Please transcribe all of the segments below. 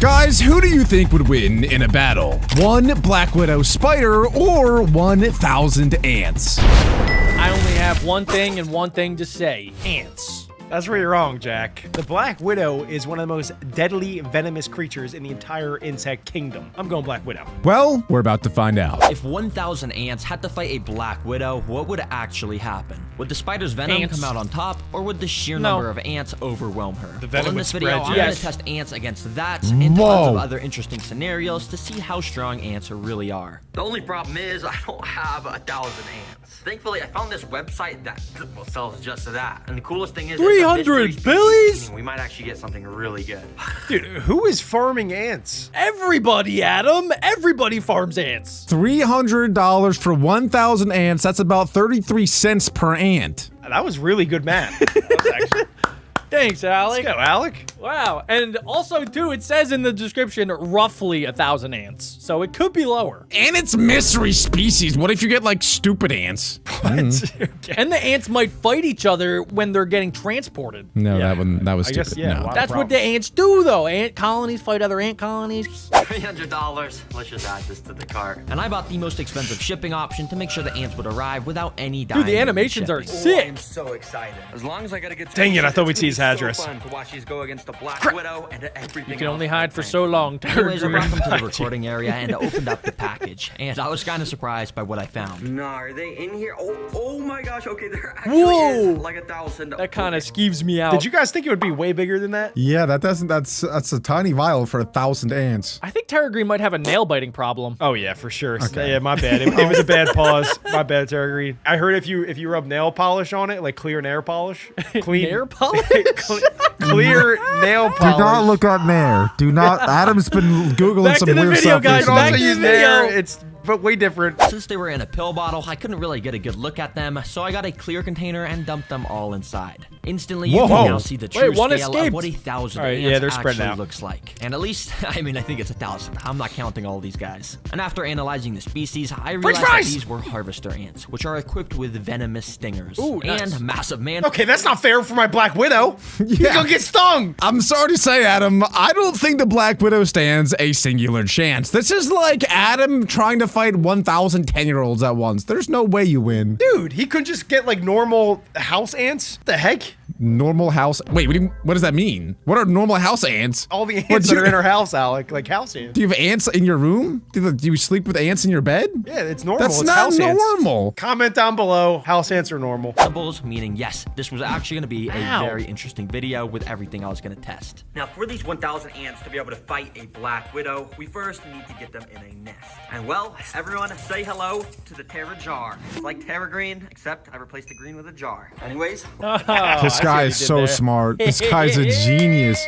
Guys, who do you think would win in a battle? One Black Widow spider or 1,000 ants? I only have one thing and one thing to say. Ants. That's where you're wrong, Jack. The Black Widow is one of the most deadly, venomous creatures in the entire insect kingdom. I'm going Black Widow. Well, we're about to find out. If 1,000 ants had to fight a Black Widow, what would actually happen? Would the spider's venom come out on top, or would the sheer number of ants overwhelm her? The venom in would this video, spread, I'm yes. going to test ants against that and tons of other interesting scenarios to see how strong ants really are. The only problem is I don't have 1,000 ants. Thankfully, I found this website that sells just that. And the coolest thing is 300 billies? We might actually get something really good. Dude, who is farming ants? Everybody, Adam. Everybody farms ants. $300 for 1,000 ants. That's about 33 cents per ant. That was really good math. That was actually... Thanks, Alec. Let's go, Alec. Wow. And also, too, it says in the description, roughly 1,000 ants. So it could be lower. And it's mystery species. What if you get, like, stupid ants? What? And the ants might fight each other when they're getting transported. No, Yeah. that was I stupid. guess, yeah, No. wow. That's what the ants do, though. Ant colonies fight other ant colonies. $300. Let's just add this to the cart. And I bought the most expensive shipping option to make sure the ants would arrive without any dying. Dude, the animations are sick. I'm so excited. As long as I gotta get to Dang it, I thought we'd it's see his gonna be address. So fun to watch these go against the Black Widow and everything. You can else only I hide for planned. so long. Anyways, I brought them to the recording area and opened up the package. And I was kind of surprised by what I found. Nah, are they in here? Oh my gosh, okay, there actually Whoa. is like 1,000. That kind of skeeves me out. Did you guys think it would be way bigger than that? Yeah, that's a tiny vial for 1,000 ants. I think Terra Green might have a nail biting problem. Oh yeah, for sure. Okay. Yeah, my bad. It was a bad pause. My bad, Terra Green. I heard if you rub nail polish on it, like clear nail polish, clean Nail polish? clear nail polish. Do not look up Nair. Do not. Adam's been Googling Back some to the weird video, stuff. guys. You can Back also to the use video. Nair. It's but way different. Since they were in a pill bottle, I couldn't really get a good look at them, so I got a clear container and dumped them all inside. Instantly, you Whoa. can now see the true Wait, one scale of escaped. what 1,000 All right, ants yeah, they're spread actually out. looks like. And at least, I mean, I think it's 1,000. I'm not counting all these guys. And after analyzing the species, I realized that fries! these were harvester ants, which are equipped with venomous stingers. Ooh, nice. And massive man. Okay, that's not fair for my Black Widow. He's Yeah. gonna get stung. I'm sorry to say, Adam, I don't think the Black Widow stands a singular chance. This is like Adam trying to fight 1,000 10-year-olds at once. There's no way you win. Dude, he could just get like normal house ants. What the heck? Normal house. Wait, what does that mean? What are normal house ants? All the What, ants do that you- are in our house, Alec, like house ants. Do you have ants in your room? Do you sleep with ants in your bed? Yeah, it's normal. That's it's not house ants. normal. Comment down below. House ants are normal. Symbols, meaning yes, this was actually going to be a Wow. very interesting video with everything I was going to test. Now, for these 1,000 ants to be able to fight a Black Widow, we first need to get them in a nest. And well, everyone say hello to the Terra jar. It's like Terra Green, except I replaced the green with a jar. Anyways, This guy is so smart. This guy's a genius.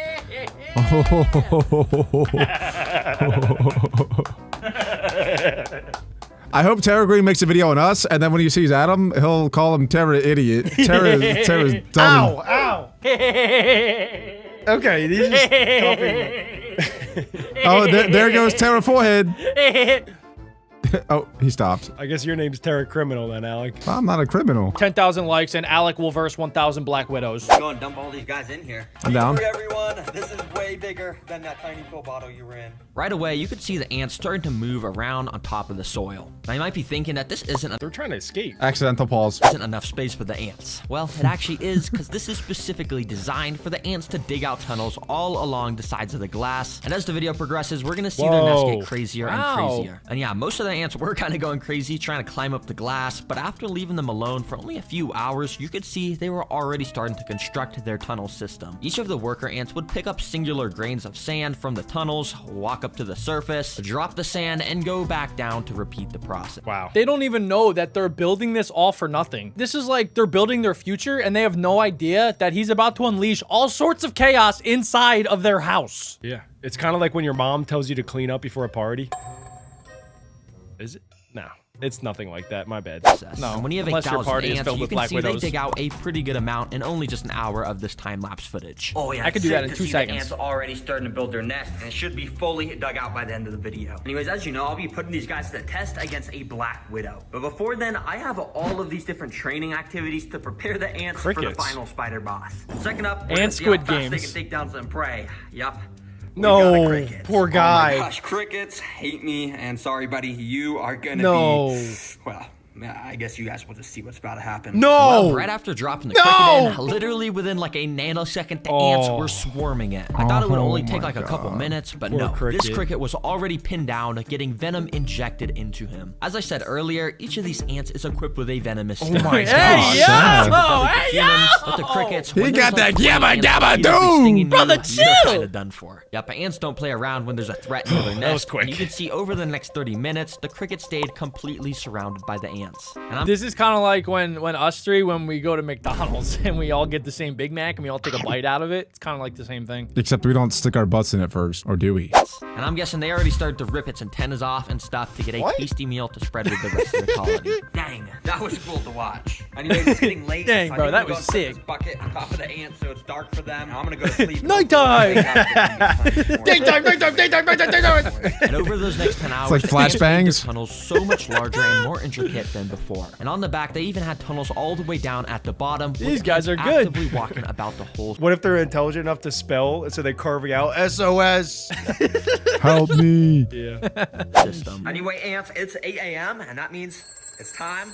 I hope Terra Green makes a video on us, and then when he sees Adam, he'll call him Terra idiot. Terra's dumb. Ow, ow. Okay, these just copying. Oh, there goes Terra forehead. Oh, he stopped. I guess your name's Terra Criminal then, Alec. I'm not a criminal. 10,000 likes and Alec will verse 1,000 Black Widows. go and dump all these guys in here. I'm down. Sorry, everyone. This is way bigger than that tiny pill bottle you were in. Right away, you could see the ants starting to move around on top of the soil. Now, you might be thinking that this They're trying to escape. Accidental pause. isn't enough space for the ants. Well, it actually is, because this is specifically designed for the ants to dig out tunnels all along the sides of the glass. And as the video progresses, we're gonna see their nests Whoa. get crazier Wow. and crazier. And yeah, most of the ants were kind of going crazy trying to climb up the glass, but after leaving them alone for only a few hours, you could see they were already starting to construct their tunnel system. Each of the worker ants would pick up singular grains of sand from the tunnels, walk up to the surface, drop the sand, and go back down to repeat the process. Wow. They don't even know that they're building this all for nothing. This is like they're building their future and they have no idea that he's about to unleash all sorts of chaos inside of their house. Yeah. It's kind of like when your mom tells you to clean up before a party. Is it? No. It's nothing like that. My bad. No, When you have unless your 1,000 party is ants, filled you with can Black see Widows. they dig out a pretty good amount in only just an hour of this time-lapse footage. Oh yeah, I could do sick that in to 2 see seconds. The ants already starting to build their nest, and it should be fully dug out by the end of the video. Anyways, as you know, I'll be putting these guys to the test against a Black Widow. But before then, I have all of these different training activities to prepare the ants for the Crickets. final spider boss. Second up, we're And gonna see how Squid fast they Games. can take down some prey. Yup. we got a No, cricket. poor Oh my guy. gosh, crickets hate me, and sorry, buddy, you are gonna No. be, well, I guess you guys will just see what's about to happen. No. Well, right after dropping the No! cricket in, literally within like a nanosecond, the ants Oh. were swarming it. I thought it would only take my like a couple God. minutes, but Poor no. cricket. This cricket was already pinned down, getting venom injected into him. As I said earlier, each of these ants is equipped with a venomous sting. my Hey, gosh. sad. yo! Hey, Humans, yo! but the crickets, He when got there's, that like, 20 yabba ants dabba repeatedly doo! stinging you, Brother, you're chill! kinda done for. Yeah, but ants don't play around when there's a threat near their nest. was quick. And you can see over the next 30 minutes, the cricket stayed completely surrounded by the ants. And I'm This is kind of like when us three, when we go to McDonald's and we all get the same Big Mac and we all take a bite out of it. It's kind of like the same thing. Except we don't stick our butts in it first, or do we? And I'm guessing they already started to rip its antennas off and stuff to get a What? tasty meal to spread with the rest of the colony. Dang, that was cool to watch. Anyways, it's getting late. Dang, so I bro, think that I'm gonna was go sick. put this bucket on top of the ants so it's dark for them. I'm gonna go to sleep. Nighttime! And over those next 10 hours, like the ants made their flashbangs. tunnels so much larger and more intricate than before. And on the back, they even had tunnels all the way down at the bottom. with These guys ants are good. actively walking about the whole What if they're intelligent enough to spell, so they're carving out SOS? Help me. system. Anyway, ants, it's 8 a.m. and that means it's time.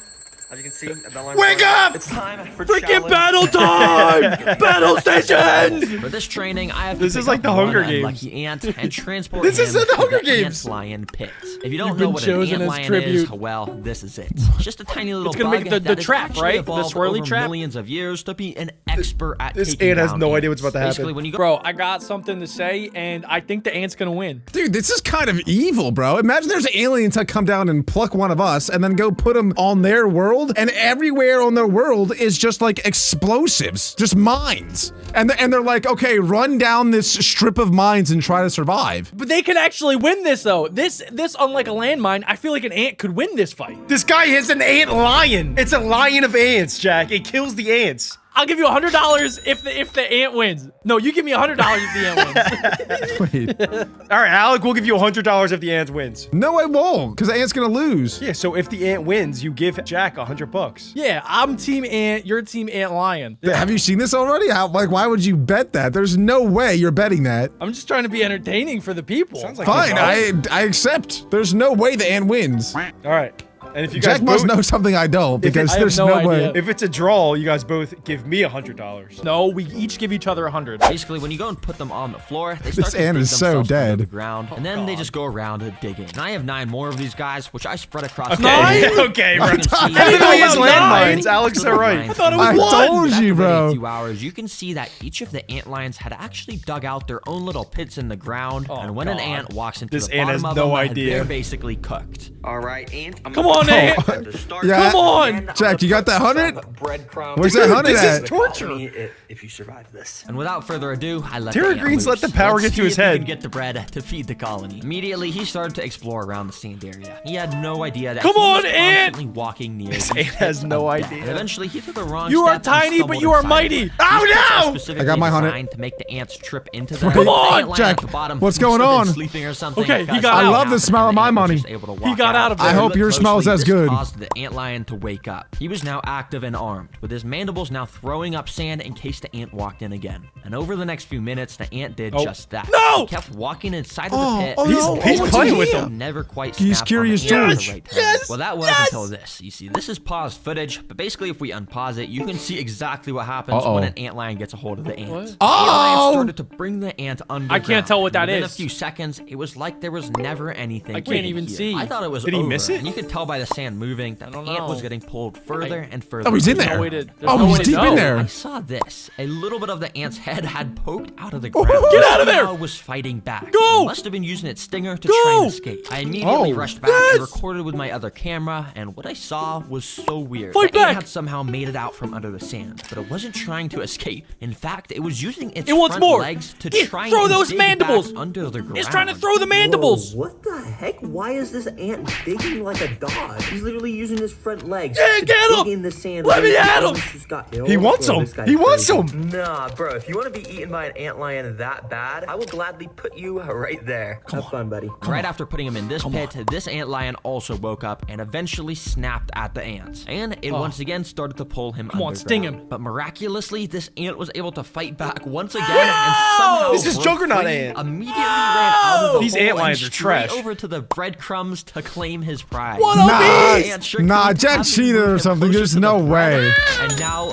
As you can see, the bell Wake up! It's time for Freaking challenge. battle time! Battle stations! For this training, I have to This pick is like up the one Hunger Games. unlucky ant and transport This him is the to Hunger the Games. ant lion pit. If you don't You've know been what an chosen ant as lion tribute. is, well, this is it. It's just a tiny little It's gonna make bug the that trap, actually right? The evolved swirly over trap? millions of years to be an expert at This taking ant has down no idea ants. what's about to Basically, happen. when you go Bro, I got something to say, and I think the ant's gonna win. Dude, this is kind of evil, bro. Imagine there's aliens that come down and pluck one of us and then go put them on their world, and everywhere on their world is just like explosives, just mines. And they're like, okay, run down this strip of mines and try to survive. But they can actually win this, though. This, unlike a landmine, I feel like an ant could win this fight. This guy is an ant lion. It's a lion of ants, Jack. It kills the ants. I'll give you $100 if the ant wins. No, you give me $100 if the ant wins. Wait. All right, Alec, we'll give you $100 if the ant wins. No, I won't, because the ant's gonna lose. Yeah, so if the ant wins, you give Jack $100. Yeah, I'm team ant. You're team ant lion. Have you seen this already? Like, why would you bet that? There's no way you're betting that. I'm just trying to be entertaining for the people. Sounds like Fine, a I accept. There's no way the ant wins. All right. And if you guys Jack must both, know something I don't, because I have there's no no, idea. way. if it's a draw, you guys both give me $100. No, we each give each other 100. basically when you go and put them on the floor, they start This to ant dig is so themselves under dead. the ground, and then they just go around digging. And I have 9 more of these guys, which I spread across. Okay, the okay, bro. You can see Everybody know is about landmines. nine. Alex is right. I thought it was I one. told After you, waiting a bro. few hours, you can see that each of the ant lions had actually dug out their own little pits in the ground, and when an God. ant walks into This the ant bottom has of no them, idea. they're basically cooked. All right, ant. I'm Come gonna on, put ant. at the start. Yeah. Come on. And I'm Jack, gonna you got put that 100? some breadcrumbs. Where's that 100 This at? is torture. If you survive this. And without further ado, I let Terra the ant Greens let loose. the power Let's get to see his if he head. can get the bread to feed the colony. Immediately, he started to explore around the sand area. He had no idea that Come he on, was ant! constantly walking near This these ant has pits no of death. idea. And eventually, he took a wrong You are step and tiny, but stumbled you are inside mighty. of it. Oh, These pits are no! specifically I got my 100. designed to make the ants trip into them. Come The on, ant lion Jack. at the bottom What's must have going been on? Sleeping or something. Okay, he because got I out. love the smell of my money. He got out of there. I hope your smell is as good. Caused the ant lion to wake up. He was now active and armed, with his mandibles now throwing up sand in case the ant walked in again. And over the next few minutes, the ant did just that. No! He kept walking inside of the pit. He's what's playing in with here? them. Never quite He's snapped Curious on the ant at George. the right time. Well, that was until this. You see, this is paused footage, but basically, if we unpause it, you can see exactly what happens when an ant lion gets a hold of the ant. What? The ant lion Oh! started to bring the ant under. I can't tell what that Within is. a few seconds, it was like there was never anything. I can't waiting even here. see. I thought it was Did he over, miss it? And you could tell by the sand moving that the don't ant was know. getting pulled further and further. Oh, he's in There's there. no way to- there's Oh, no he's way to deep in know. I there. saw this. A little bit of the ant's head had poked out of the ground. Get out of there! Somehow was fighting back. Go! It must have been using its stinger to Go! try and escape. I immediately Oh, rushed back yes! and recorded with my other camera, and what I saw was so weird. Fight the back! ant had somehow made it out from under the sand, but it wasn't trying to escape. In fact, it was using its It wants front more. legs to Yeah, try throw and those dig mandibles. back under the ground. It's trying to throw the mandibles. What the heck? Why is this ant digging like a dog? god. He's literally using his front legs Yeah, to get him! dig in the sand. Let me at him! Almost just got He wants Oh, him. this guy's He wants crazy. him. Nah, bro, if you want to be eaten by an antlion that bad, I will gladly put you right there. Have fun, buddy. Right after putting him in this pit, this antlion also woke up and eventually snapped at the ants. And it once again started to pull him Come on, sting him. But miraculously, this ant was able to fight back once again and somehow This is broke Juggernaut free, ant. immediately ran out of the These hole ant lions and are straight trash. over to the breadcrumbs to claim his prize. What Nah, a beast! Ant shook nah, him, Jack having cheated moved or him something. closer There's to the no bread, way. And now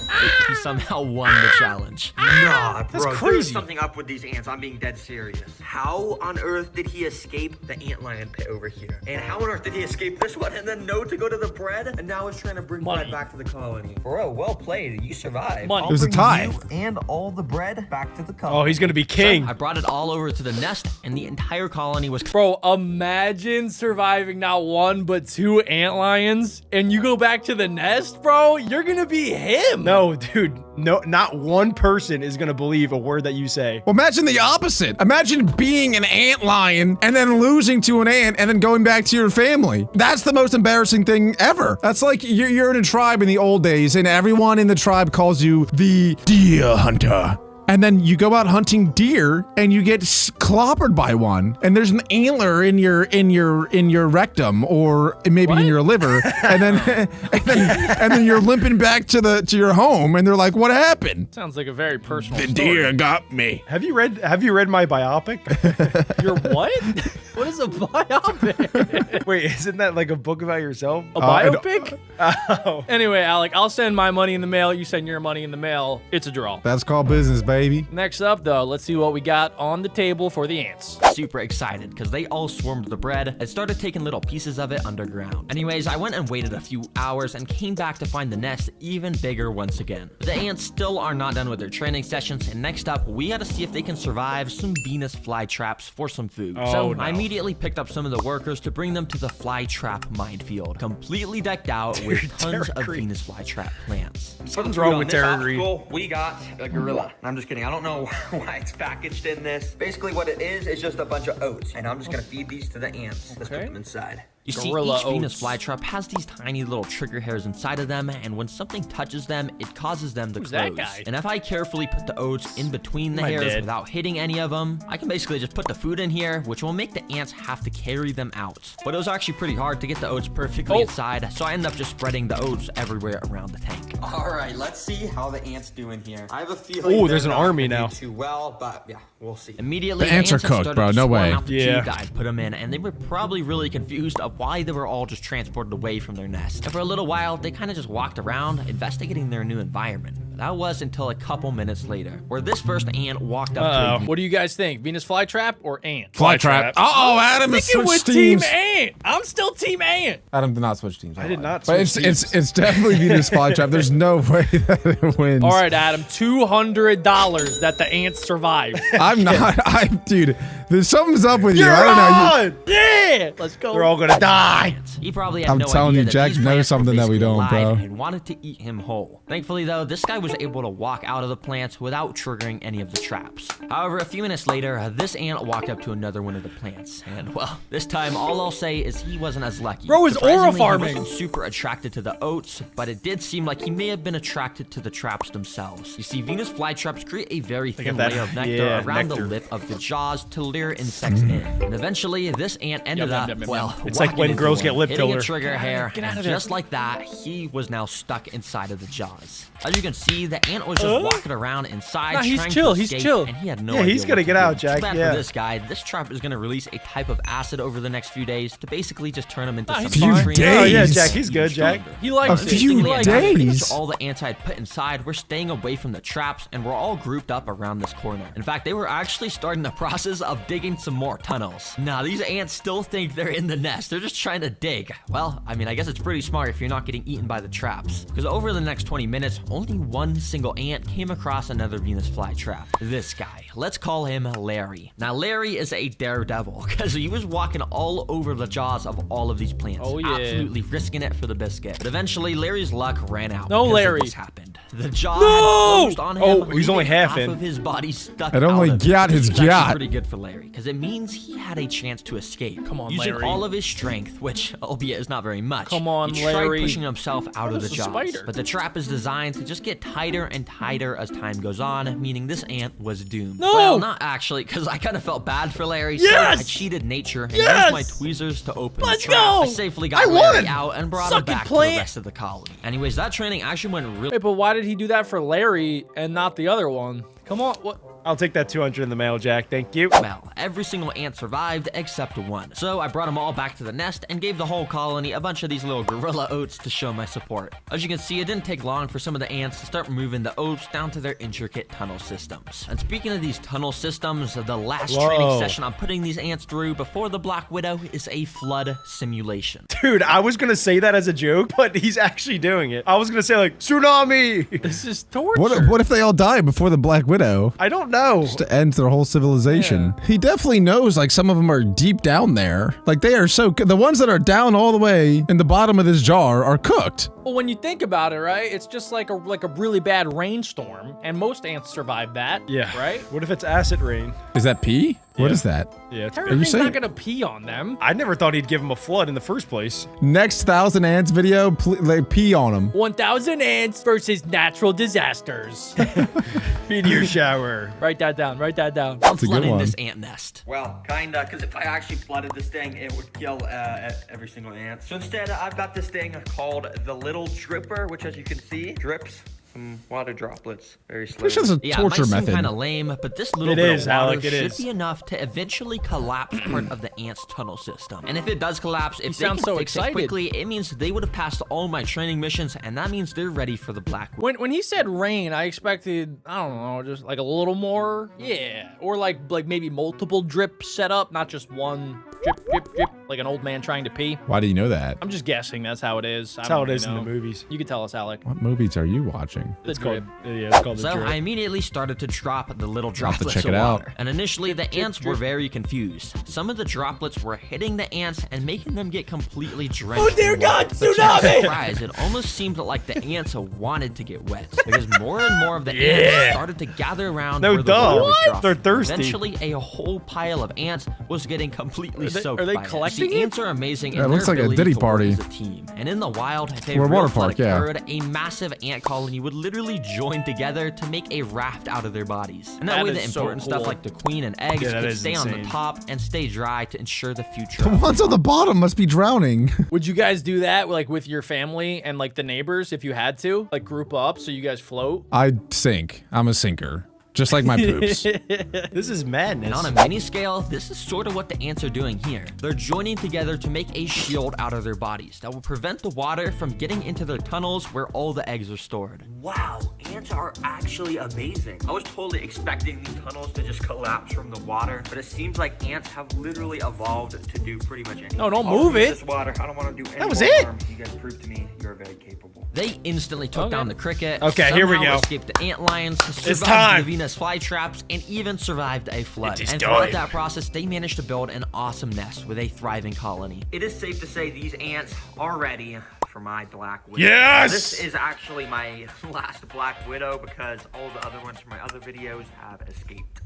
he somehow won the challenge. Nah, That's bro, crazy. there's something up with these ants. I'm being dead serious. How on earth did he escape the antlion pit over here? And how on earth did he escape this one and then know to go to the bread? And now he's trying to bring Money. bread back to the colony. Bro, well played. You survived. Money. I'll It was a bring tie. you and all the bread back to the colony. Oh, he's gonna be king. I brought it all over to the nest, and the entire colony was Bro, imagine surviving not one but two antlions, and you go back to the nest, bro. You're gonna be him. No, dude. No, not one person is gonna believe a word that you say. Well, imagine the opposite. Imagine being an antlion and then losing to an ant and then going back to your family. That's the most embarrassing thing ever. That's like you're in a tribe in the old days and everyone in the tribe calls you the deer hunter. And then you go out hunting deer and you get clobbered by one, and there's an antler in your rectum or maybe in your liver, and then you're limping back to your home, and they're like, "What happened?" Sounds like a very personal The story. deer got me. Have you read my biopic? You're what? What is a biopic? Wait, isn't that like a book about yourself? A biopic? Oh. Anyway, Alec, I'll send my money in the mail. You send your money in the mail. It's a draw. That's called business, baby. Next up, though, let's see what we got on the table for the ants. super excited because they all swarmed the bread and started taking little pieces of it underground. Anyways, I went and waited a few hours and came back to find the nest even bigger once again. The ants still are not done with their training sessions, and next up, we gotta see if they can survive some Venus flytraps for some food. So no. I immediately picked up some of the workers to bring them to the flytrap minefield, completely decked out with tons of Green. Venus flytrap plants. Something's wrong with Terra Green. We got a gorilla. I'm just kidding. I don't know why it's packaged in this. Basically, what it is just a bunch of oats, and I'm just gonna feed these to the ants. Let's put them inside. You see, Gorilla each Venus oats. flytrap has these tiny little trigger hairs inside of them, and when something touches them, it causes them to Who's close. that guy? And if I carefully put the oats in between the I hairs did. without hitting any of them, I can basically just put the food in here, which will make the ants have to carry them out. But it was actually pretty hard to get the oats perfectly inside, so I ended up just spreading the oats everywhere around the tank. All right, let's see how the ants doing here. I have a feeling. Ooh, there's they're an not army gonna now. do too well, but yeah, we'll see. Immediately, The ants are had cooked, started bro. to No swarm way. out the Yeah. tube that I put them in, and they were probably really confused of why they were all just transported away from their nest. And for a little while, they kind of just walked around, investigating their new environment. That was until a couple minutes later, where this first ant walked up to a What do you guys think? Venus flytrap or ant? Flytrap. Uh-oh, Adam has Sticking with switched teams. Team Ant. I'm still Team Ant. Adam did not switch teams. I did not But switch it's definitely Venus Flytrap. There's no way that it wins. All right, Adam. $200 that the ants survive. I'm not. Dude, there's something's up with you. You're I don't know. on! Yeah, let's go. They're all gonna die. He probably had I'm no telling idea you, that Jack these knows plants were something that we basically don't, bro. alive and wanted to eat him whole. Thankfully, though, this guy was able to walk out of the plants without triggering any of the traps. However, a few minutes later, this ant walked up to another one of the plants, and well, this time all I'll say is he wasn't as lucky. Bro is Surprisingly, aura he farming. wasn't super attracted to the oats, but it did seem like he may have been attracted to the traps themselves. You see, Venus flytraps create a very thin that. layer of nectar Yeah, around nectar. the lip of the jaws to lure insects in, and eventually this ant ended Yum, up, yum, yum, well, yum. It's like walking when into girls one, get lip hitting filler. a trigger hair, Get out and of there. just like that, he was now stuck inside of the jaws. As you can see, the ant was just walking around inside, Nah, he's trying chill, to he's escape, chill. and he had no Yeah, idea he's what gonna to get do. out, Jack, Too bad yeah. for this guy. This trap is gonna release a type of acid over the next few days to basically just turn him into Nah, some he's fine. nutrients. Few Oh yeah, days. Jack, he's good, Jack. He likes A it. few He Interestingly likes enough, it. pretty much days. all the ants I'd put inside were staying away from the traps, and we're all grouped up around this corner. In fact, they were actually starting the process of digging some more tunnels. Now, these ants still think they're in the nest. They're just trying to dig. Well, I mean, I guess it's pretty smart if you're not getting eaten by the traps. Because over the next 20 minutes, only one single ant came across another Venus flytrap. This guy. Let's call him Larry. Now, Larry is a daredevil because he was walking all over the jaws of all of these plants. Oh, yeah. Absolutely risking it for the biscuit. But eventually, Larry's luck ran out. No, because of Larry. this happened. The jaw No! had closed on him. Oh, he's only leaving half half in. of his body stuck It only out of got his This is actually yacht. pretty good for Larry, because it means he had a chance to escape. Come on, Using Larry. all of his strength, which, albeit is not very much. Come on, he tried Larry. pushing himself out of the is a jaws. spider? But the trap is designed to just get tighter and tighter as time goes on, meaning this ant was doomed. No! Well, not actually, because I kind of felt bad for Larry, Yes! so I cheated nature and Yes! used my tweezers to open Let's the trap. go! I safely got I Larry won! out and brought Suck him it, back to the plant! rest of the colony. Anyways, that training actually went really Wait, but why did he do that for Larry and not the other one? Come on, what? I'll take that 200 in the mail, Jack. Thank you. well. Every single ant survived except one. So I brought them all back to the nest and gave the whole colony a bunch of these little gorilla oats to show my support. As you can see, it didn't take long for some of the ants to start moving the oats down to their intricate tunnel systems. And speaking of these tunnel systems, the last training session I'm putting these ants through before the Black Widow is a flood simulation. Dude, I was gonna say that as a joke, but he's actually doing it. I was gonna say like, tsunami! This is torture. What if they all die before the Black Widow? I don't know. To end their whole civilization. He definitely knows like some of them are deep down there. Like they are so the ones that are down all the way in the bottom of this jar are cooked. Well, when you think about it, right? It's just like a really bad rainstorm, and most ants survive that. Yeah. Right? What if it's acid rain? Is that pee? What Yeah. is that? Yeah, it's Terra you Green's saying- not gonna pee on them. I never thought he'd give him a flood in the first place. Next 1,000 ants video, like pee on them. 1,000 ants versus natural disasters. Meteor shower. Write that down. Write that down. I'm That's a good flooding one. this ant nest. Well, kinda, because if I actually flooded this thing, it would kill every single ant. So instead, I've got this thing called the Little Dripper, which as you can see, drips some water droplets very slowly. This is a Yeah, torture it might method. seem kind of lame, but this little It bit is, of water Alec, it should is. be enough to eventually collapse part of the ant's tunnel system. And if it does collapse, if they sound can so fix excited. it quickly, it means they would have passed all my training missions, and that means they're ready for the Black Widow. When he said rain, I expected, I don't know, just like a little more. Yeah. Or like maybe multiple drips set up, not just one drip, drip, drip, like an old man trying to pee. Why do you know that? I'm just guessing that's how it is. That's how it is in the movies. You can tell us, Alec. What movies are you watching? The It's drip. called, yeah, it's called the So drip. I immediately started to drop the little have to droplets check of it out. water. And initially, the ants were very confused. Some of the droplets were hitting the ants and making them get completely drenched. Oh, dear in water. God, But to their tsunami! surprise, it almost seemed like the ants wanted to get wet because more and more of the ants started to gather around No, where the duh. water was What? dropping. They're thirsty. Eventually, a whole pile of ants was getting completely soaked are they by it. collecting The it? ants are amazing Yeah, it in looks their like a ability Diddy to work party. as a team. And in the wild, if a Or a real water flood park, yeah. occurred, a massive ant colony would literally join together to make a raft out of their bodies. And that That way the is so important stuff cool. like the queen and eggs Yeah, that could is stay on the insane. top and stay dry to ensure the future. The ones on the bottom must be drowning. Would you guys do that like with your family and like the neighbors if you had to? Like group up so you guys float? I'd sink. I'm a sinker. Just like my poops. This is madness. And on a mini scale, this is sort of what the ants are doing here. They're joining together to make a shield out of their bodies that will prevent the water from getting into their tunnels where all the eggs are stored. Wow, ants are actually amazing. I was totally expecting these tunnels to just collapse from the water, but it seems like ants have literally evolved to do pretty much anything. No, don't I'll move leave it. This water. I don't want to do any That was more it. harm. You guys proved to me you're very capable. They instantly took Okay. down the cricket. Okay, here we somehow go. Escaped the ant lions, survived time. the Venus flytraps, and even survived a flood. It is And throughout time. that process, they managed to build an awesome nest with a thriving colony. It is safe to say these ants are ready for my Black Widow. Yes! This is actually my last Black Widow because all the other ones from my other videos have escaped.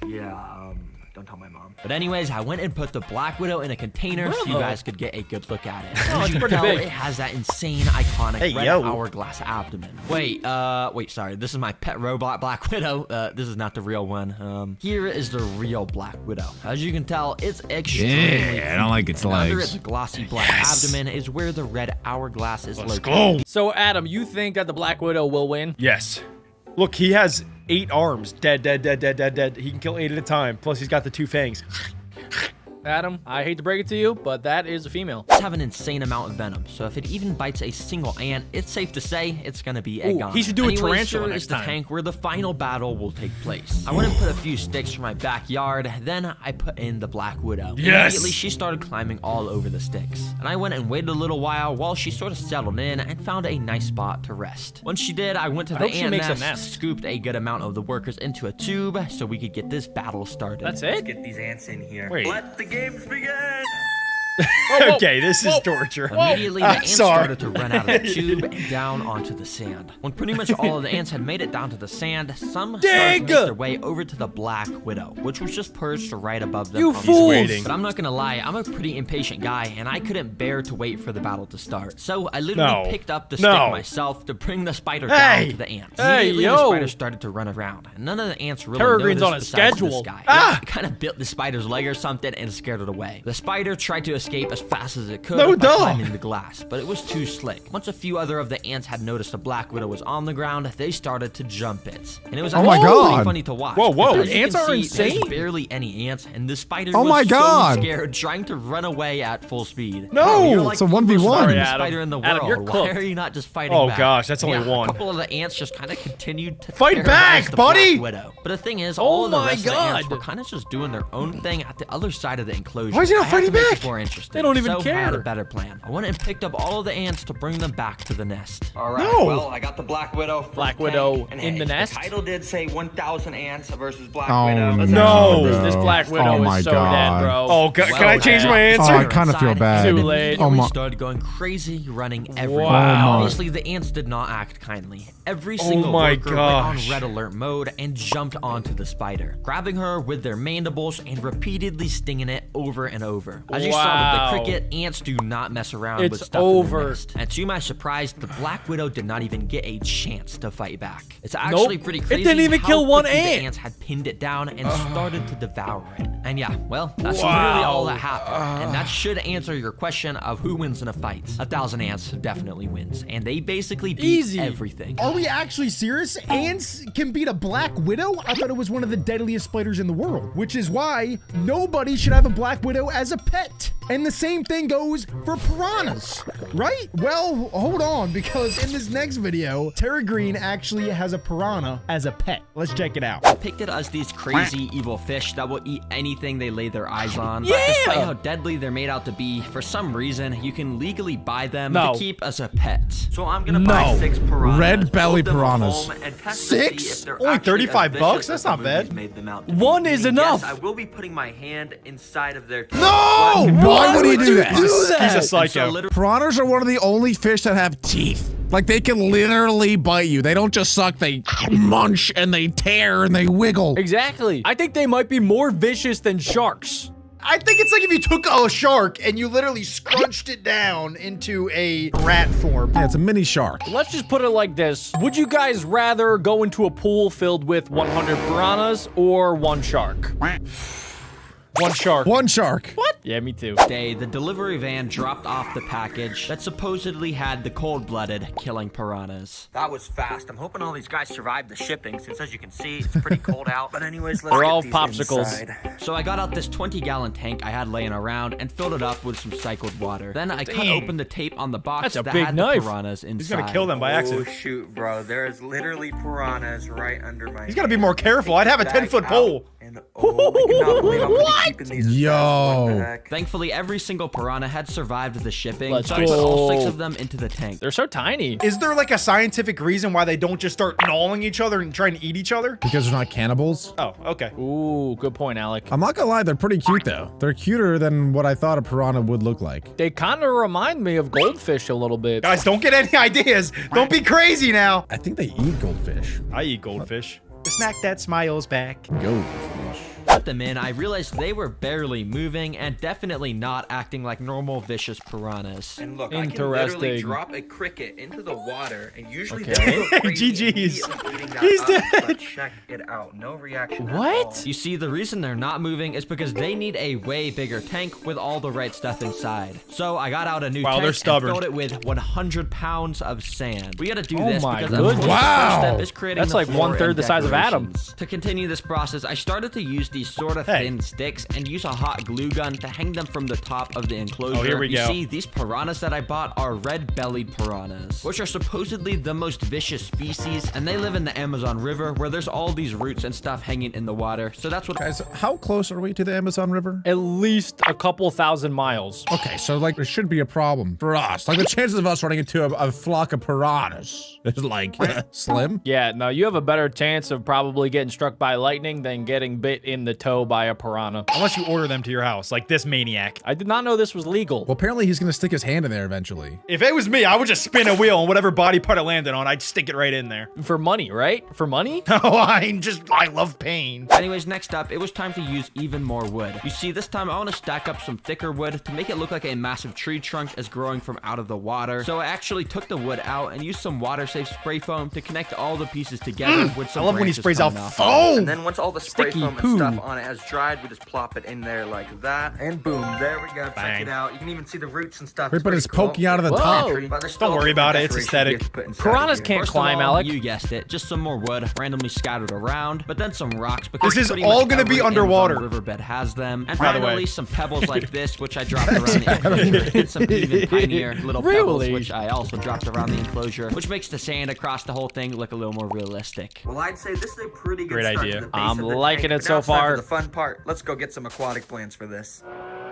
Yeah, don't tell my mom. But anyways, I went and put the Black Widow in a container so you Whoa. guys could get a good look at it. Oh, As it's you can pretty tell, big. it has that insane, iconic Hey, red yo. hourglass abdomen. Wait, sorry. This is my pet robot Black Widow. This is not the real one. Here is the real Black Widow. As you can tell, it's extremely I don't like its and under its legs. glossy black abdomen is where the red hourglass is Let's located. go. So Adam, you think that the Black Widow will win? Yes. Look, he has 8 arms. Dead, dead, dead, dead, dead, dead. He can kill 8 at a time. Plus, he's got the 2 fangs. Adam, I hate to break it to you, but that is a female. It's have an insane amount of venom, so if it even bites a single ant, it's safe to say it's gonna be a Ooh, goner. he should do a Anyways, tarantula here next is the time. tank where the final battle will take place. I went and put a few sticks from my backyard, then I put in the Black Widow. Yes! Immediately, she started climbing all over the sticks, and I went and waited a little while she sort of settled in and found a nice spot to rest. Once she did, I went to the hope she ant makes a nest, nest. scooped a good amount of the workers into a tube so we could get this battle started. That's Let's it? get these ants in here. Wait. Let the games begin! Okay, this is torture. Immediately, the ants sorry. started to run out of the tube and down onto the sand. When pretty much all of the ants had made it down to the sand, some started to make their way over to the Black Widow, which was just perched right above them. You on the fools! waiting. But I'm not gonna lie, I'm a pretty impatient guy, and I couldn't bear to wait for the battle to start. So I literally picked up the stick myself to bring the spider down to the ants. Hey, Immediately, yo! the spider started to run around, and none of the ants really Terra Green's noticed on a besides schedule. This guy. Yeah, I kind of bit the spider's leg or something and scared it away. The spider tried to escape as fast as it could by climbing the glass, but it was too slick. Once a few other of the ants had noticed a Black Widow was on the ground, they started to jump it. And it was my actually God. pretty funny to watch. Whoa. As you Ants can are see, insane. There's barely any ants, and the spider Oh was my God. so scared, trying to run away at full speed. No! You're like It's a the 1v1. most Sorry, fun Adam. spider in the Adam, you're world. Why cooked. are you not just fighting Oh back? gosh, that's only one. A couple of the ants just kind of continued to Fight terrorize back, the buddy! Black Widow. But the thing is, all of the my rest of the ants God. were kind of just doing their own thing at the other side of the enclosure. Why is he not I had to fighting make back? it more interesting. They don't even so I had a care. better plan. I went and picked up all of the ants to bring them back to the nest. All right, No. well, I got the Black Widow. from Black the Widow tank, and in hey, the nest? The title did say 1,000 ants versus Black Oh, Widow. Let's no. actually- This Black Widow Oh my is so God. dead, bro. Oh, can I change my Oh, answer? I kind of feel bad. Too late. Oh We my. started going crazy, running everywhere. Wow. Obviously, the ants did not act kindly. Every single my worker went gosh. on red alert mode and jumped onto the spider, grabbing her with their mandibles and repeatedly stinging it over and over. As you saw Wow. with the cricket, ants do not mess around It's with stuff in over. the nest. And to my surprise, the Black Widow did not even get a chance to fight back. It's actually pretty It crazy. didn't even how kill one quickly ant. The ants had pinned it down and started to devour it. And yeah, well, that's literally all that happened. And that should answer your question of who wins in a fight. 1,000 ants definitely wins, and they basically beat Easy. everything. Are we actually serious? Ants can beat a Black Widow? I thought it was one of the deadliest spiders in the world, which is why nobody should have a Black Widow as a pet. And the same thing goes for piranhas, right? Well, hold on, because in this next video, Terra Green actually has a piranha as a pet. Let's check it out. I picked it as these crazy evil fish that will eat anything they lay their eyes on. But despite how deadly they're made out to be, for some reason, you can legally buy them No. to keep as a pet. So I'm gonna buy No. 6 piranhas. Red belly build them a piranhas. home, and test to 6? see if they're Only actually 35 as bucks? vicious That's as the not bad. movies made them out to be. One is I mean, enough. Yes, I will be putting my hand inside of their. No! Why would he do that? He's a So psycho. literally, Piranhas are one of the only fish that have teeth. Like, they can literally bite you. They don't just suck, they munch and they tear and they wiggle. Exactly. I think they might be more vicious than sharks. I think it's like if you took a shark and you literally scrunched it down into a rat form. Yeah, it's a mini shark. Let's just put it like this. Would you guys rather go into a pool filled with 100 piranhas or one shark? One shark. One shark. What? Yeah, me too. day, the delivery van dropped off the package that supposedly had the cold-blooded killing piranhas. That was fast. I'm hoping all these guys survived the shipping, since as you can see, it's pretty cold out. But anyways, let's They're get all these popsicles. inside. So I got out this 20-gallon tank I had laying around and filled it up with some cycled water. Then I cut open the tape on the box That's a that big had knife. the piranhas inside. He's gonna kill them by Oh accident. shoot, bro! There is literally piranhas right under my. He's gotta be more careful. I'd have a 10-foot pole. And oh, I cannot believe I'm gonna be keeping these. Yo. What the heck? Thankfully, every single piranha had survived the shipping, Let's so I put all go. 6 of them into the tank. They're so tiny. Is there like a scientific reason why they don't just start gnawing each other and trying to eat each other? Because they're not cannibals. Oh, okay. Ooh, good point, Alec. I'm not gonna lie, they're pretty cute though. They're cuter than what I thought a piranha would look like. They kind of remind me of goldfish a little bit. Guys, don't get any ideas. Don't be crazy now. I think they eat goldfish. I eat goldfish. The snack that smiles back. Goldfish. Put them in, I realized they were barely moving and definitely not acting like normal vicious piranhas. And look, I can literally Interesting. drop a cricket into the water, and usually Okay. they go crazy GG's. immediately eating that He's up, dead. But check it out, no reaction. at What? all. You see, the reason they're not moving is because they need a way bigger tank with all the right stuff inside. So I got out a new Wow, tank they're and stubborn. filled it with 100 pounds of sand. We gotta do Oh this my because of course goodness. the Wow. first step is creating That's the like floor 1/3 and the size of Adam. decorations. To continue this process, I started to use these sort of Hey. thin sticks and use a hot glue gun to hang them from the top of the enclosure. Oh, here we you go. see, these piranhas that I bought are red-bellied piranhas, which are supposedly the most vicious species, and they live in the Amazon River where there's all these roots and stuff hanging in the water. So that's what Guys, how close are we to the Amazon River? At least a couple thousand miles. Okay, so like there shouldn't be a problem for us. Like the chances of us running into a flock of piranhas is like slim. Yeah, no, you have a better chance of probably getting struck by lightning than getting bit in in the toe by a piranha. Unless you order them to your house, like this maniac. I did not know this was legal. Well, apparently he's gonna stick his hand in there eventually. If it was me, I would just spin a wheel and whatever body part it landed on, I'd stick it right in there. For money, right? For money? Oh, I love pain. Anyways, next up, it was time to use even more wood. You see, this time I want to stack up some thicker wood to make it look like a massive tree trunk is growing from out of the water. So I actually took the wood out and used some water-safe spray foam to connect all the pieces together with some I love when he branches sprays out coming off. foam. And then once all the spray Sticky foam poo. and stuff on it has dried, we just plop it in there like that. And boom, there we go. Check Bang. it out. You can even see the roots and stuff. Right, It's but pretty it's cool. poking out of the Whoa. top. But there's still Don't worry about it, it's decoration aesthetic. you have to put inside Piranhas here. can't First climb, of all, Alec. you guessed it, just some more wood randomly scattered around, but then some rocks because This is pretty all much gonna be every underwater. Amazon riverbed has them. And By the way. finally, some pebbles like this, which I dropped around the enclosure, and some even tinier little pebbles, Really? which I also dropped around the enclosure, which makes the sand across the whole thing look a little more realistic. Well, I'd say this is a pretty good Great start idea. to the base I'm of the liking tank, it but now so it's time for far. The fun part. Let's go get some aquatic plants for this.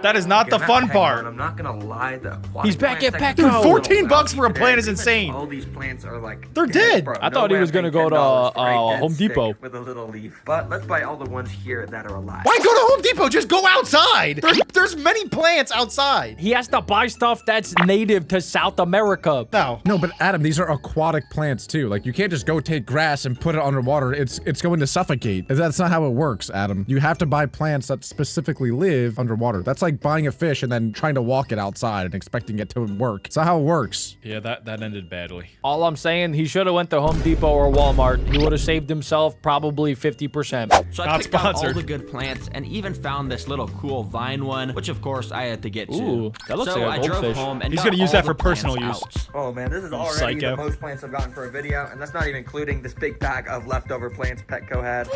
That is not the Okay, fun hang on, part. I'm not gonna lie, the aquatic He's back plants at that Petco. can Dude, grow 14 bucks for a today, plant is pretty much insane. All these plants are like They're gas, dead. bro. I thought he way was I'm gonna paying go to, $10 for a dead Home stick Depot. with a little leaf. But let's buy all the ones here that are alive. Why go to Home Depot? Just go outside. There's many plants outside. He has to buy stuff that's native to South America. No. No, but Adam, these are aquatic plants too. Like you can't just go take grass and put it underwater. It's going to suffocate. That's not how it works, Adam. You have to buy plants that specifically live underwater. That's like buying a fish and then trying to walk it outside and expecting it to work. It's not how it works. Yeah, that ended badly. All I'm saying, he should have went to Home Depot or Walmart. He would have saved himself probably 50%. So I Not picked out all sponsored. the good plants and even found this little cool vine one, which of course I had to get to. Ooh, that looks so like a I drove goldfish. home and He's got gonna use all that for the plants personal use. out. Oh man, this is already Psycho. the most plants I've gotten for a video, and that's not even including this big bag of leftover plants Petco had.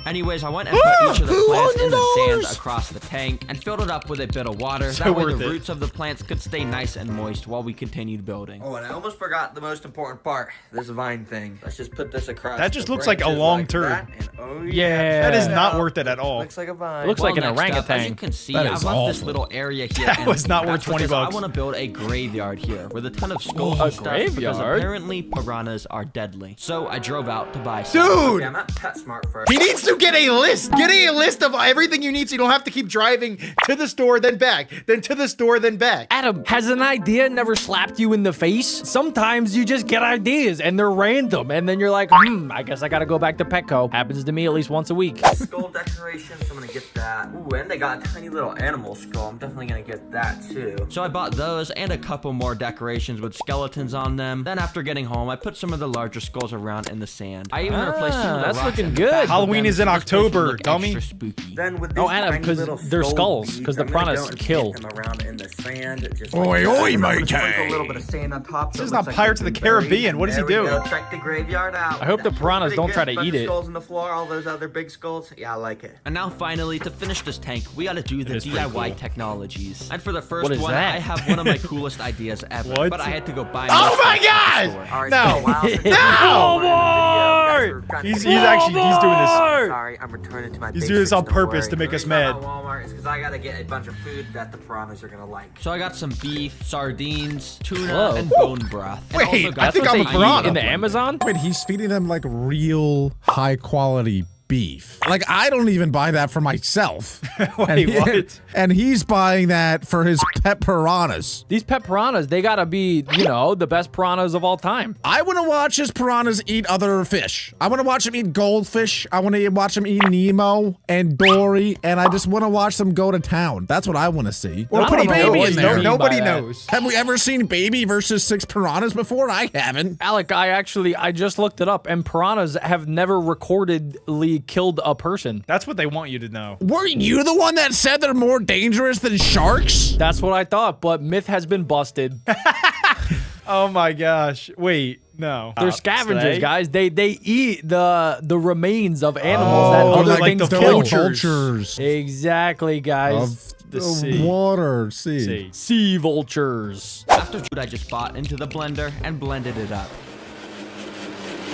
Anyways, I went and put each of the plants in the sand across the tank and filled it up with a bit of water. So That way worth the it. roots of the plants could stay nice and moist while we continued building. Oh, and I almost forgot the most important part. This vine thing. Let's just put this across. That just the looks like a branches long turd. that, and oh Yeah. That is Yeah. not worth it at all. Looks like a vine. Looks like an next up, as orangutan. you can see, That I've is left this awful. little area here. That and was not worth that's 20 because bucks. I want to build a graveyard here with a ton of skulls A and stuff because graveyard? apparently piranhas are deadly. So I drove out to buy some. Dude! Okay, I'm not pet smart first. He needs to get a list. Get a list of everything you need so you don't have to keep driving to the store, then back, then to the store, then back. Adam, has an idea never slapped you in the face? Sometimes you just get ideas and they're random, and then you're like, I guess I gotta go back to Petco. Happens to me at least once a week. Skull decoration, so I'm gonna get that. Ooh, and they got a tiny little animal skull. I'm definitely gonna get that too. So I bought those and a couple more decorations with skeletons on them. Then after getting home, I put some of the larger skulls around in the sand. I even replaced some of the that's rocks looking in the good. back of Halloween them is in so this place would October, look dummy. extra spooky. Then with Oh, these Adam, tiny 'cause little they're skull skulls, beads, 'cause the I'm gonna piranhas go and kill. paint them around in the sand, just Oi, like that. oi, And I'm gonna matey. sprinkle a little bit of sand on top. This is it looks not Pirates of they've the been buried. Caribbean. What is he There we doing? go. Check the graveyard out. I hope the That's piranhas pretty don't good. try to Bunch eat of it. Skulls on the floor, all those other big skulls. Yeah, I like it. And now finally, to finish this tank, we gotta do the is pretty DIY cool. technologies. And for the first What is one, that? I have one of my coolest ideas ever. What? But I had to go buy Oh more my stuff at the God! store. All right, No. so wow, this is No! the video. You guys are kinda- He's doing this. Sorry, I'm returning to my He's doing this basics, on don't purpose worry. to make The us reason I'm mad. at Walmart is because I gotta get a bunch of food that the piranhas are gonna like. So I got some beef, sardines, tuna, Whoa. and bone broth. And Wait, also got I think some I'm a They tiny eat piranha. in the Amazon? Wait, he's feeding them like real high quality beef. Like I don't even buy that for myself. Wait, what? And he's buying that for his pet piranhas. These pet piranhas, they gotta be, the best piranhas of all time. I want to watch his piranhas eat other fish. I want to watch them eat goldfish. I want to watch them eat Nemo and Dory, and I just want to watch them go to town. That's what I want to see. Or I put a don't know baby what in you there. mean Nobody by that. knows. Have we ever seen baby versus 6 piranhas before? I haven't. Alec, I just looked it up, and piranhas have never recordedly killed a person. That's what they want you to know. Weren't you the one that said they're more dangerous than sharks? That's what I thought, but myth has been busted. Oh my gosh. Wait, no. They're scavengers, Stay. guys. They eat the remains of animals that Oh, other they're like things the kill. vultures. Exactly, guys. the sea. Water, sea. Sea vultures. After food, I just bought into the blender and blended it up.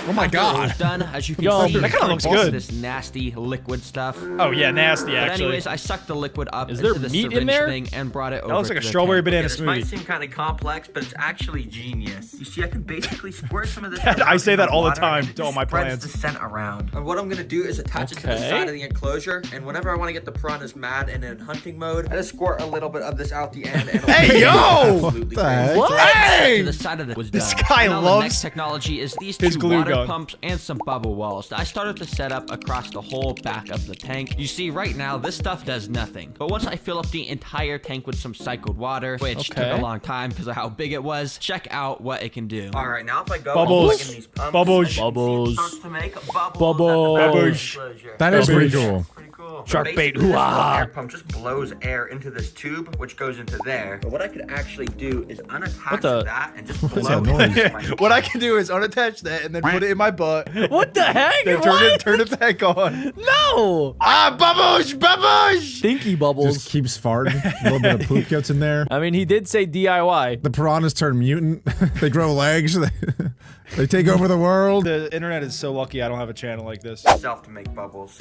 Oh my After it was God. done, as you can Yo, see, that kinda it looks was good. this nasty liquid stuff. Oh yeah, nasty But actually. anyways, I sucked the liquid up Is into there the meat in syringe there? thing and brought it over That looks like to a the strawberry tank. banana This might smoothie. seem kind of complex, but it's actually genius. You see, I can basically squirt some of this. I say that all the water, time and it to all my spreads plants. the scent around. And what I'm gonna do is attach it to the Okay. side of the enclosure, and whenever I want to get the piranhas mad and in hunting mode, I just squirt a little bit of this out the end. And Hey, yo! Absolutely What the heck? crazy. Hey! To the side of the was This done. guy And now the loves next technology is these his two glue water gun. pumps and some bubble walls that I started to set up across the whole back of the tank. You see, right now this stuff does nothing, but once I fill up the entire tank with some cycled water, which took Okay. a long time because of how big it was, check out what it can do. All right, now if I go Bubbles. and plug in these pumps, Bubbles. as you can see, it Bubbles. starts to make bubbles. Bubbles. at the back of the Bubbles. enclosure. That is pretty Garbage. cool. Pretty cool. Shark Basically, bait, this little hoo-ah. air pump just blows air into this tube, which goes into there. But what I could actually do is unattach What the- that and just is blow that noise? it into my What I can do is unattach that and then put it in my butt. What the heck? Then What? turn it back on. No. Ah, bubbles, bubbles. Stinky bubbles. Just keeps farting. A little bit of poop gets in there. I mean, he did say DIY. The piranhas turn mutant. They grow legs. They take over the world. The internet is so lucky I don't have a channel like this. myself to make bubbles.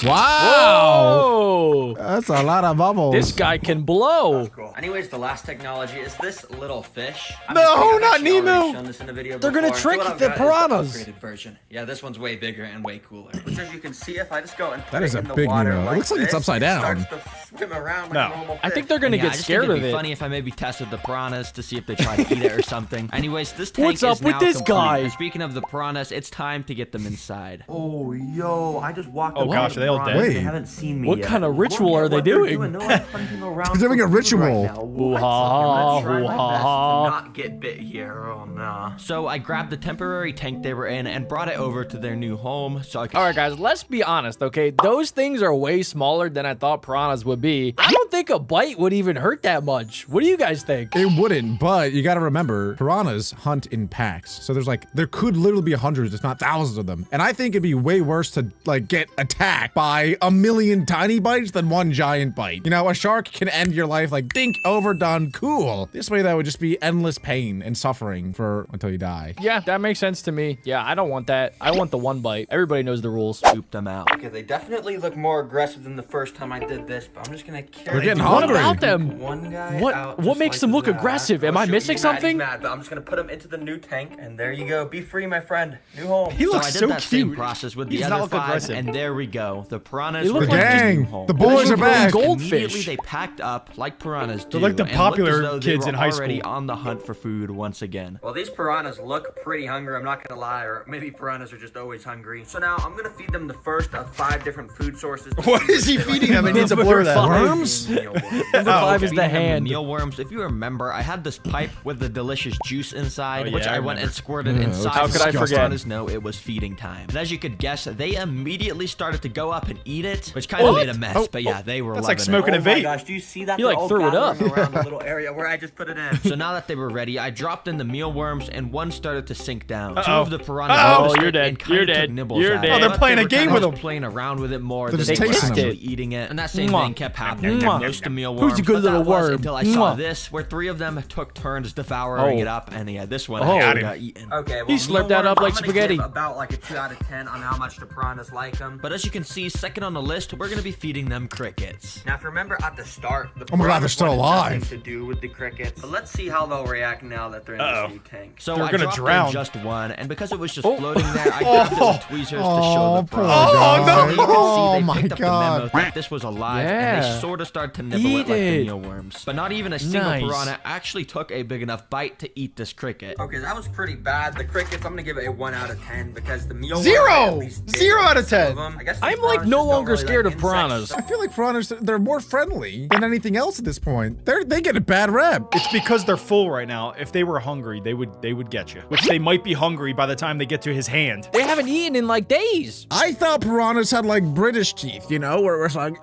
Wow. Oh, That's a lot of bubbles. this guy can blow. Cool. Anyways, the last technology is this little fish. No, I've not actually already Nemo. shown this in a video They're gonna before. trick What I've the got is piranhas. upgraded version. Yeah, this one's way bigger and way cooler. Which, as you can see, if I just go and put That is it a in the big water Nemo. It like looks like it's this, upside it down. starts to swim around No. like a normal I fish. think they're gonna Yeah, I get just scared think of it'd be it. funny if I maybe tested the piranhas to see if they try to eat it or something. Anyways, this tank What's up is with now this complete. guy? And speaking of the piranhas, it's time to get them inside. Oh, yo, I just walked Oh, up gosh, to are they all piranhas. dead? They haven't seen me What yet. kind of Look ritual at are they what they're doing? They're like hunting around They're doing for a food ritual. right now. What? Ooh-ha-ha, I'm gonna try my best ooh-ha-ha. to not get bit here. Oh, no. So I grabbed the temporary tank they were in and brought it over to their new home so I could All right, guys, let's be honest, okay? Those things are way smaller than I thought piranhas would be. I don't think a bite would even hurt that much. What do you guys think? It wouldn't, but you gotta remember, piranhas hunt in packs. So there could literally be hundreds, if not thousands of them. And I think it'd be way worse to, like, get attacked by a million tiny bites than one giant bite. You know, a shark can end your life like, dink, overdone, cool. This way, that would just be endless pain and suffering until you die. Yeah, that makes sense to me. Yeah, I don't want that. I want the one bite. Everybody knows the rules. scoop them out. Okay, they definitely look more aggressive than the first time I did this, but I'm just gonna carry They're getting What hungry. about them? one guy What- out what just makes like them look that. aggressive? Am Oh, I shoot, missing he's mad, something? He's mad, but I'm just gonna put him into the new tank, and there you go. Be free, my friend. New home. He So looks I did so that same cute. process with He the does not other look five, aggressive. and there we go. The piranhas They look were The like in their gang, new home. the They boys look are like back. goldfish. Immediately they packed up like piranhas do. like the and looked popular as though they kids were in high already school. on the hunt for food once again. Well, these piranhas look pretty hungry, I'm not gonna lie, or maybe piranhas are just always hungry. So now I'm gonna feed them the first of 5 different food sources. What is he feeding them? It needs to blur that. Number Worms? Number Oh, 5 is Feeding the them hand. mealworms. If you remember, I had this pipe with the delicious juice inside, Oh, which yeah, I I went remember. and squirted Yeah, inside. how could I to let the forget? piranhas know it was feeding time. And as you could guess, they immediately started to go up and eat it, which kind of made a mess. But yeah, they were That's loving like smoking it. a Oh my vape. gosh, do you see that? He, They're like, all threw it up. gathering around the little area where I just put it in. So now that they were ready, I dropped in the mealworms, and one started to sink down. Two Uh-oh. of the piranhas Uh-oh. noticed Oh, you're it dead. and kinda You're took dead. nibbles You're at dead. it. Oh, they're But playing they a were game kinda with just them. playing around with it more They're than just they were tasting actually them. eating it. And that same Mwah. thing kept happening Mwah. to most of mealworms. Who's a good but that little was worm? until I saw Mwah. this, where 3 of them took turns devouring Oh. it up, and yeah, this one Oh. actually got eaten. Okay, well, He slurped that mealworms, up like I'm gonna spaghetti. give about like a 2 out of 10 on how much the piranhas like them. But as you can see, second on the list, we're gonna be feeding them crickets. Now, if you remember at the start, the Oh my God, they're piranhas still wanted alive. nothing to do with the crickets. But let's see how they'll react now that they're in Uh-oh. this new tank. So They're I gonna dropped drown. in just one, and because it was just Oh. floating there, I grabbed it with tweezers to show the poor piranhas. guy. So you can Oh see they my picked up the God. memo that this was alive, and Yeah. they sort of started to nibble Eat it like it. the mealworms. But not even a single Nice. piranha actually took a big enough bite to eat this cricket. Okay, that was pretty bad. The crickets, I'm gonna give it a 1 out of 10 because the mealworms Zero! at least did 0 out of some 10. them. I guess I'm, these like, piranhas no just don't longer really scared like of piranhas. insects. I feel like piranhas, they're more friendly than anything else at this point. They get a bad rep. It's because they're full right now. If they were hungry, they would get you. Which they might be hungry by the time they get to his hand. They haven't eaten in like days. I thought piranhas had like British teeth, you know, where it's like,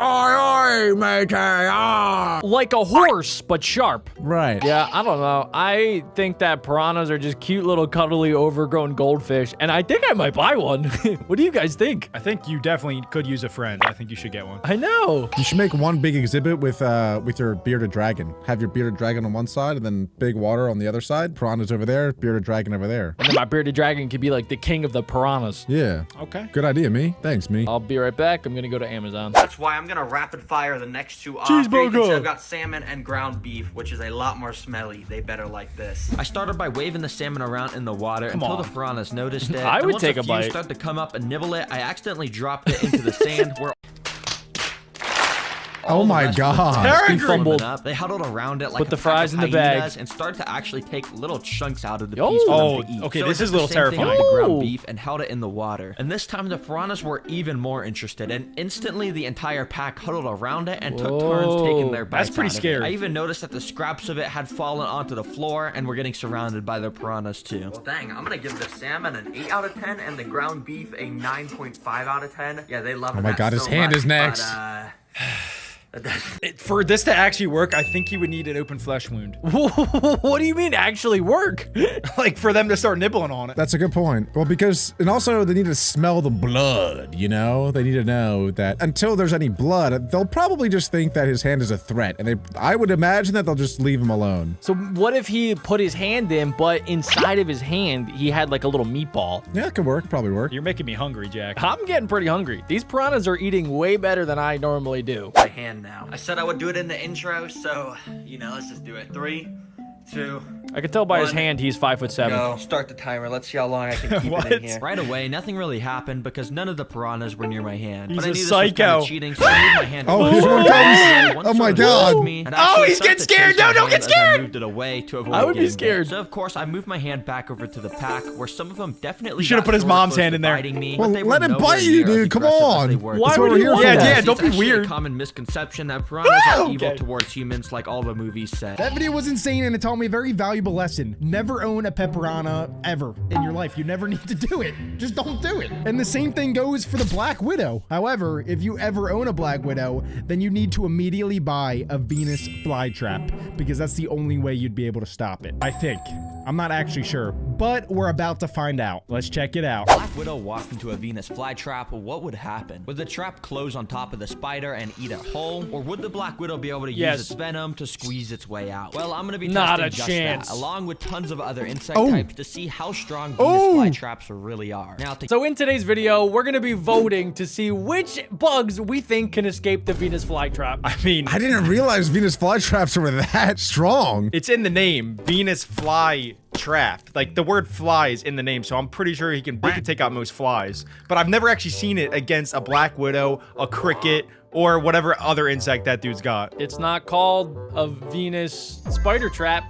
Oi, matey, ah. Like a horse, but sharp. Right. Yeah, I don't know. I think that piranhas are just cute little cuddly overgrown goldfish, and I think I might buy one. What do you guys think? I think you definitely could use a friend. I think you should get one. I know. You should make one big exhibit with your bearded dragon. Have your bearded dragon on one side and then big water on the other side. Piranhas over there, bearded dragon over there. And then my bearded dragon could be like the king of the piranhas. Yeah. Okay. Good idea, me. Thanks, me. I'll be right back. I'm gonna go to Amazon. That's why I'm gonna rapid fire the next two Cheeseburger. offerings. I've got salmon and ground beef, which is a lot more smelly. They better like this. I started by waving the salmon around in the water until the piranhas noticed it. I And would once take a few bite. Start to come up and nibble it. I accidentally dropped it into the sand where Oh my god. He fumbled. up. They huddled around it like Put a the pack fries of in the bag. hyenas and started to actually take little chunks out of the Yo. piece for Oh, them to eat. okay, So this I is did a the little same thing with terrifying. the ground Oh. beef and held it in the water. And this time the piranhas were even more interested, and instantly the entire pack huddled around it and took turns taking their bites. That's pretty out of it. scary. I even noticed that the scraps of it had fallen onto the floor and were getting surrounded by the piranhas too. Well, dang, I'm gonna give the salmon an 8 out of 10 and the ground beef a 9.5 out of 10. Yeah, they love it. Oh my god, his hand is next. For this to actually work, I think you would need an open flesh wound. What do you mean actually work? Like for them to start nibbling on it. That's a good point. Well, because, and also they need to smell the blood, you know? They need to know that until there's any blood, they'll probably just think that his hand is a threat. And I would imagine that they'll just leave him alone. So what if he put his hand in, but inside of his hand, he had like a little meatball? Yeah, it could work, probably work. You're making me hungry, Jack. I'm getting pretty hungry. These piranhas are eating way better than I normally do. My hand now. I said I would do it in the intro, so, you know, let's just do it. 3, 2, I can tell by his One. hand he's 5'7". go. Start the timer. Let's see how long I can keep it in here. Right away, nothing really happened because none of the piranhas were near my hand. He's but I a knew this was kinda psycho. cheating, so I moved my hand. Oh, closer. here one comes. Once Oh my someone god. touched me, and Oh, actually he's started getting to scared. chase my No, don't hand get as scared. I moved it away to avoid I would be getting bit. scared. So of course, I moved my hand back over to the pack, where some of them definitely. You should've got put his so mom's close hand to in there. biting me, Well, but they were let him nowhere bite you, near as dude. Come aggressive as on. they were. Why That's would what we're he here want for. that? Yeah, It's don't be actually weird. a common misconception that piranhas are evil Okay. towards humans, like all the movies said. That video was insane, and it taught me a very valuable lesson. Never own a pet piranha ever in your life. You never need to do it. Just don't do it. And the same thing goes for the Black Widow. However, if you ever own a Black Widow, then you need to immediately buy a Venus flytrap, because that's the only way you'd be able to stop it. I think. I'm not actually sure, but we're about to find out. Let's check it out. Black Widow walked into a Venus flytrap, what would happen? Would the trap close on top of the spider and eat it whole? Or would the Black Widow be able to Yes. use its venom to squeeze its way out? Well, I'm gonna be Not testing a just chance. that, along with tons of other insect Oh. types to see how strong Venus Oh. flytraps really are. Now, to So in today's video, we're gonna be voting to see which bugs we think can escape the Venus flytrap. I mean, I didn't realize Venus flytraps were that strong. it's in the name, Venus fly trap. Like the word fly is in the name, so I'm pretty sure they can take out most flies. But I've never actually seen it against a black widow, a cricket, or whatever other insect that dude's got. It's not called a Venus spider trap.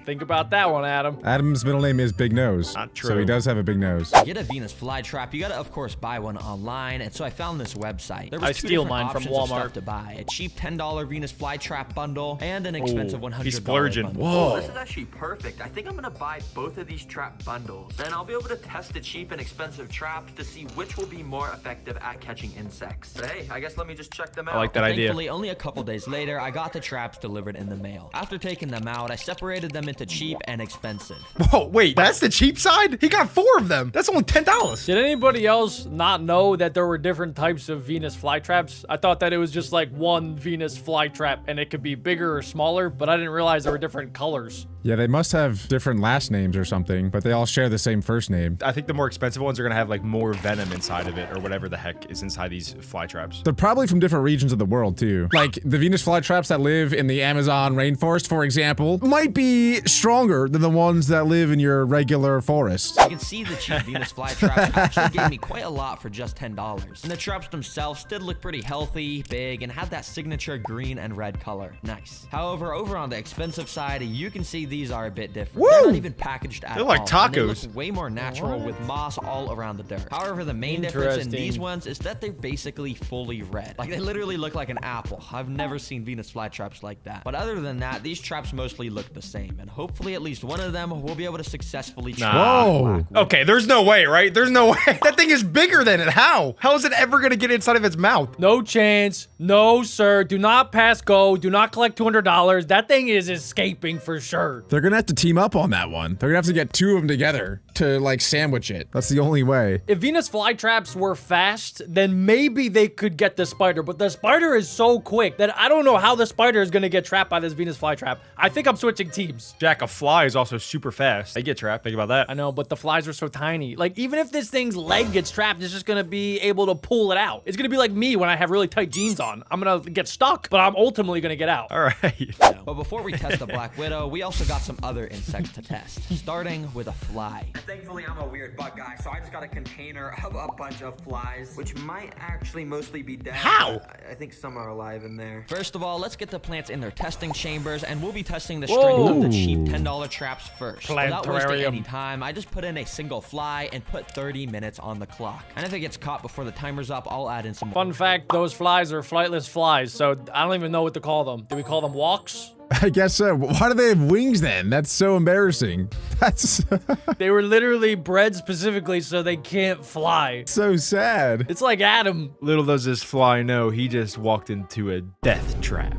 Think about that one, Adam. Adam's middle name is Big Nose. Not So true. he does have a big nose. get a Venus flytrap, you gotta of course buy one online, and so I found this website. There was I two steal different mine from options of Walmart. stuff to buy: a cheap $10 Venus flytrap bundle and an expensive $100 he's splurging. bundle. Oh, this is actually perfect. I think I'm gonna buy both of these trap bundles. Then I'll be able to test the cheap and expensive traps to see which will be more effective at catching insects. But hey, I guess let me just check them out. I like that idea. Thankfully, only a couple days later, I got the traps delivered in the mail. After taking them out, I separated them into cheap and expensive. Whoa, wait, that's the cheap side? He got 4 of them. That's only $10. Did anybody else not know that there were different types of Venus flytraps? I thought that it was just like one Venus flytrap and it could be bigger or smaller, but I didn't realize there were different colors. Yeah, they must have different last names or something, but they all share the same first name. I think the more expensive ones are gonna have like more venom inside of it, or whatever the heck is inside these fly traps. They're probably from different regions of the world, too. Like, the Venus flytraps that live in the Amazon rainforest, for example, might be stronger than the ones that live in your regular forest. You can see the cheap Venus flytraps actually gave me quite a lot for just $10. And the traps themselves did look pretty healthy, big, and had that signature green and red color. Nice. However, over on the expensive side, you can see these are a bit different. They're not even packaged at They're like all, and they tacos. look way more natural with moss all around the dirt. However, the main difference in these Interesting. ones is that they're basically fully red. Like, they literally look like an apple. I've never seen Venus flytraps like that. But other than that, these traps mostly look the same, and hopefully at least one of them will be able to successfully trap Whoa. a black widow. Okay, there's no way, right? There's no way. That thing is bigger than it. How? How is it ever gonna get inside of its mouth? No chance. No, sir. Do not pass go. Do not collect $200. That thing is escaping for sure. They're gonna have to team up on that one. They're gonna have to get two of them together to like sandwich it. That's the only way. If Venus flytraps were fast, then maybe they could get the spider. But the spider is so quick that I don't know how the spider is going to get trapped by this Venus flytrap. I think I'm switching teams. Jack, a fly is also super fast. They get trapped. Think about that. I know, but the flies are so tiny. Like, even if this thing's leg gets trapped, it's just going to be able to pull it out. It's going to be like me when I have really tight jeans on. I'm going to get stuck, but I'm ultimately going to get out. All right. But before we test the black widow, we also got some other insects to test, starting with a fly. Thankfully, I'm a weird bug guy, so I just got a container of a bunch of flies, which might actually mostly be dead. How? I think some are alive in there. First of all, let's get the plants in their testing chambers, and we'll be testing the strength of the cheap $10 traps first. Without wasting Planetarium. any time, I just put in a single fly and put 30 minutes on the clock. And if it gets caught before the timer's up, I'll add in some more. Fun fact, those flies are flightless flies, so I don't even know what to call them. Do we call them walks? I guess so. Why do they have wings then? That's so embarrassing. That's They were literally bred specifically so they can't fly. so sad. It's like Adam. Little does this fly know, he just walked into a death trap.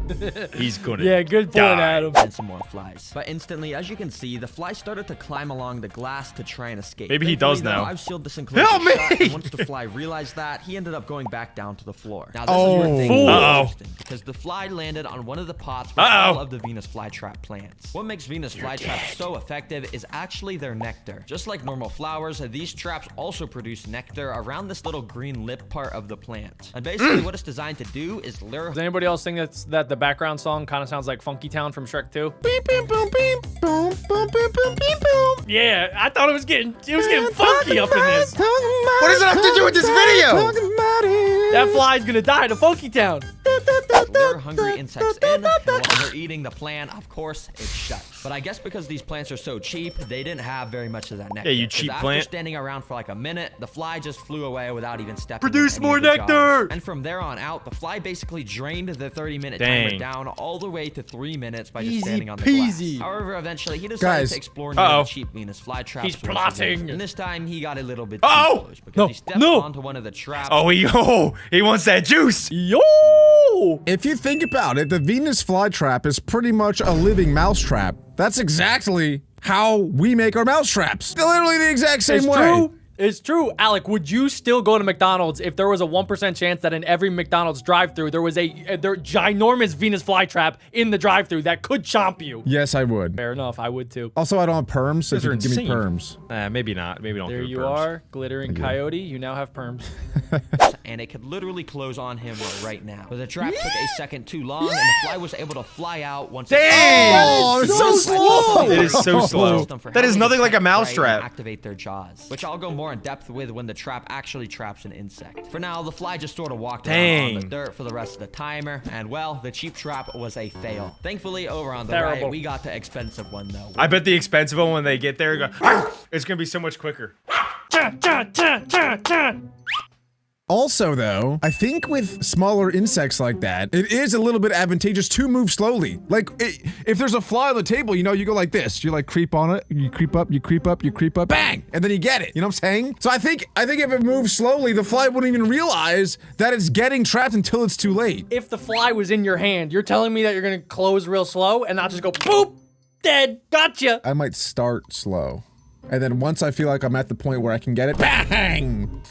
He's gonna Yeah, good point, die. Adam. And some more flies. But instantly, as you can see, the fly started to climb along the glass to try and escape. Maybe he does Thankfully, though, now. I've sealed this enclosure Help me! shut, and once the fly realized that, he ended up going back down to the floor. Now, this is Oh. where things Fool. get Uh-oh. interesting, because the fly landed on one of the pots with Uh-oh. all of the Venus flytrap plants. What makes Venus flytraps so effective is actually their nectar. Just like normal flowers, these traps also produce nectar around this little green lip part of the plant. And basically, what it's designed to do is lure. Does anybody else think that the background song kind of sounds like Funky Town from Shrek 2? Beep, beep, boom, beep, boom, boom, beep, boom, beep, boom. Yeah, I thought it was getting funky up in this. What does it have to do with this video? That fly's gonna die to Funky Town. Lure hungry insects in, and while they're eating the plant, of course, it shuts. But I guess because these plants are so cheap, they didn't have very much of that nectar. Yeah, you 'Cause cheap after plant. standing around for like a minute, the fly just flew away without even stepping. Produce in any more of the nectar! jars. And from there on out, the fly basically drained the 30-minute timer Dang. down all the way to 3 minutes by just Easy standing on the peasy. glass. However, eventually he decided Guys. to explore near Uh-oh. the cheap Venus flytraps. He's once again. plotting. And this time he got a little bit too Uh-oh. close because No, he stepped no. onto one of the traps. Oh, he wants that juice. Yo! If you think about it, the Venus flytrap is pretty much a living mousetrap. That's exactly how we make our mousetraps. They're literally the exact same It's way. true. It's true. Alec, would you still go to McDonald's if there was a 1% chance that in every McDonald's drive-thru there was a ginormous Venus flytrap in the drive-thru that could chomp you? Yes, I would. Fair enough. I would too. Also, I don't have perms, so Those you are can give me insane. perms. Maybe not. Maybe don't There do you perms. are, glittering coyote. You now have perms. And it could literally close on him right now. But the trap took a second too long, and the fly was able to fly out once. Dang! Oh, it's so slow! It is so slow. That is nothing like a mousetrap. Activate their jaws, which I'll go more in depth with when the trap actually traps an insect. For now, the fly just sort of walked around on the Dang. dirt for the rest of the timer, and well, the cheap trap was a fail. Thankfully, over on the Terrible. right, we got the expensive one though. I bet the expensive one when they get there, go, "Arr!" It's gonna be so much quicker. Also, though, I think with smaller insects like that, it is a little bit advantageous to move slowly. Like, if there's a fly on the table, you know, you go like this. You like creep on it, you creep up, you creep up, you creep up, bang! And then you get it. You know what I'm saying? So I think if it moves slowly, the fly wouldn't even realize that it's getting trapped until it's too late. If the fly was in your hand, you're telling me that you're gonna close real slow and not just go boop, dead, gotcha. I might start slow. And then once I feel like I'm at the point where I can get it, bang!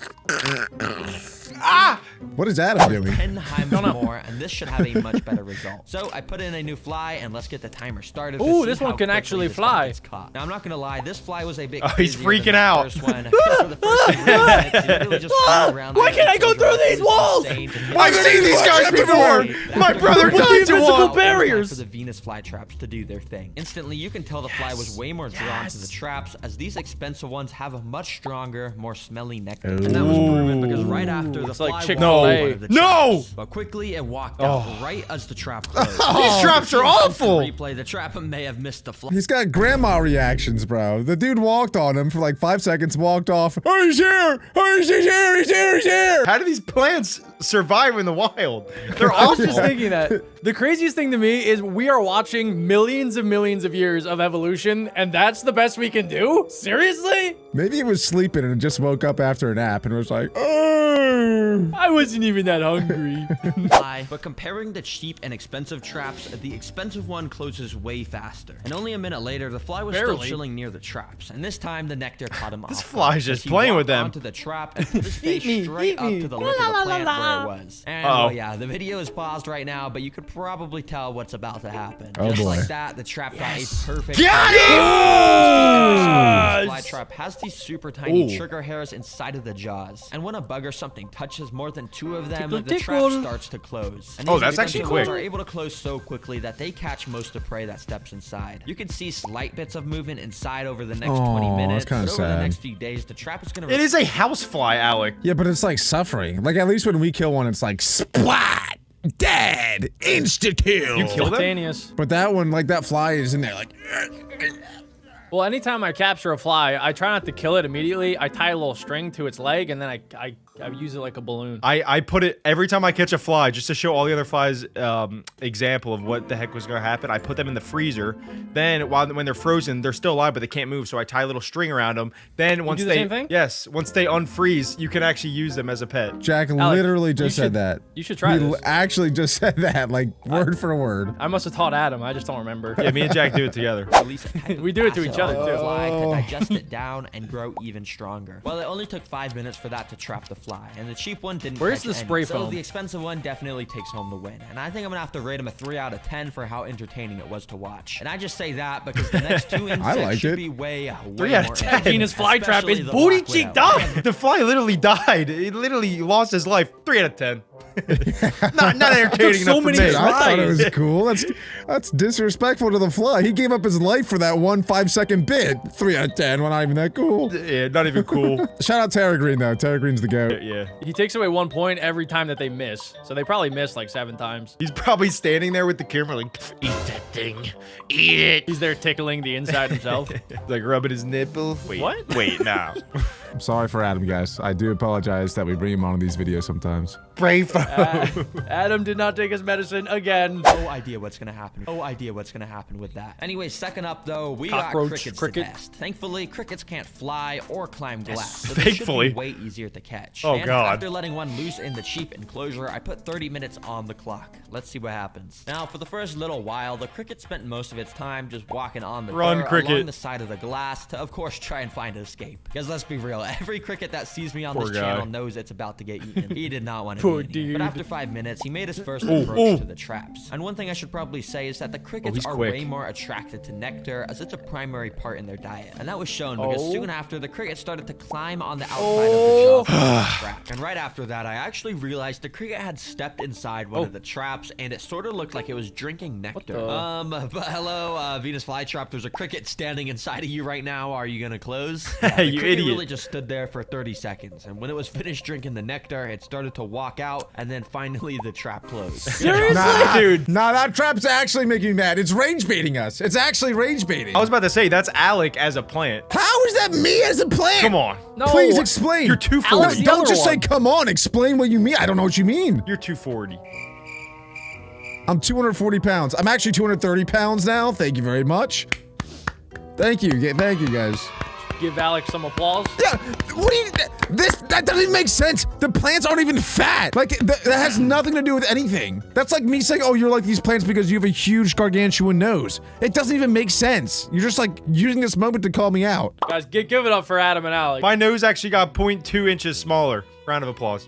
Ah! What is Adam doing? 10 times more, and this should have a much better result. So I put in a new fly, and let's get the timer started. to Ooh, see this one how can quickly actually this fly. guy gets caught. Now I'm not gonna lie, this fly was a bit. Oh, he's crazier than freaking the out. First one. For the first 3 minutes, he literally just flew around Why there can't I go and through it these was walls? insane to I've seen these guys before. My brother With the died to invisible one. barriers. For the Venus flytraps to do their thing. Instantly, you can tell the fly was way more drawn to the traps, as these expensive ones have a much stronger, more smelly nectar. And that was proven because right after the It's like fly Chick-fil-A. walked in one of the No! traps, but quickly it walked out right as the trap closed. These traps are awful. Replay, the trap may have missed the fly. He's got grandma reactions, bro. The dude walked on him for like 5 seconds, walked off. Oh, he's here! Oh, he's here! He's here! He's here! How do these plants survive in the wild? They're I was awful. just thinking that. The craziest thing to me is we are watching millions of years of evolution, and that's the best we can do? Seriously? Maybe he was sleeping and just woke up after a nap and was like, oh. I wasn't even that hungry. Fly, but comparing the cheap and expensive traps, the expensive one closes way faster. And only a minute later, the fly was still Barely. chilling near the traps, and this time the nectar caught him off. This fly's just He playing walked with them. Onto the trap and put his face me, straight eat up me. to the lip of the plant where it was. And Uh-oh. well, yeah, the video is paused right now, but you could probably tell what's about to happen. Oh, Just boy. like that, the trap got a perfect. Got The fly trap has these super tiny trigger hairs inside of the jaws, and when a bug or something touches more than 2 of them, Tickle, the trap tickle. starts to close. And Oh, these that's actually expensive quick. ones are able to close so quickly that they catch most of prey that steps inside. You can see slight bits of movement inside over the next 20 Aw, minutes, that's kinda but over the sad. next few days, the trap is gonna. It is a housefly, Alec. Yeah, but it's like suffering. Like at least when we kill one, it's like splat, dead, insta kill. You kill them? Spontaneous. But that one, like that fly is in there, like. Well, anytime I capture a fly, I try not to kill it immediately. I tie a little string to its leg, and then I use it like a balloon. I put it every time I catch a fly, just to show all the other flies example of what the heck was gonna happen. I put them in the freezer. Then when they're frozen, they're still alive, but they can't move. So I tie a little string around them. Then once do the they same thing? yes, once they unfreeze, you can actually use them as a pet. Jack Alec, literally just you said should- that. you should try He this. actually just said that, like word for word. I must have taught Adam. I just don't remember. Yeah, me and Jack do it together. Release a heck of We do it to acid each other, on the too. fly to digest it down and grow even stronger. Well, it only took 5 minutes for that to trap the fly, and the cheap one didn't. Where's catch the any. spray So foam? the expensive one definitely takes home the win, and I think I'm gonna have to rate him a 3 out of 10 for how entertaining it was to watch. And I just say that because the next 2 insects liked should it. be way 3 out of more 10. entertaining, Venus flytrap especially is the booty black cheeked widow. up. The fly literally died. It literally lost his life. 3 out of 10. not entertaining so enough many for me. Dude, I thought it Right. was cool. That's disrespectful to the fly. He gave up his life for that 1 5-second bit. 3 out of 10. Well, not even that cool. Yeah, not even cool. Shout out Terra Green though. Terra Green's the goat. Yeah. He takes away 1 point every time that they miss. So they probably missed like 7 times. He's probably standing there with the camera like, eat that thing. Eat it. He's there tickling the inside himself. Like rubbing his nipple. Wait, What? Wait, now. I'm sorry for Adam, guys. I do apologize that we bring him on these videos sometimes. Brave. Adam did not take his medicine again. No idea what's gonna happen. No idea what's gonna happen with that. Anyway, second up though, we Cockroach, got crickets cricket. to test. Thankfully, crickets can't fly or climb glass. So they should thankfully. be way easier to catch. Oh, and God. After letting one loose in the cheap enclosure, I put 30 minutes on the clock. Let's see what happens. Now, for the first little while, the cricket spent most of its time just walking on the Run, dirt cricket. along the side of the glass to, of course, try and find an escape. Because let's be real, every cricket that sees me on Poor this guy. channel knows it's about to get eaten. He did not want to Poor be in here. But dude. after 5 minutes, he made his first approach to the traps. And one thing I should probably say is that the crickets he's are quick. way more attracted to nectar as it's a primary part in their diet. And that was shown because Oh. soon after, the cricket started to climb on the outside of the jaws of the trap. And right after that, I actually realized the cricket had stepped inside one of the traps, and it sort of looked like it was drinking nectar. the- But hello, Venus flytrap. There's a cricket standing inside of you right now. Are you gonna close? Hey, the you cricket idiot. really just stood there for 30 seconds, and when it was finished drinking the nectar, it started to walk out, and then finally the trap closed. Seriously? Dude. Nah, that trap's actually making me mad. It's rage baiting us. It's actually rage baiting. I was about to say, that's Alec as a plant. How is that me as a plant? Come on. No. Please explain. You're 240. Alex, the Don't other just say one. come on. Explain what you mean. I don't know what you mean. You're 240. I'm 240 pounds. I'm actually 230 pounds now. Thank you very much. Thank you. Thank you, guys. Give Alex some applause. Yeah, what do you? That doesn't even make sense. The plants aren't even fat. Like that has nothing to do with anything. That's like me saying, "Oh, you're like these plants because you have a huge gargantuan nose." It doesn't even make sense. You're just like using this moment to call me out. Guys, give it up for Adam and Alex. My nose actually got 0.2 inches smaller. Round of applause.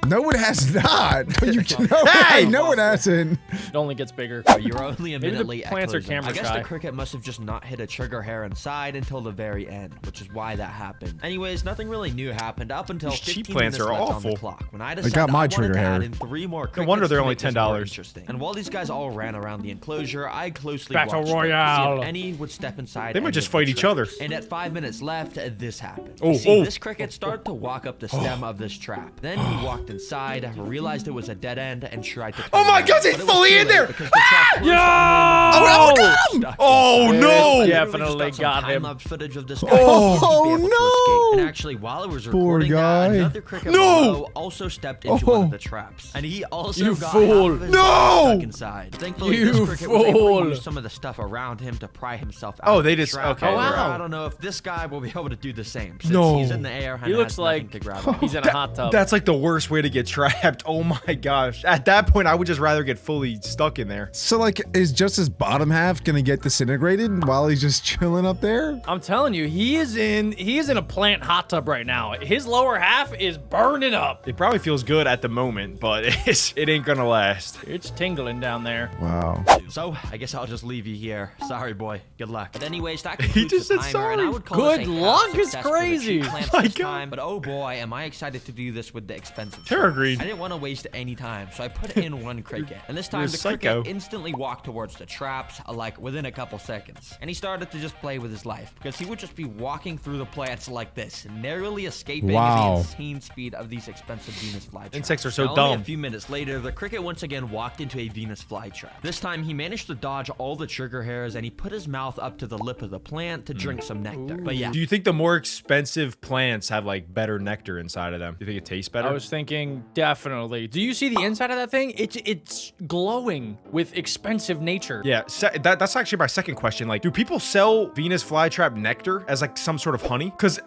No, it has not. No, it hasn't. It only gets bigger. You're only a Maybe minute the late at plants are closing. camera I guess shy. the cricket must have just not hit a trigger hair inside until the very end, which is why that happened. Anyways, nothing really new happened up until These 15 cheap plants minutes are left on awful. the clock. When I decided got my I wanted trigger to hair. add in 3 more crickets wonder they're to only make this more $10. interesting. And while these guys all ran around the enclosure, I closely Battle watched them to see Royale. if any would step inside. They might any just of the fight each other. traps. And at 5 minutes left, this happened. Oh, You see, oh. this cricket started to walk up the stem of this trap. Then he walked inside, realized it was a dead end, and tried to. Oh my turn God, around, it's but it was fully too in late there. because the trap closed Oh, on him. no! Stuck Oh, inside. no! I Definitely literally just got some him. time-lapse footage of this guy Oh, be able to no! escape. And actually, while I was Poor recording guy. that, another cricket No! below also stepped into one of the traps, and he also You got fool. half of his No! body stuck inside. Thankfully, You this cricket was able fool. to use some of the stuff around him to pry himself out. Oh, of they the just- trap. okay, Oh, wow. I don't know if this guy will be able to do the same since No. he's in the air and He looks has nothing like to grab on. he's in a hot tub. That's like the worst way to get trapped. Oh my gosh. At that point, I would just rather get fully stuck in there. So like, is just his bottom half gonna get disintegrated while he's just chilling up there? I'm telling you, he is in a plant hot tub right now. His lower half is burning up. It probably feels good at the moment, but it ain't gonna last. It's tingling down there. Wow. So, I guess I'll just leave you here. Sorry, boy. Good luck. But anyways, that concludes just the said timer, and sorry. I would call Good this a half luck is success for the crazy. cheap plants My this God. time. But oh boy, am I excited to do this with the expensive Terra traps. Green. I didn't want to waste any time, so I put in one cricket. And this time, You're the a psycho. cricket instantly walked towards the traps, like within a couple seconds. And he started to just play with his life, because he would just be walking through the plants like this, narrowly escaping Wow. the insane speed of these expensive Venus flytraps. Insects are so Now, only dumb. a few minutes later, the cricket once again walked into a Venus flytrap. This time, he managed to dodge all the trigger hairs, and he put his mouth up to the lip of the plant to drink some nectar. But yeah, Do you think the more expensive plants have like better nectar inside of them? Do you think it tastes better? I was thinking definitely. Do you see the inside of that thing? It's glowing with expensive nature. Yeah, that's actually my second question. Like, do people sell Venus flytrap nectar as like some sort of honey? Because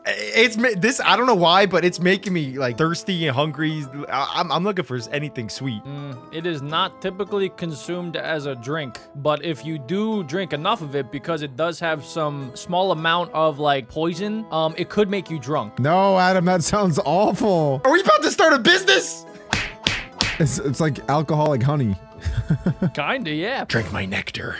this, I don't know why, but it's making me like thirsty and hungry. I'm looking for anything sweet. It is not typically consumed as a drink, but if you do drink enough of it, because it does have some small amount of like poison, it could make you drunk. No, Adam, that sounds awful. Are we about to start a business? It's like alcoholic honey. Kinda, yeah. Drink my nectar.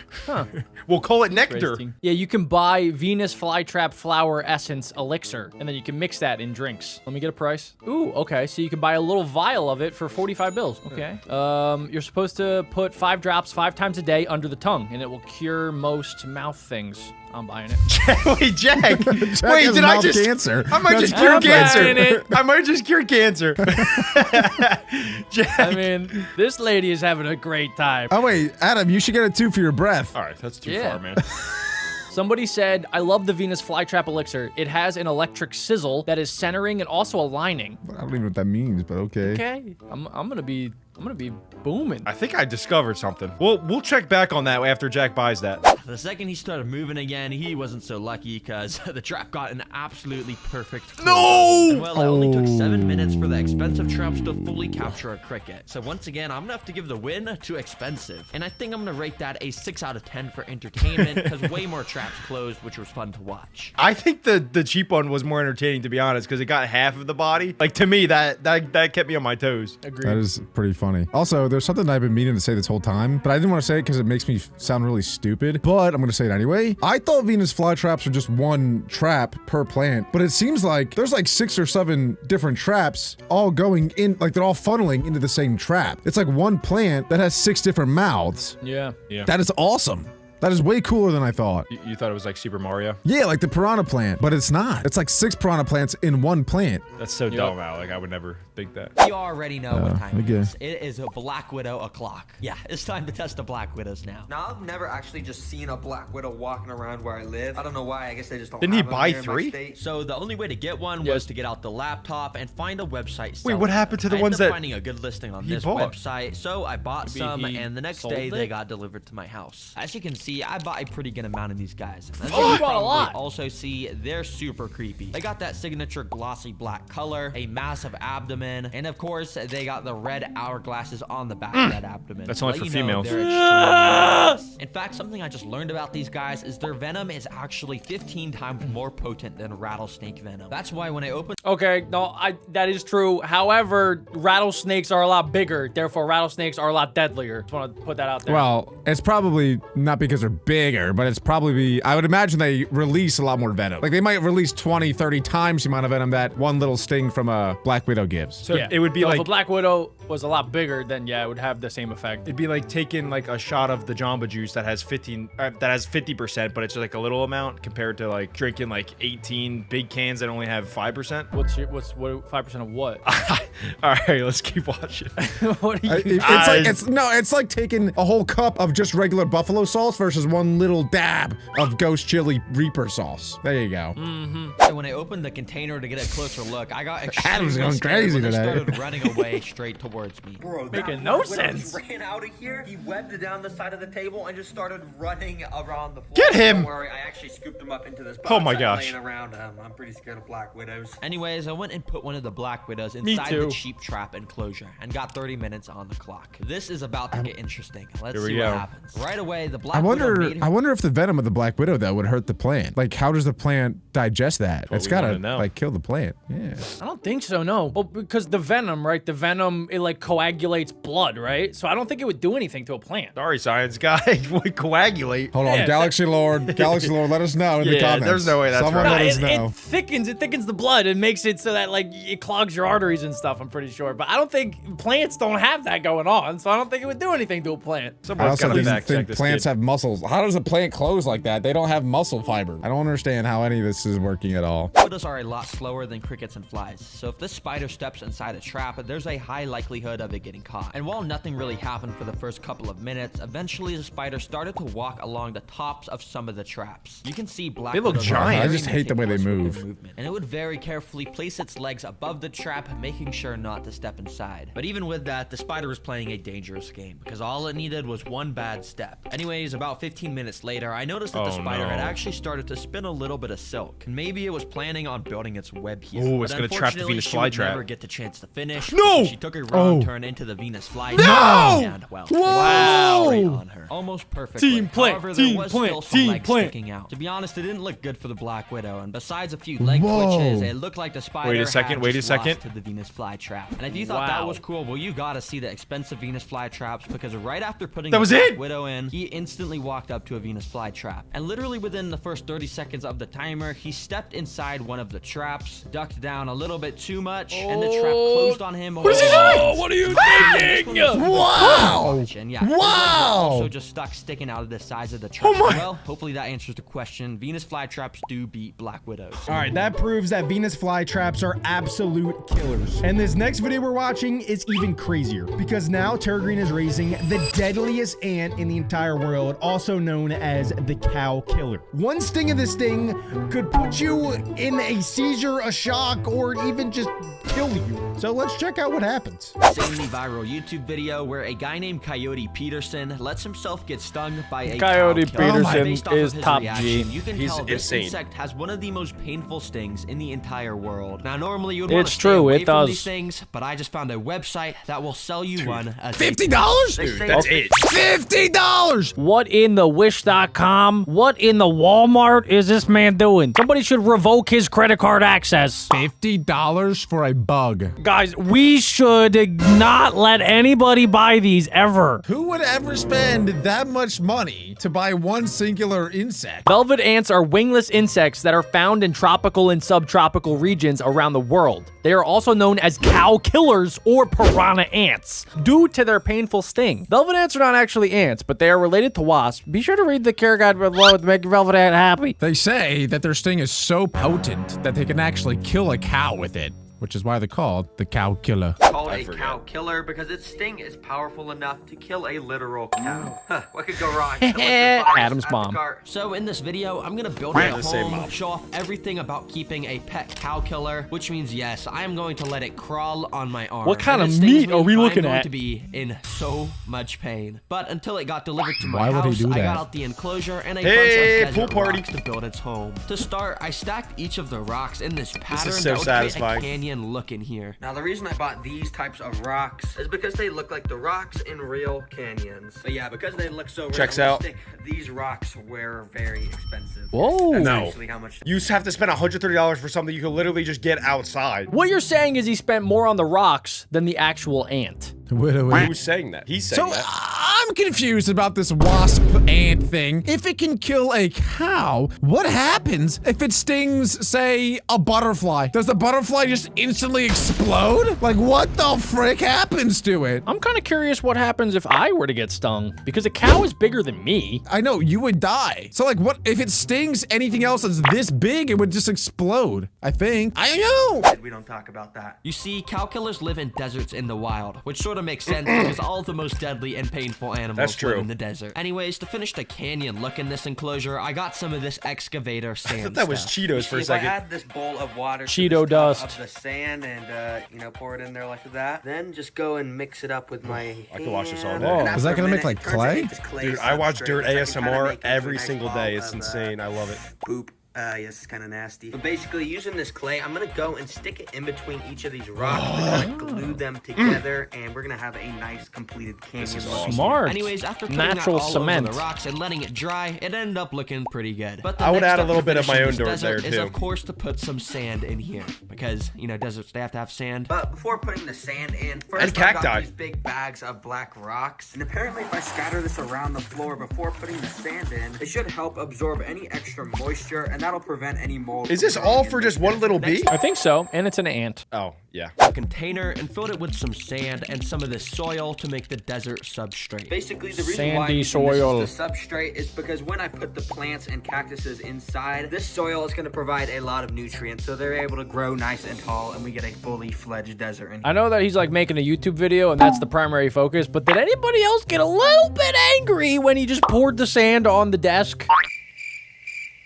We'll call it nectar. Interesting. Yeah, you can buy Venus flytrap flower essence elixir, and then you can mix that in drinks. Let me get a price. Ooh, okay. So you can buy a little vial of it for 45 bills. Okay. You're supposed to put 5 drops 5 times a day under the tongue, and it will cure most mouth things. I'm buying it. Wait, Jack. Jack Wait, has did I mouth just cancer. I might That's just cure I'm buying cancer. it. I might just cure cancer. Jack. I mean, this lady is having a great time. Oh wait, Adam, you should get it too for your breath. All right, that's too Yeah. far, man. Somebody said, I love the Venus flytrap elixir. It has an electric sizzle that is centering and also aligning. I don't even know what that means, but okay. Okay. I'm gonna be booming. I think I discovered something. We'll check back on that after Jack buys that. the second he started moving again, he wasn't so lucky because the trap got an absolutely perfect close. No! And well, it only took 7 minutes for the expensive traps to fully capture a cricket. So once again, I'm gonna have to give the win to expensive. And I think I'm gonna rate that a 6 out of 10 for entertainment because way more traps closed, which was fun to watch. I think the cheap one was more entertaining, to be honest, because it got half of the body. Like, to me, that kept me on my toes. Agreed. That is pretty funny. Also, there's something I've been meaning to say this whole time, but I didn't want to say it because it makes me sound really stupid, but I'm going to say it anyway. I thought Venus flytraps are just one trap per plant, but it seems like there's like 6 or 7 different traps all going in, like they're all funneling into the same trap. It's like one plant that has 6 different mouths. Yeah. That is awesome. That is way cooler than I thought. You thought it was like Super Mario? Yeah, like the piranha plant, but it's not. It's like 6 piranha plants in one plant. That's so dumb, Al. Like, I would never think that. You already know what time it okay. is. It is a Black Widow o'clock. Yeah, it's time to test the Black Widows now. Now, I've never actually just seen a Black Widow walking around where I live. I don't know why. I guess they just don't Didn't he have them buy here in my 3? state. So the only way to get one Yes. was to get out the laptop and find a website. Wait, selling what happened to the them. ones I ended that up finding a good listing on he this bought? website, so I bought Maybe some, he and the next sold day it? they got delivered to my house. As you can see, see, I bought a pretty good amount of these guys. As Oh, you can bought a probably lot. Also see, they're super creepy. They got that signature glossy black color, a massive abdomen, and of course, they got the red hourglasses on the back of that abdomen. That's only Let for you know females. they're extremely venomous. In fact, something I just learned about these guys is their venom is actually 15 times more potent than rattlesnake venom. That's why when I opened Okay, no, that is true. However, rattlesnakes are a lot bigger. Therefore, rattlesnakes are a lot deadlier. Just want to put that out there. Well, it's probably not because they're bigger, but it's probably, I would imagine they release a lot more venom. Like they might release 20, 30 times the amount of venom that one little sting from a Black Widow gives. So yeah. it would be So like if a Black Widow was a lot bigger, then yeah, it would have the same effect. it'd be like taking like a shot of the Jamba Juice that has 50%, but it's like a little amount compared to like drinking like 18 big cans that only have 5%. What's 5% of what? All right, let's keep watching. What are you? It's like taking a whole cup of just regular buffalo sauce versus one little dab of ghost chili reaper sauce. There you go. So when I opened the container to get a closer look, I got Adam's extremely going scared crazy when they today. started running away straight towards me. Bro, Making that no Black Widow sense. just ran out of here. He webbed down the side of the table and just started running around the floor. Get him! Don't worry, I actually scooped him up into this box. Oh my I'm gosh. laying around. I'm pretty scared of Black Widows. Anyways, I went and put one of the Black Widows Me inside too. the sheep trap enclosure and got 30 minutes on the clock. This is about to get interesting. Let's Here we see go. what happens. Right away, the Black I Widow wonder. made her I wonder if the venom of the Black Widow though would hurt the plant. Like, how does the plant digest that? what It's we gotta wanna know. like kill the plant. Yeah. I don't think so, no. Well, because the venom, right? The venom, it like coagulates blood, right? So I don't think it would do anything to a plant. Sorry, science guy. Would coagulate. Hold on, Yeah, Galaxy Lord. Galaxy Lord, let us know in the Yeah, comments. there's no way that's Someone right. let us It know. thickens the blood and makes it so that like it clogs your arteries and stuff, I'm pretty sure. But I don't think plants don't have that going on, so I don't think it would do anything to a plant. I Someone's also gotta didn't fact check think this plants kid. have muscles. How does a plant close like that? They don't have muscle fiber. I don't understand how any of this is working at all. Widows are a lot slower than crickets and flies, so if this spider steps inside a trap, there's a high likelihood of it getting caught. And while nothing really happened for the first couple of minutes, eventually the spider started to walk along the tops of some of the traps. You can see Black They look Widows are giant. very I just hate the way they meticulous with move. their movement, and it would very carefully place its legs above the trap, making sure not to step inside. But even with that, the spider was playing a dangerous game, because all it needed was one bad step. Anyways, about 15 minutes later, I noticed that the Oh, spider had no. actually started to spin a little bit of silk. And maybe it was planning on building its web here. Ooh, it's But gonna trap the unfortunately, Venus she would flytrap. never get the chance to finish. No! because she took a wrong Oh. turn into the Venus flytrap. No! And, well, Whoa! straight on her. Almost perfectly. Team plant, However, there team was plant, still some team legs plant. sticking out. To be honest, it didn't look good for the Black Widow, and besides a few leg Whoa. twitches, it looked like the spider Wait a second, had wait a just lost second. to the Venus flytrap. And if you thought that Wow. was cool, well, you gotta see the expensive Venus flytraps, because right after putting That the was Black it? Widow in, he instantly walked up to a Venus flytrap. And literally within the first 30 seconds of the timer, he stepped inside one of the traps, ducked down a little bit too much, and the trap closed on him. What is he doing? Oh, what are you thinking? Wow! And yeah, his legs were Wow! also just stuck sticking out of the sides of the trap. Oh my- Well, hopefully that answers the question. Venus flytraps do beat Black Widows. All right, that proves that Venus flytraps are absolute killers. And this next video we're watching is even crazier, because now Terra Green is raising the deadliest ant in the entire world, also known as the cow killer. One sting of this thing could put you in a seizure, a shock, or even just kill you. So let's check out what happens. Insanely viral YouTube video where a guy named Coyote Peterson lets himself get stung by a Coyote cow killer. Peterson Based off of is his top G. reaction, you can He's tell this insane. insect has one of the most painful stings in the entire world. Now, normally you would want It's to stay true, away it from does. these things, but I just found a website that will sell you one as a $50? They say That's it. $50! What in the wish.com? What in the Walmart is this man doing? Somebody should revoke his credit card access. $50 for a bug. Guys, we should not let anybody buy these ever. Who would ever spend that much money to buy one singular insect? Velvet ants are wingless insects that are found in tropical and subtropical regions around the world. They are also known as cow killers or piranha ants due to their painful sting. Velvet ants are not actually ants, but they are related to wasps. Be sure to read the care guide below to make your velvet ant happy. They say that their sting is so potent that they can actually kill a cow with it. which is why they're called the cow killer. Called a cow killer because its sting is powerful enough to kill a literal cow. Huh, what could go wrong? Adam's mom. So in this video, I'm gonna build my home, show off everything about keeping a pet cow killer, which means yes, I am going to let it crawl on my arm. What kind And of it stings meat me, are we looking I'm going at? to be in so much pain. But until it got delivered to my Why would he house, do I that? got out the enclosure and a Hey, bunch of pool desert party. rocks to build its home. To start, I stacked each of the rocks in this pattern so that would satisfying. create a canyon look in here. Now, the reason I bought these types of rocks is because they look like the rocks in real canyons. But yeah, because they look so Checks out. realistic, these rocks were very expensive. Whoa. That's No. actually how much. You have to spend $130 for something you can literally just get outside. What you're saying is he spent more on the rocks than the actual ant. Who's saying that? He's saying So that. I'm confused about this wasp ant thing. If it can kill a cow, what happens if it stings, say, a butterfly? Does the butterfly just instantly explode? Like, what the frick happens to it? I'm kind of curious what happens if I were to get stung, because a cow is bigger than me. I know, you would die. So, like, what if it stings anything else that's this big? It would just explode, I think. I know. We don't talk about that. You see, cow killers live in deserts in the wild, which sort of makes sense because all the most deadly and painful animals That's true. live in the desert. Anyways, to finish the canyon look in this enclosure, I got some of this excavator sand I thought that was stuff. Cheetos for a If I second. add this bowl of water to Cheeto this cup dust. of the sand and pour it in there like that, then just go and mix it up with my hand. I could watch this all day. Whoa. And Is that after a gonna make, minute, like, it turns clay? into this clay Dude, I watch substrate, Dirt which I can kinda ASMR make into a every nice single ball day. It's of, insane. I love it. Poop. Yes, it's kind of nasty. But basically, using this clay, I'm gonna go and stick it in between each of these rocks to kind of glue them together, and we're gonna have a nice completed canyon. Smart. Anyways, after putting Natural that all cement. over the rocks and letting it dry, it ended up looking pretty good. But the I would next add a step little to bit of my finishing own this dirt desert there, is, too. of course, to put some sand in here because deserts they have to have sand. But before putting the sand in, And first I cacti. got these big bags of black rocks, and apparently if I scatter this around the floor before putting the sand in, it should help absorb any extra moisture, and that'll prevent any mold. Is this from all growing for in just this one little bee? I think so, and it's an ant. Oh, yeah. A container and filled it with some sand and some of this soil to make the desert substrate. Basically, the reason Sandy why I'm using soil. this as the substrate is because when I put the plants and cactuses inside, this soil is going to provide a lot of nutrients, so they're able to grow nice and tall, and we get a fully fledged desert in here. I know that he's like making a YouTube video and that's the primary focus, but did anybody else get a little bit angry when he just poured the sand on the desk?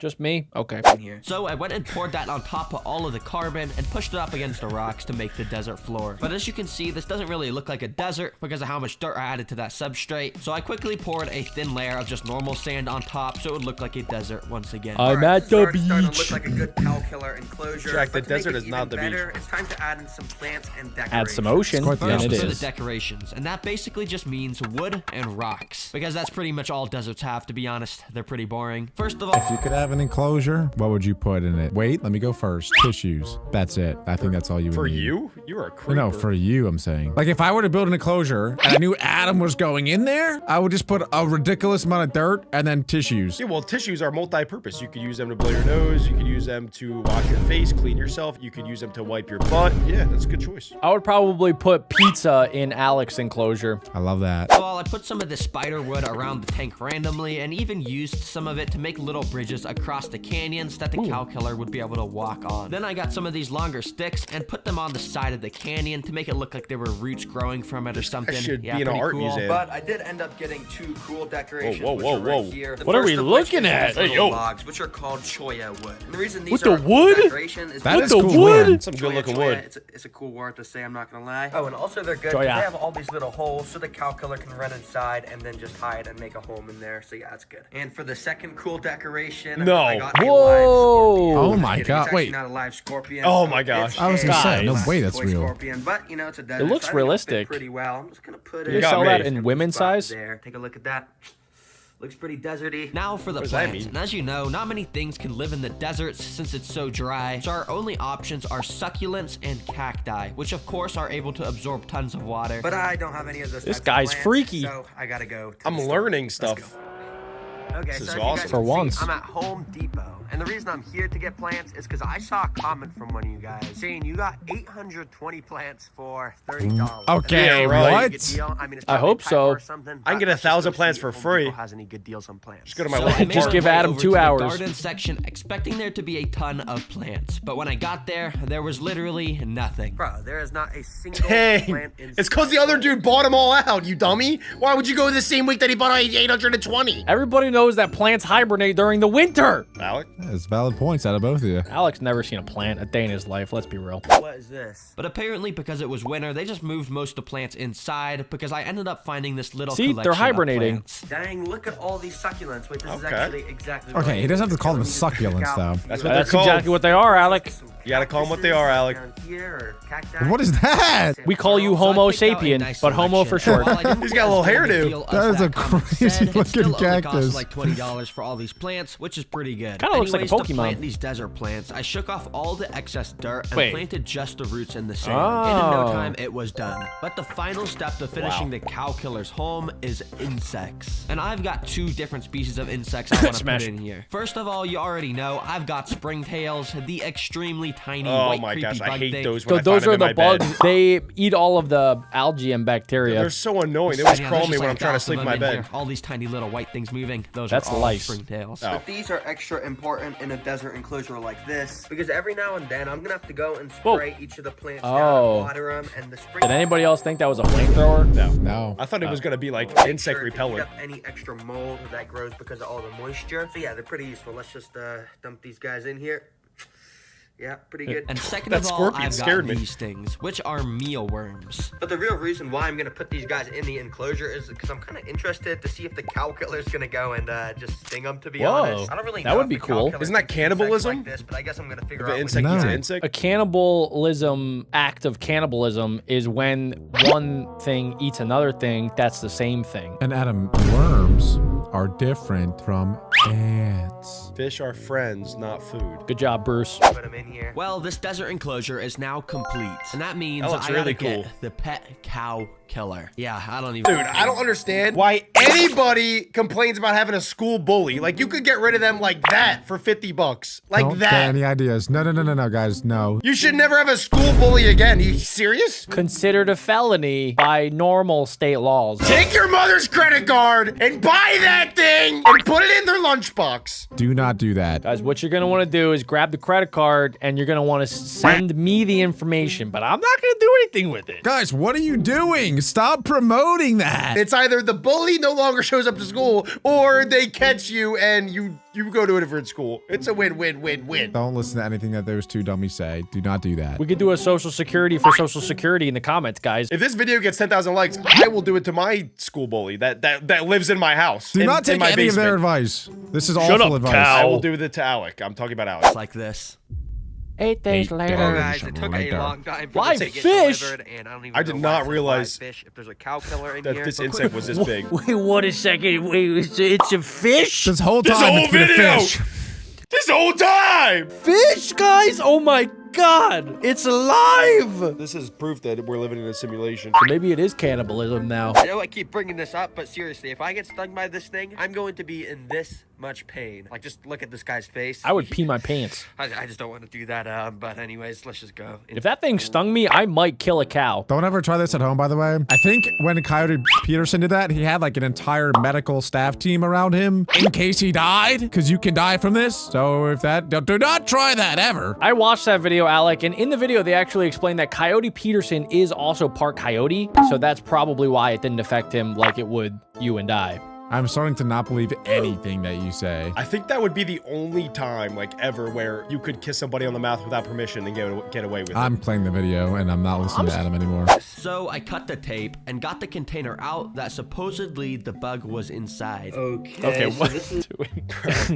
Just me? Okay. Here. So I went and poured that on top of all of the carbon and pushed it up against the rocks to make the desert floor. But as you can see, this doesn't really look like a desert because of how much dirt I added to that substrate. So I quickly poured a thin layer of just normal sand on top so it would look like a desert once again. I'm Alright, at so the it's starting to beach. look like a good cow killer enclosure. Jack, the but to make desert it is not even the better, beach. It's time to add in some plants and decorations. Add some ocean, quite the and it First for the is. decorations, and that basically just means wood and rocks. Because that's pretty much all deserts have, to be honest. They're pretty boring. First of all, If you could have an enclosure, what would you put in it? Wait, let me go first. Tissues. That's it. I think that's all you would For need. you? You're a creeper. No, for you, I'm saying. Like, if I were to build an enclosure and I knew Adam was going in there, I would just put a ridiculous amount of dirt and then tissues. Yeah, well, tissues are multi-purpose. You could use them to blow your nose. You could use them to wash your face, clean yourself. You could use them to wipe your butt. Yeah, that's a good choice. I would probably put pizza in Alex's enclosure. I love that. well, I put some of this spider wood around the tank randomly and even used some of it to make little bridges across the canyons that the cow killer would be able to walk on. Then I got some of these longer sticks and put them on the side of the canyon to make it look like there were roots growing from it or something. should Yeah, be in an pretty art cool. museum. But I did end up getting two cool decorations. Whoa, which whoa, are right whoa. here. The What are first we of which looking is at? these Hey, little yo. logs, which are called cholla wood. And the reason these With are the a cool wood? decoration is That because is the cool. wood? man. Some Cholla, good-looking cholla, wood. It's a cool word to say, I'm not gonna lie. Oh, and also they're good. Cholla. They have all these little holes so the cow killer can run inside and then just hide and make a home in there. So yeah, that's good. And for the second cool decoration, No. I got a Whoa. live scorpion. Oh Just my kidding, God, it's actually wait. not a live scorpion. Oh my gosh. It's I was gonna say, a no live way that's toy real. Scorpion, but you know it's a desert. looks so I think it'll fit realistic. Pretty well. I'm just gonna put Do it. they got sell me. that in women's Spot size? There. Take a look at that. Looks pretty deserty. Now for the does that plants. mean? And as you know, not many things can live in the deserts since it's so dry. So our only options are succulents and cacti, which of course are able to absorb tons of water. But I don't have any of those. This types of guy's plants, freaky. So I gotta go. To I'm the store. learning Let's stuff. go. Okay, This is so as you awesome. guys For can see, once. I'm at Home Depot. And the reason I'm here to get plants is because I saw a comment from one of you guys saying you got 820 plants for $30. Okay, Yeah, right. Good deal. I mean, it's I probably hope a typo so. or something, I can but get let's just 1,000 go plants see for if Home free. Depot has any good deals on plants. Just go to my So local I made Just my give way Adam over 2 to the hours. garden section, expecting there to be a ton of plants. But when I got there was literally nothing. Bro, there is not a single Dang. plant in It's because the other dude bought them all out, you dummy. Why would you go the same week that he bought 820? Everybody knows that plants hibernate during the winter. Alec? It's valid points out of both of you. Alex never seen a plant a day in his life. Let's be real. What is this? But apparently, because it was winter, they just moved most of the plants inside because I ended up finding this little See, they're collection of hibernating. plants. Dang, look at all these succulents. Wait, this is Okay. actually exactly Okay, right. he doesn't have to call them So we need to pick succulents, out though. a few That's of what they're That's called. exactly what they are, Alec. some You gotta call them what they cactuses are, Alec. down here, or cacti. What is that? We call you So I Homo picked out a sapien, nice but Homo for selection. short. While I didn't He's got a little think it was hairdo. big deal as That is a comment crazy said, it looking still only cactus. costs like $20 for all these plants, which is pretty good. Kinda looks like a Anyways, to Pokemon. plant these desert plants, I shook off all the excess dirt and Wait. planted just the roots in the sand. And in no Oh. time, it was done. But the final step to finishing the cow killer's home is insects. And I've got 2 different species of insects I want to Smash. put in here. First of all, you already know I've got springtails, the extremely tiny Oh white my creepy gosh, I bug hate thing. those So when I those find are them in the my bugs. bed. They eat all of the algae and bacteria. They're so annoying. They always Yeah, crawl there's me just when like I'm trying to 1,000 sleep in of my them in bed. here. All these tiny little white things moving. Those That's are all lice. springtails. Oh. But these are extra important in a desert enclosure like this because every now and then I'm gonna have to go and spray each of the plants down, Oh. water them, and the spring. Did anybody else think that was a flamethrower? No. No. I thought it was gonna be like Make insect sure to eat repellent. up any extra mold that grows because of all the moisture. So yeah, they're pretty useful. Let's just dump these guys in here. Yeah, pretty good. And second That of all, scorpion I've scared got me. these things, which are mealworms. But the real reason why I'm gonna put these guys in the enclosure is because I'm kind of interested to see if the cow killer's gonna go and just sting them. To be Whoa, honest, I don't really that know would if be the cow cool. killer Isn't that eats insects cannibalism? Like this, but I guess I'm gonna figure If out an which insect eats No. an insect? A cannibalism act of cannibalism is when one thing eats another thing that's the same thing. And Adam, worms are different from ants. Fish are friends, not food. Good job, Bruce. put them in here. Well, this desert enclosure is now complete, and that means That looks I gotta really get cool. the pet cow killer. Yeah, I don't even. Dude, I don't understand why anybody complains about having a school bully. Like, you could get rid of them like that for 50 bucks. Like Don't that. get any ideas. No, guys, no. You should never have a school bully again. You serious? Considered a felony by normal state laws. Take your mother's credit card and buy that thing and put it in their lunchbox. Do not do that. Guys, what you're gonna want to do is grab the credit card and you're gonna want to send me the information, but I'm not gonna do anything with it. Guys, what are you doing? Stop promoting that. It's either the bully no longer shows up to school or they catch you and you go to a different school. It's a win-win-win-win. Don't listen to anything that those 2 dummies say. Do not do that. We could do a social security for social security in the comments, guys. If this video gets 10,000 likes, I will do it to my school bully that lives in my house. Do in- not in take my any of their basement. advice. This is Shut awful up, advice. cow. I will do it to Alec. I'm talking about Alec. It's like this. 8 days Well, later. guys, it took a long time for Live this to get fish? delivered, and I don't even I did know not why it's a realize live fish if there's a cow killer in That here. this insect was this big. Wait, what a second. Wait, it's a fish? This whole This time whole it's been a video! fish. This whole time! Fish, guys? Oh my god. It's alive. This is proof that we're living in a simulation. So maybe it is cannibalism now. I know I keep bringing this up, but seriously, if I get stung by this thing, I'm going to be in this much pain. Like, just look at this guy's face. I would pee my pants. I just don't want to do that. But anyways, let's just go. If that thing stung me, I might kill a cow. Don't ever try this at home, by the way. I think when Coyote Peterson did that, he had like an entire medical staff team around him in case he died, because you can die from this. So if that, do not try that ever. I watched that video, Alec, and in the video, they actually explained that Coyote Peterson is also part coyote, so that's probably why it didn't affect him like it would you and I. I'm starting to not believe anything that you say. I think that would be the only time, like, ever where you could kiss somebody on the mouth without permission and get away with it. I'm playing the video and I'm not listening to Adam anymore. So I cut the tape and got the container out that supposedly the bug was inside. Okay, what?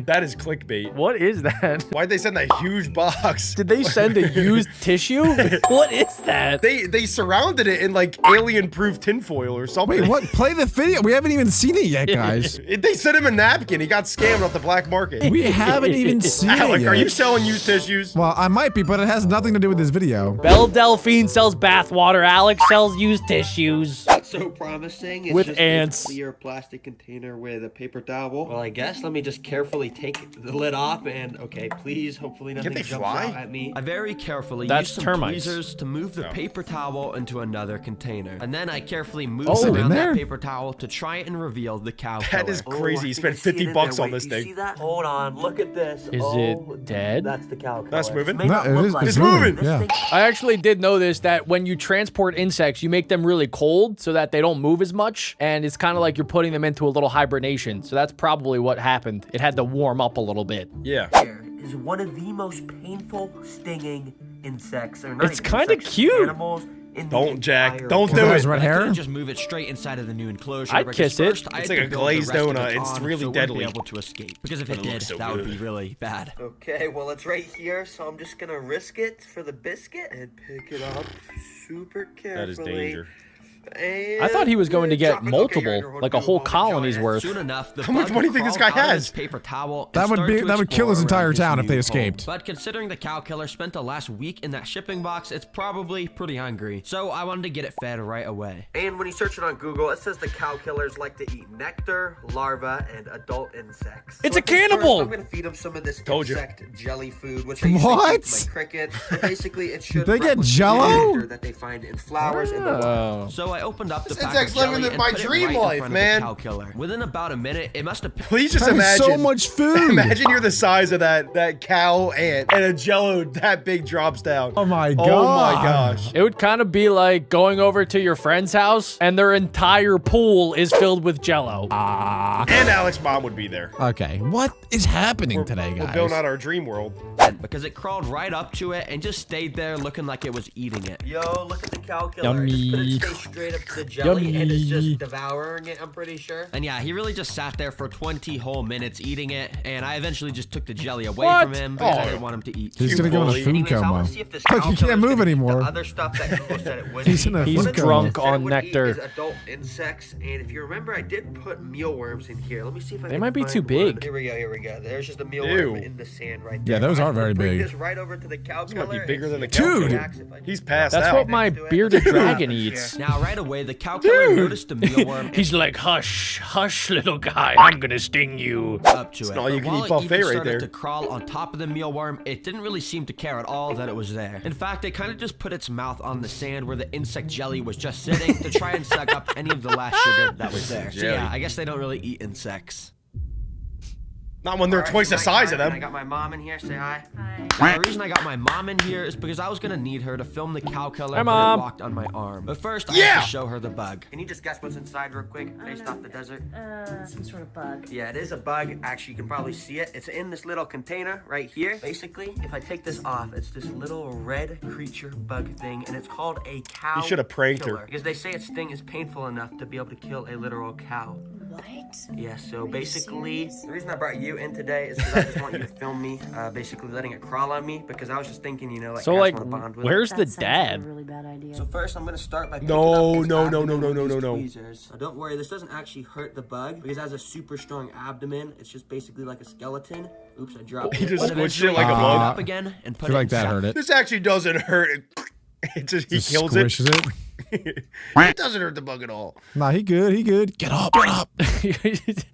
That is clickbait. What is that? Why'd they send that huge box? Did they send a used tissue? What is that? They surrounded it in, like, alien-proof tinfoil or something. Wait, what? Play the video. We haven't even seen it yet, guys. They sent him a napkin. He got scammed off the black market. We haven't even seen it Alec, yet. are you selling used tissues? Well, I might be, but it has nothing to do with this video. Belle Delphine sells bathwater. Alex sells used tissues. so promising. It's With just ants. a clear plastic container with a paper towel. Well, I guess let me just carefully take the lid off and okay, please, hopefully nothing they jumps fly? out at me. I very carefully That's used some termites. tweezers to move the paper towel into another container. And then I carefully moved it in around there? that paper towel to try and reveal the cow That killer. is crazy. I You think I spent see it 50 in bucks there. on Wait, this do you thing. see that? Hold on, look at this. Is it dead? That's the cow killer. That's moving. May No, not it look is. like It's it. moving. This Yeah. thing- I actually did notice that when you transport insects, you make them really cold so that they don't move as much. And it's kind of like you're putting them into a little hibernation. So that's probably what happened. It had to warm up a little bit. Yeah. Here is one of the most painful stinging insects. Or not It's even kinda insects, cute. Animals in the Don't, Jack. entire Don't It do has it. red I hair. couldn't just move it straight inside of the new enclosure. I'd because kiss it. first I It's had like to a build the glazed rest of donut. it It's on really so it wouldn't deadly. be able to escape. Because if it It did, looks so that would good. be really bad. Okay, well it's right here, so I'm just gonna risk it for the biscuit and pick it up super carefully. That is danger. I thought he was going to get multiple, like a whole colony's worth. Soon enough, the How much bug money do you think this guy crawled out of has? his paper towel and That would started be- to that would kill his explore entire around town his if they new escaped. home. But considering the cow killer spent the last week in that shipping box, it's probably pretty hungry. So I wanted to get it fed right away. And when you search it on Google, it says the cow killers like to eat nectar, larvae, and adult insects. It's So a I think first cannibal! I'm gonna feed them some of this Told you. insect jelly food, which I usually What? feed to my crickets. But basically, it should They get replicate Jell-O? the nectar that they find in flowers in the wild. Oh. So I opened up the pack insect's of jelly living and my put it dream right in life, front man. Of the cow killer. Within about a minute, it must have. Please just That is imagine. so much food. Imagine you're the size of that cow ant and a Jello that big drops down. Oh my Oh God. my gosh. It would kind of be like going over to your friend's house and their entire pool is filled with Jello. And Alex's mom would be there. Okay, what is happening today, We're guys? building out our dream world. Because it crawled right up to it and just stayed there looking like it was eating it. Yo, look at the cow killer. Yummy. Just put its face straight up to the jelly and it's Yummy. just devouring it, I'm pretty sure. And yeah, he really just sat there for 20 whole minutes eating it, and I eventually just took the jelly away What? from him because I Oh. didn't want him to eat. He's gonna go in a bully. food Anyways, I coma. want to see if this Look, cow he can't killer's move gonna eat anymore. The other stuff that Google said it would He's eat. in a He's One food of the drunk things that it on would nectar. eat is adult insects, and if you remember, I did put mealworms in here. Let me see if I They can might be find too one. big. Here we go. Here we go. There's just a Ew. mealworm in the sand right there. Yeah, those All are right, very let's bring big. this right over to the cow This might be killer bigger and than the see if cow he Dude. reacts if I He's just- passed That's out. what my bearded dragon eats. Now, right away, the cow killer noticed the mealworm He's like, hush, hush, little guy. I'm gonna sting you. up to it. an But all-you-can-eat while it buffet even right started there. to crawl on top of the mealworm, it didn't really seem to care at all that it was there. In fact, it kind of just put its mouth on the sand where the insect jelly was just sitting to try and suck up any of the last sugar that was there. So Jelly. yeah, I guess they don't really eat insects. Not when they're All right, twice the size of I them. got my mom in here. Say hi. Now, the reason I got my mom in here is because I was gonna need her to film the cow killer Hi, when Mom. it walked on my arm. But first, I Yeah! have to show her the bug. Can you just guess what's inside real quick, based off the desert? Some sort of bug. Yeah, it is a bug. Actually, you can probably see it. It's in this little container right here. Basically, if I take this off, it's this little red creature bug thing, and it's called a cow You should have pranked her. killer. Because they say its sting is painful enough to be able to kill a literal cow. What? Yeah, so Are you basically, serious? the reason I brought you in today is because I just want you to film me, basically letting it crawl on me, because I was just thinking, you know, like, So cats like, wanna bond with it. where's That the sounds like a dad? really bad idea. So first, I'm gonna start by picking No, up its no, no, abdomen no, no, with no, these no, no. tweezers. Now, don't worry, this doesn't actually hurt the bug because it has a super strong abdomen. It's just basically like a skeleton. Oops, I dropped He it. just But squished eventually, it like a I picked it bug. up again and I put feel it like that inside. hurt it. This actually doesn't hurt. It just he Just kills it. squishes it. It doesn't hurt the bug at all. Nah, he good. He good. Get up. Get up.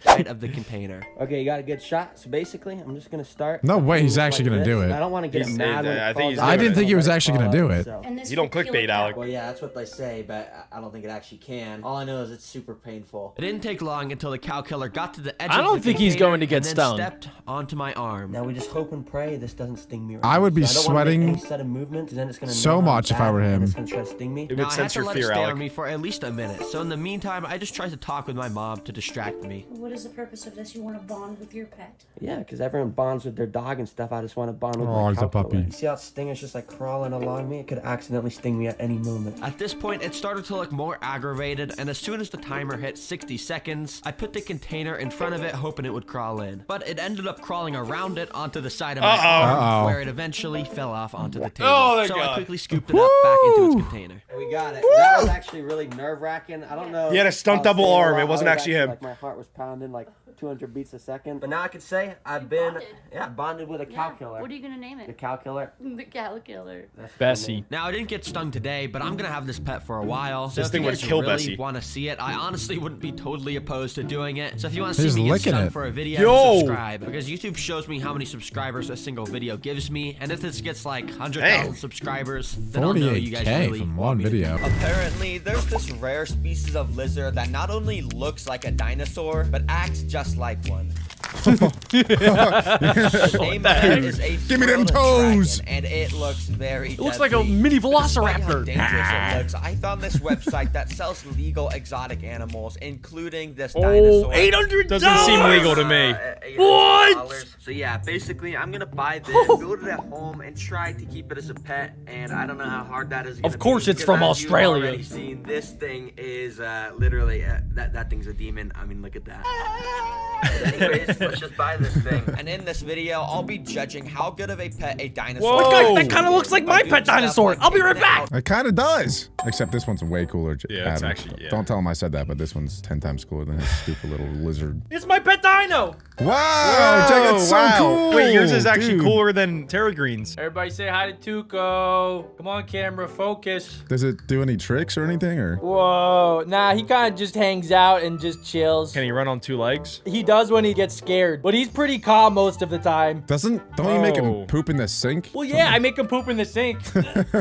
Side of the container. Okay, you got a good shot. So basically, I'm just gonna start. No way he's like actually gonna this. do it. I don't want to get He's- it mad when I it think falls he's out. doing I didn't it. think he was Let actually fall gonna do out it. itself. And this You don't will kill clickbait, a cow. Alec. Well, yeah, that's what they say, but I don't think it actually can. All I know is it's super painful. It didn't take long until the cow killer got to the edge I of don't the think he's container going to get and then stung. stepped onto my arm. Now we just hope and pray this doesn't sting me. Right I would be now. So I don't wanna make sweating any sudden movements, then it's gonna so numb much if I back, were and him. It's gonna try to sting me. It Now, would I had sense to your let it fear, stay Alec. on me for at least a minute. So in the meantime, I just tried to talk with my mom to distract me. What is the purpose of this? You want to bond with your pet? Yeah, because everyone bonds with their dog and stuff. I just want to bond with Oh, my he's a cow killer. puppy. You see how its stinger's just like crawling along me? It could accidentally sting me at any moment. At this point, it started to look more aggravated, and as soon as the timer hit 60 seconds, I put the container in front of it, hoping it would crawl in. But it ended up crawling around it onto the side of my arm, Uh-oh. where it eventually fell off onto the table. Oh, thank so God. I quickly scooped it up back into its container. We got it. That was actually really nerve-wracking. I don't know. He had a stunt if I was double staying arm. alive. It wasn't I was actually him. Like my heart was pounding like 200 beats a second. But now I can say I've been bonded with a cow killer. What are you gonna name The it? cow killer. The cow killer. That's the Bessie. name. Now, I didn't get stung today, but I'm gonna have this pet for a while. So This if thing you would guys kill really Bessie. want to see it, I honestly wouldn't be totally opposed to doing it. So if you want to He's see me get licking stung it. for a video, Yo! subscribe. Because YouTube shows me how many subscribers a single video gives me. And if this gets like 100,000 Dang. subscribers, then I'll know you guys 48K really from want one me to video. Apparently, there's this rare species of lizard that not only looks like a dinosaur, but acts just like one. Its name is a Give me them frilled toes. dragon, and it looks very It looks like a deadly. mini Despite how velociraptor. dangerous it looks, I found this website that sells legal exotic animals, including this dinosaur. $800. Doesn't seem legal to me. $800. So yeah, basically, I'm gonna buy this, build it at home, and try to keep it as a pet. And I don't know how hard that is. Of course it's from because as you've Australia. already seen, this thing is literally that thing's a demon. I mean, look at that. But anyways, let's just buy this thing. And in this video, I'll be judging how good of a pet a dinosaur Whoa. is. Guys, that kinda looks like my By doing pet stuff dinosaur. like I'll be right taking it back. out. It kind of does. Except this one's way cooler. Yeah, it's Adam. actually- yeah. Don't tell him I said that, but this one's 10 times cooler than his stupid little lizard. It's my pet dino. Wow, Jack, it's so wow. cool. Wait, yours is actually dude. cooler than Terra Green's. Everybody say hi to Tuco. Come on, camera, focus. Does it do any tricks or anything, or? Whoa, nah, he kind of just hangs out and just chills. Can he run on 2 legs? He does when he gets scared, but he's pretty calm most of the time. Don't you make Oh. him poop in the sink? Well, yeah, I make him poop in the sink.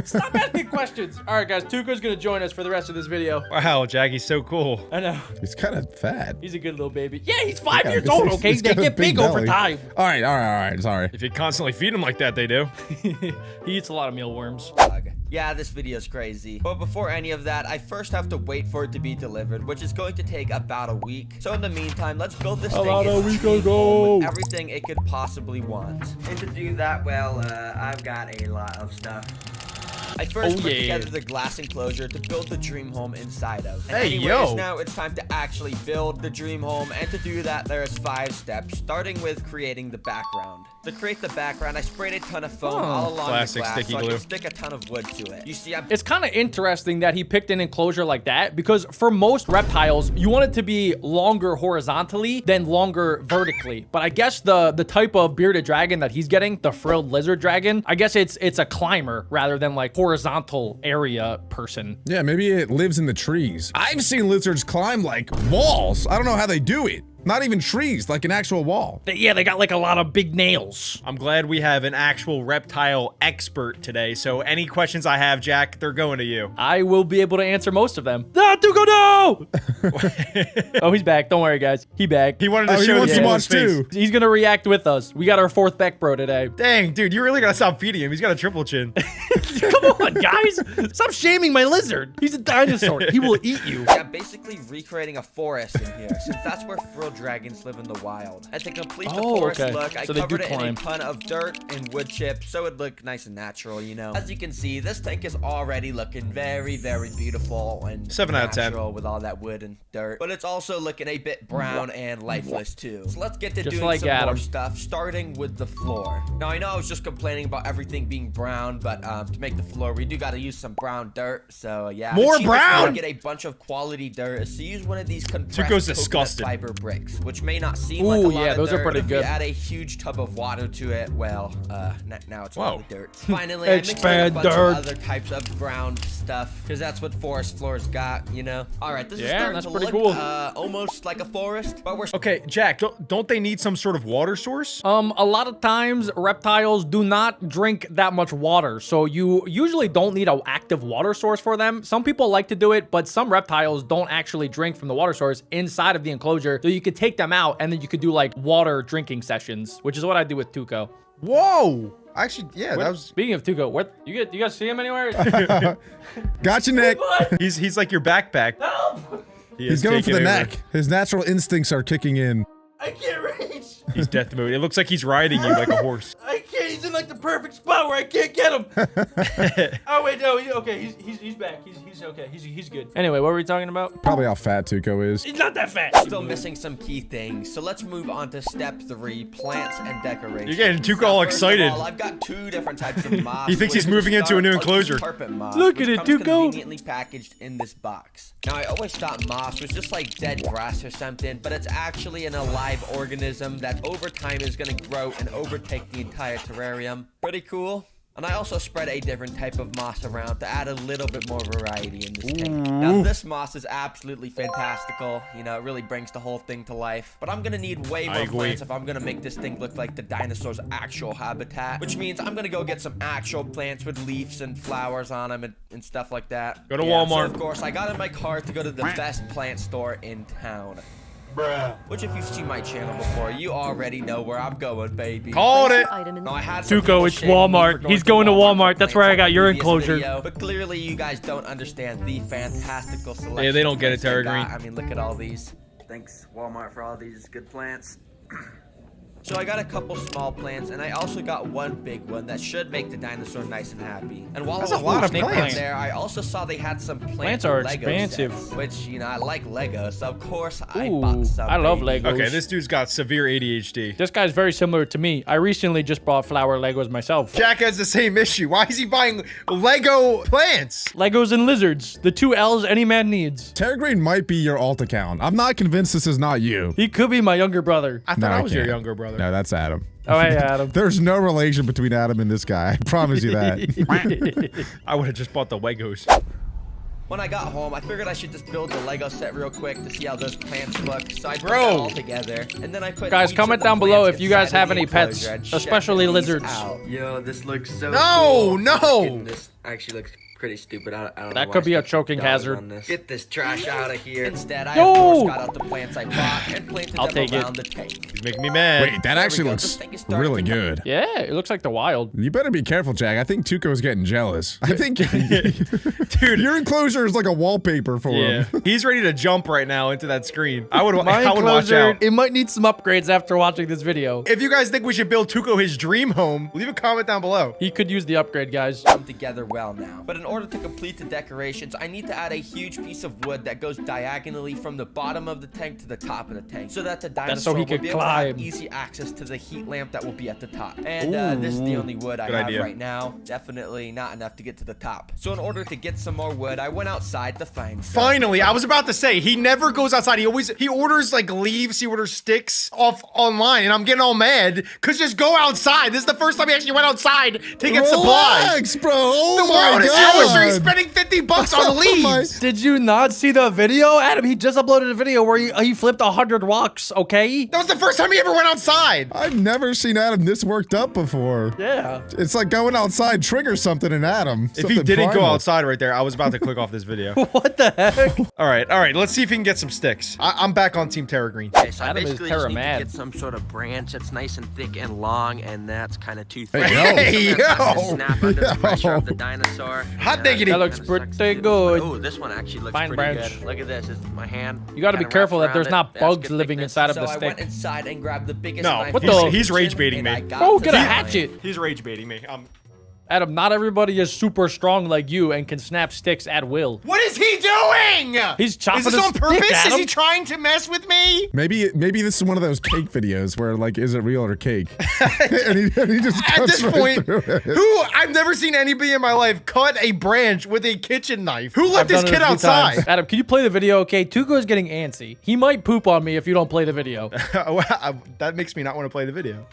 Stop asking questions. All right, guys, Tuco's gonna join us for the rest of this video. Wow, Jackie's so cool. I know. He's kind of fat. He's a good little baby. Yeah, he's 5 Yeah, years old, okay? he's They got a get big over belly. time. All right, sorry. If you constantly feed him like that, they do. He eats a lot of mealworms. Yeah, this video's crazy. But before any of that, I first have to wait for it to be delivered, which is going to take about a week. So in the meantime, let's build this thing its dream home with everything it could possibly want. And to do that, well, I've got a lot of stuff. I first put yeah. together the glass enclosure to build the dream home inside of. And Hey, anyways, yo. now it's time to actually build the dream home, and to do that, there's 5 steps, starting with creating the background. To create the background, I sprayed a ton of foam all along Classic the glass sticky so I glue. could stick a ton of wood to it. You see, I'm It's kind of interesting that he picked an enclosure like that because for most reptiles, you want it to be longer horizontally than longer vertically. But I guess the type of bearded dragon that he's getting, the frilled lizard dragon, I guess it's a climber rather than like horizontal area person. Yeah, maybe it lives in the trees. I've seen lizards climb like walls. I don't know how they do it. Not even trees, like an actual wall. Yeah, they got like a lot of big nails. I'm glad we have an actual reptile expert today. So any questions I have, Jack, they're going to you. I will be able to answer most of them. Ah, Tuco, no! Oh, he's back. Don't worry, guys. He back. He wanted to Oh, he show wants the to small watch face. too. He's gonna react with us. We got our 4th Beck Bro today. Dang, dude, you really gotta stop feeding him. He's got a triple chin. Come on, guys. Stop shaming my lizard. He's a dinosaur. He will eat you. Yeah, basically recreating a forest in here, since that's where frilled dragons live in the wild. And to complete the Oh, forest okay. look, I So they do covered it in a climb. ton of dirt and wood chips, so it'd look nice and natural, you know. As you can see, this tank is already looking very, very beautiful and 7 out of 10. natural with all that wood and dirt. But it's also looking a bit brown and lifeless too. So let's get to Just doing like some Adam. more stuff, starting with the floor. Now I know I was just complaining about everything being brown, but to make the floor, we do gotta use some brown dirt. So yeah, More the cheapest way brown? to get a bunch of quality dirt is to use one of these compressed Tuco's coconut disgusted. fiber bricks, which may not seem like a Ooh, lot yeah, of those are dirt, pretty but if good. you add a huge tub of water to it, well, now it's a lot Whoa. of dirt. Finally, I mixed in a Expand bunch dirt. of other types of brown stuff, because that's what forest floors got, you know. All right, this is Yeah, starting that's to pretty look cool. almost like a forest, but we're Okay, Jack, don't they need some sort of water source? A lot of times reptiles do not drink that much water, so you usually don't need an active water source for them. Some people like to do it, but some reptiles don't actually drink from the water source inside of the enclosure, so you could take them out and then you could do like water drinking sessions, which is what I do with Tuco. Whoa! Actually, yeah, that was. Speaking of Tuco, what you guys see him anywhere? Gotcha, Nick. He's like your backpack. He's going for the neck. His natural instincts are kicking in. I can't reach. He's death mode. It looks like he's riding you like a horse. I can't. He's in the at the perfect spot where I can't get him. Oh wait, no, okay, he's back. He's okay. He's good. Anyway, what were we talking about? Probably how fat Tuco is. He's not that fat. Still missing some key things, so let's move on to step 3, plants and decorations. You're getting Tuco all First of excited. all, I've got 2 different types of moss. He thinks he's moving into a new enclosure. Look at it, Tuco. Conveniently packaged in this box. Now, I always thought moss was just like dead grass or something, but it's actually an alive organism that over time is going to grow and overtake the entire terrarium. Pretty cool. And I also spread a different type of moss around to add a little bit more variety in this tank. Now, this moss is absolutely fantastical. You know, it really brings the whole thing to life. But I'm gonna need way more plants if I'm gonna make this thing look like the dinosaur's actual habitat. Which means I'm gonna go get some actual plants with leaves and flowers on them and stuff like that. Go to Walmart. So, of course, I got in my car to go to the best plant store in town. Which, if you've seen my channel before, you already know where I'm going, baby. Called it. No, I had some Tuco, people it's shame me Walmart. for He's going to Walmart. That's where I got your previous enclosure. video, but clearly, you guys don't understand the fantastical selection. Yeah, they don't get it, Terra I Green. I mean, look at all these. Thanks, Walmart, for all these good plants. So I got a couple small plants, and I also got one big one that should make the dinosaur nice and happy. And while That's I was a lot of walking plants. there, I also saw they had some Plants are Lego expansive. sets, which, you know, I like Lego, so of course I bought Ooh, some. I love baby. Legos. Okay, this dude's got severe ADHD. This guy's very similar to me. I recently just bought flower Legos myself. Jack has the same issue. Why is he buying Lego plants? Legos and lizards. The 2 L's any man needs. Terra Green might be your alt account. I'm not convinced this is not you. He could be my younger brother. I thought No, I was your can't. younger brother. No, that's Adam. Oh, hey, Adam. There's no relation between Adam and this guy. I promise you that. I would have just bought the Legos. When I got home, I figured I should just build the Lego set real quick to see how those plants look. So I put Bro. it all together, and then I put Guys, each comment of the down below plants if you guys inside have of the any pets, enclosure and check especially these lizards. out. Yo, this looks so No, cool. no. This actually looks pretty stupid. I don't know That why could be I a spent choking $2 hazard. on this. Get this trash out of here. Instead, I No. of course got out the plants I bought and planted I'll them take it. around the tank. He's making me mad. Wait, that There we actually go. looks This thing is starting really to good. Yeah, it looks like the wild. You better be careful, Jack. I think Tuco's getting jealous. I think Dude. your enclosure is like a wallpaper for Yeah, him. he's ready to jump right now into that screen. I would My watch enclosure, out. it might need some upgrades after watching this video. If you guys think we should build Tuco his dream home, leave a comment down below. He could use the upgrade, guys. Come together well now. But in order to complete the decorations, I need to add a huge piece of wood that goes diagonally from the bottom of the tank to the top of the tank, so that the dinosaur so he will could be able to have climb. easy access to the heat lamp that will be at the top. And this is the only wood I Good have idea. right now. Definitely not enough to get to the top. So in order to get some more wood, I went outside to find some. Finally, I was about to say, he never goes outside. He orders like leaves, he orders sticks off online, and I'm getting all mad because just go outside. This is the first time he actually went outside to get supplies. Relax, bro. Oh The my world is god. amateur. He's spending $50 on leaves. Did you not see the video? Adam, he just uploaded a video where he flipped 100 rocks, okay? That was the first time he ever went outside. I've never seen Adam this worked up before. Yeah. It's like going outside triggers something in Adam. If he Something didn't go primal. outside right there, I was about to click off this video. What the heck? All right. Let's see if he can get some sticks. I'm back on Team Terra Green. Okay, so Adam I is basically Terra just need mad. to get some sort of branch that's nice and thick and long, and that's kind of too thick. Hey, yo. Sometimes I have to snap under the pressure of Yo. the dinosaur. Hot and diggity. That looks kinda sucks pretty to do. good. Oh, this one actually looks Fine pretty branch. good. Look at this. It's my hand. You gotta be kinda careful wraps that there's around not it. That's bugs good living thickness. inside of So the I stick. went inside and grabbed the biggest No, knife. What in the- he's kitchen, rage baiting and me. I got Oh, to get a the hatchet. He's rage baiting me. Adam, not everybody is super strong like you and can snap sticks at will. What is he doing? He's chopping Is this his on purpose? stick, Is Adam. he trying to mess with me? Maybe this is one of those cake videos where like, is it real or cake? and he just At cuts this right point, through it. who I've never seen anybody in my life cut a branch with a kitchen knife. Who let I've this done it kid a few outside? times. Adam, can you play the video, okay? Tuco's getting antsy. He might poop on me if you don't play the video. That makes me not want to play the video.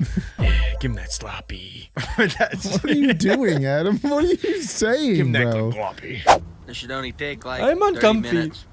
Give him that sloppy. What are you doing, Adam? What are you saying, bro? sloppy. This should only take like I'm 30 uncomfy. minutes.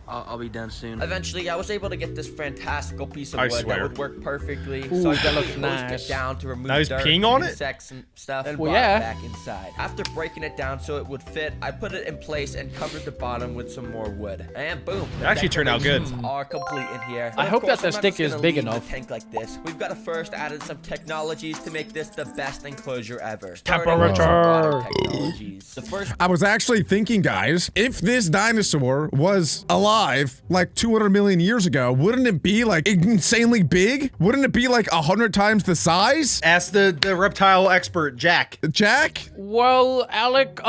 I'll be done soon. Eventually, I was able to get this fantastical piece of I wood swear. that would work perfectly. Ooh, so I that just looks closed nice. it down to remove Now he's dirt, peeing on it? insects and stuff, and Well, brought yeah. it back inside. After breaking it down so it would fit, I put it in place and covered the bottom with some more wood. And boom, the actually turned out good. decorations are complete in here. I Of hope course, that the I'm not stick just is gonna big leave the enough. tank like this. We've got to first added some technologies to make this the best enclosure ever. Temperature. Starting with some water technologies. The first I was actually thinking, guys, if this dinosaur was alive alive like 200 million years ago, wouldn't it be like insanely big? Wouldn't it be like 100 times the size? Ask the reptile expert, Jack. Jack? Well, Alec,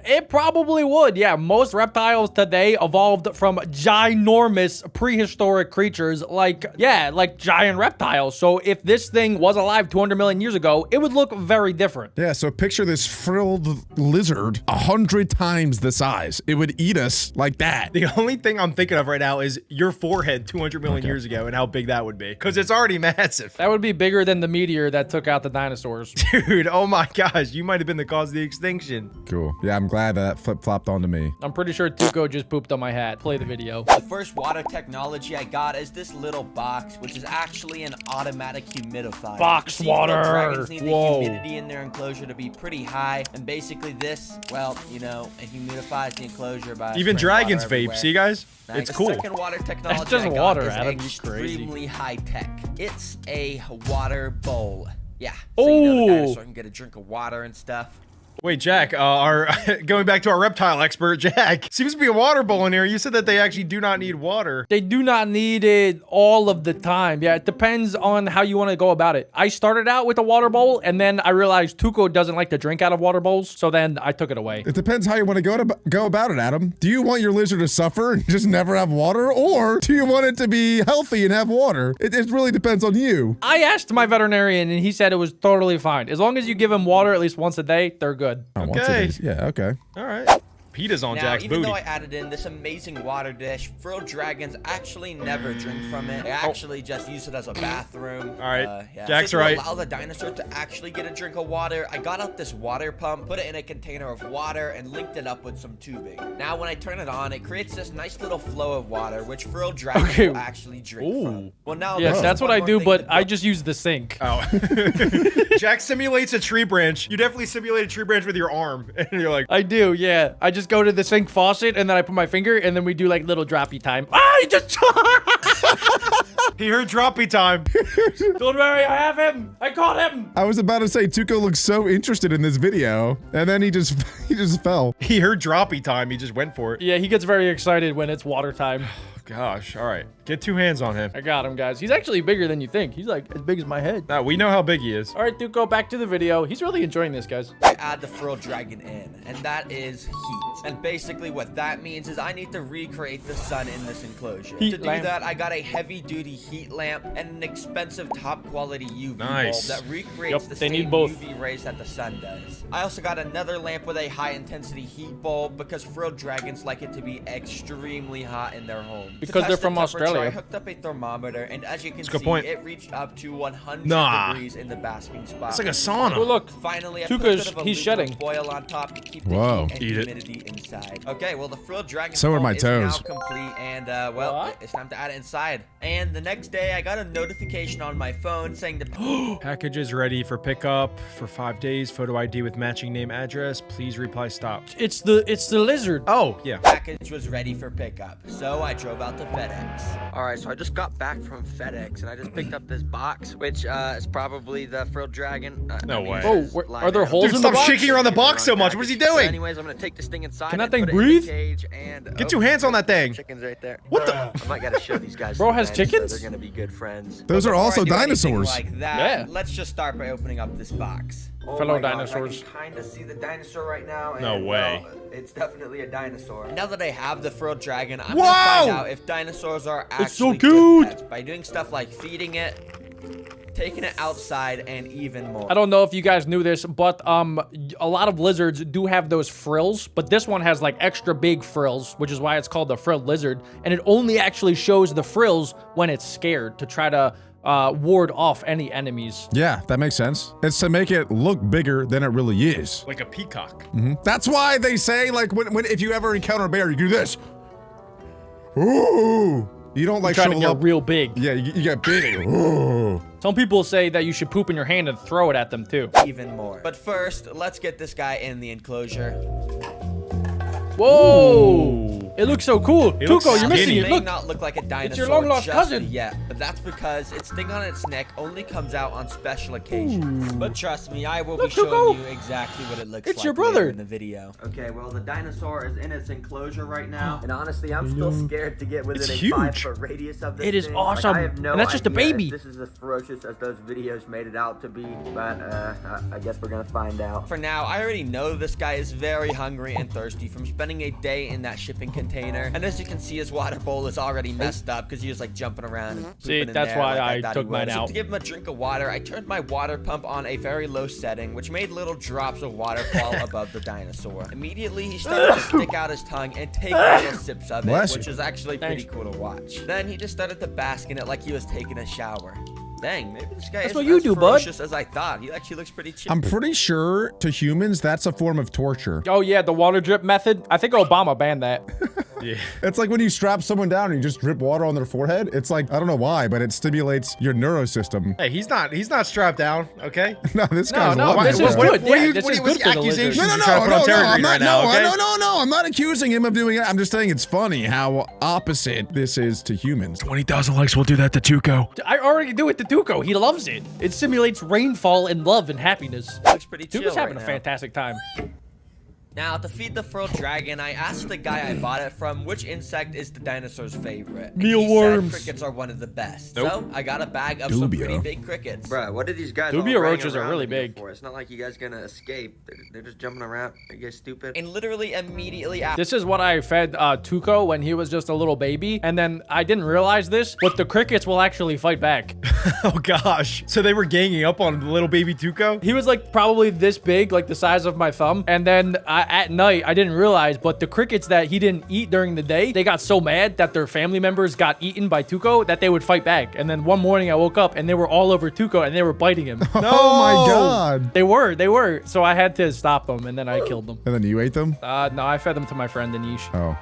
it probably would. Yeah, most reptiles today evolved from ginormous prehistoric creatures like giant reptiles. So if this thing was alive 200 million years ago, it would look very different. Yeah, so picture this frilled lizard 100 times the size. It would eat us like that. The only thing I'm thinking of right now is your forehead 200 million years ago and how big that would be. Because it's already massive. That would be bigger than the meteor that took out the dinosaurs. Dude, oh my gosh. You might have been the cause of the extinction. Cool. Yeah, I'm glad that flip-flopped onto me. I'm pretty sure Tuco just pooped on my hat. Play the video. The first water technology I got is this little box, which is actually an automatic humidifier. Box You see, water. Dragons need Whoa. the humidity in their enclosure to be pretty high, and basically this, well, you know, it humidifies the enclosure by Even spraying dragons water vape. everywhere. See, guys? Now, It's the cool. second water technology That's just I got water, is Adam, you crazy. extremely high tech. It's a water bowl. Yeah. So you know the Ooh. dinosaur can get a drink of water and stuff. Wait, Jack, going back to our reptile expert, Jack, seems to be a water bowl in here. You said that they actually do not need water. They do not need it all of the time. Yeah, it depends on how you want to go about it. I started out with a water bowl, and then I realized Tuco doesn't like to drink out of water bowls, so then I took it away. It depends how you want to go about it, Adam. Do you want your lizard to suffer and just never have water? Or do you want it to be healthy and have water? It really depends on you. I asked my veterinarian, and he said it was totally fine. As long as you give him water at least once a day, they're good. Oh, once Okay. it is. Yeah, okay. All right. PETA's on Now, Jack's even booty. though I added in this amazing water dish, frilled dragons actually never drink from it. They actually just use it as a bathroom. All right. Yeah. Jack's So to right. allow the dinosaur to actually get a drink of water, I got out this water pump, put it in a container of water, and linked it up with some tubing. Now, when I turn it on, it creates this nice little flow of water, which frilled dragons Okay. will actually drink from. Well, now Yes, there's that's what one I more do, thing but to I build. just use the sink. Oh. Jack simulates a tree branch. You definitely simulate a tree branch with your arm. And you're like, I do, yeah. I just go to the sink faucet, and then I put my finger, and then we do like little droppy time. Ah, he just... he heard droppy time. Don't worry, I have him. I caught him. I was about to say Tuco looks so interested in this video, and then he just fell. He heard droppy time. He just went for it. Yeah, he gets very excited when it's water time. Gosh. All right. Get two hands on him. I got him, guys. He's actually bigger than you think. He's like as big as my head. Now, we know how big he is. All right, Tuco, back to the video. He's really enjoying this, guys. I add the frilled dragon in, and that is heat. And basically what that means is I need to recreate the sun in this enclosure. Heat to do lamp. that, I got a heavy-duty heat lamp and an expensive top-quality UV Nice. bulb that recreates Yup, the they same need both. UV rays that the sun does. I also got another lamp with a high-intensity heat bulb because frilled dragons like it to be extremely hot in their homes. Because To test they're the from temperature, Australia. I hooked up a thermometer, and as you can a good see, point. it reached up to 100 Nah. degrees in the basking spot. It's like a sauna. Oh, look. Finally, I put a Tuca's- bit of a he's aluminum shedding. foil on top to keep the Whoa. heat and Eat it. humidity inside. Okay, well, the frilled dragon So are bowl my is toes. now complete, and well, What? it's time to add it inside. And the next day, I got a notification on my phone saying the Package is ready for pickup for 5 days. Photo ID with matching name address. Please reply stop. It's the lizard. Oh, yeah. package was ready for pickup. So I drove out to FedEx. All right, so I just got back from FedEx, and I just picked up this box, which is probably the frilled dragon. No way. Oh, are there holes Dude, in the stop box? shaking around the box so much. What is he doing? Anyways, I'm gonna take this thing inside. Can that and thing put it in breathe? the cage and Get two hands on that thing. Chickens right there. What the? I might gotta show these guys. Bro some has dinosaurs. chickens? They're gonna be good friends. Those are Before also I do anything dinosaurs. Like that, Yeah. Let's just start by opening up this box. Fellow my gosh, dinosaurs. I can kind of see the dinosaur right now. No and, way. well, it's definitely a dinosaur. Now that I have the frilled dragon, I'm Whoa! gonna find out if dinosaurs are actually so good cute! pets by doing stuff like feeding it, taking it outside, and even more. I don't know if you guys knew this, but a lot of lizards do have those frills, but this one has like extra big frills, which is why it's called the frilled lizard. And it only actually shows the frills when it's scared to try to ward off any enemies. Yeah, that makes sense. It's to make it look bigger than it really is. Like a peacock. That's why they say, like, when if you ever encounter a bear, you do this. Ooh. You don't like Trying to show get up. real big. Yeah, you get big. Ooh. Some people say that you should poop in your hand and throw it at them too. Even more. But first, let's get this guy in the enclosure. Whoa! It looks so cool. looks Tuco, you're missing skinny. it. May Look. not look like a dinosaur your long-lost just cousin. yet, but that's because its sting on its neck only comes out on special occasions. But trust me, I will be showing Tuco. you exactly what it looks It's like your brother. later in the video. Okay, well, the dinosaur is in its enclosure right now, and honestly, I'm still scared to get within It's a huge. 5-foot radius of this It is thing. awesome. Like, I have no And that's just a idea baby. if this is as ferocious as those videos made it out to be, but I guess we're gonna find out. For now, I already know this guy is very hungry and thirsty from spending a day in that shipping container. And as you can see, his water bowl is already messed up because he was like jumping around and See, pooping in that's there why like I thought took he mine would. So out. to give him a drink of water, I turned my water pump on a very low setting, which made little drops of water fall above the dinosaur. Immediately, he started to stick out his tongue and take little sips of it, Bless which you. is actually pretty cool to watch. Then he just started to bask in it like he was taking a shower. Dang, maybe this guy That's isn't what you as do, bud. ferocious as I thought. He actually looks pretty chill. I'm pretty sure to humans that's a form of torture. Oh yeah, the water drip method. I think Obama banned that. Yeah. It's like when you strap someone down and you just drip water on their forehead. It's like, I don't know why, but it stimulates your neurosystem. Hey, he's not strapped down, okay? No, this guy's no, loving this it. is What- good. what are Yeah, you- this what is are you- what's good the for the lizards. accusations No, you trying to put on Terra I'm Green not, right now, okay? no, I'm not accusing him of doing it. I'm just saying it's funny how opposite this is to humans. 20,000 likes will do that to Tuco. I already do it to Tuco. He loves it. It simulates rainfall and love and happiness. Looks pretty chill Tuco's right having a now. fantastic time. Now, to feed the frilled dragon, I asked the guy I bought it from which insect is the dinosaur's favorite. And he Mealworms. said crickets are one of the best. Nope. So, I got a bag of some Dubia. pretty big crickets. Bruh, what are these guys Dubia all running roaches are around really in here big. for? It's not like you guys gonna escape. They're just jumping around. Are you guys stupid? And literally immediately after This is what I fed Tuco when he was just a little baby. And then I didn't realize this, but the crickets will actually fight back. Oh gosh. So they were ganging up on little baby Tuco? He was like probably this big, like the size of my thumb. And then at night, I didn't realize, but the crickets that he didn't eat during the day, they got so mad that their family members got eaten by Tuco that they would fight back. And then one morning I woke up and they were all over Tuco and they were biting him. Oh my god. They were. So I had to stop them and then I killed them. And then you ate them? No, I fed them to my friend Anish. Oh.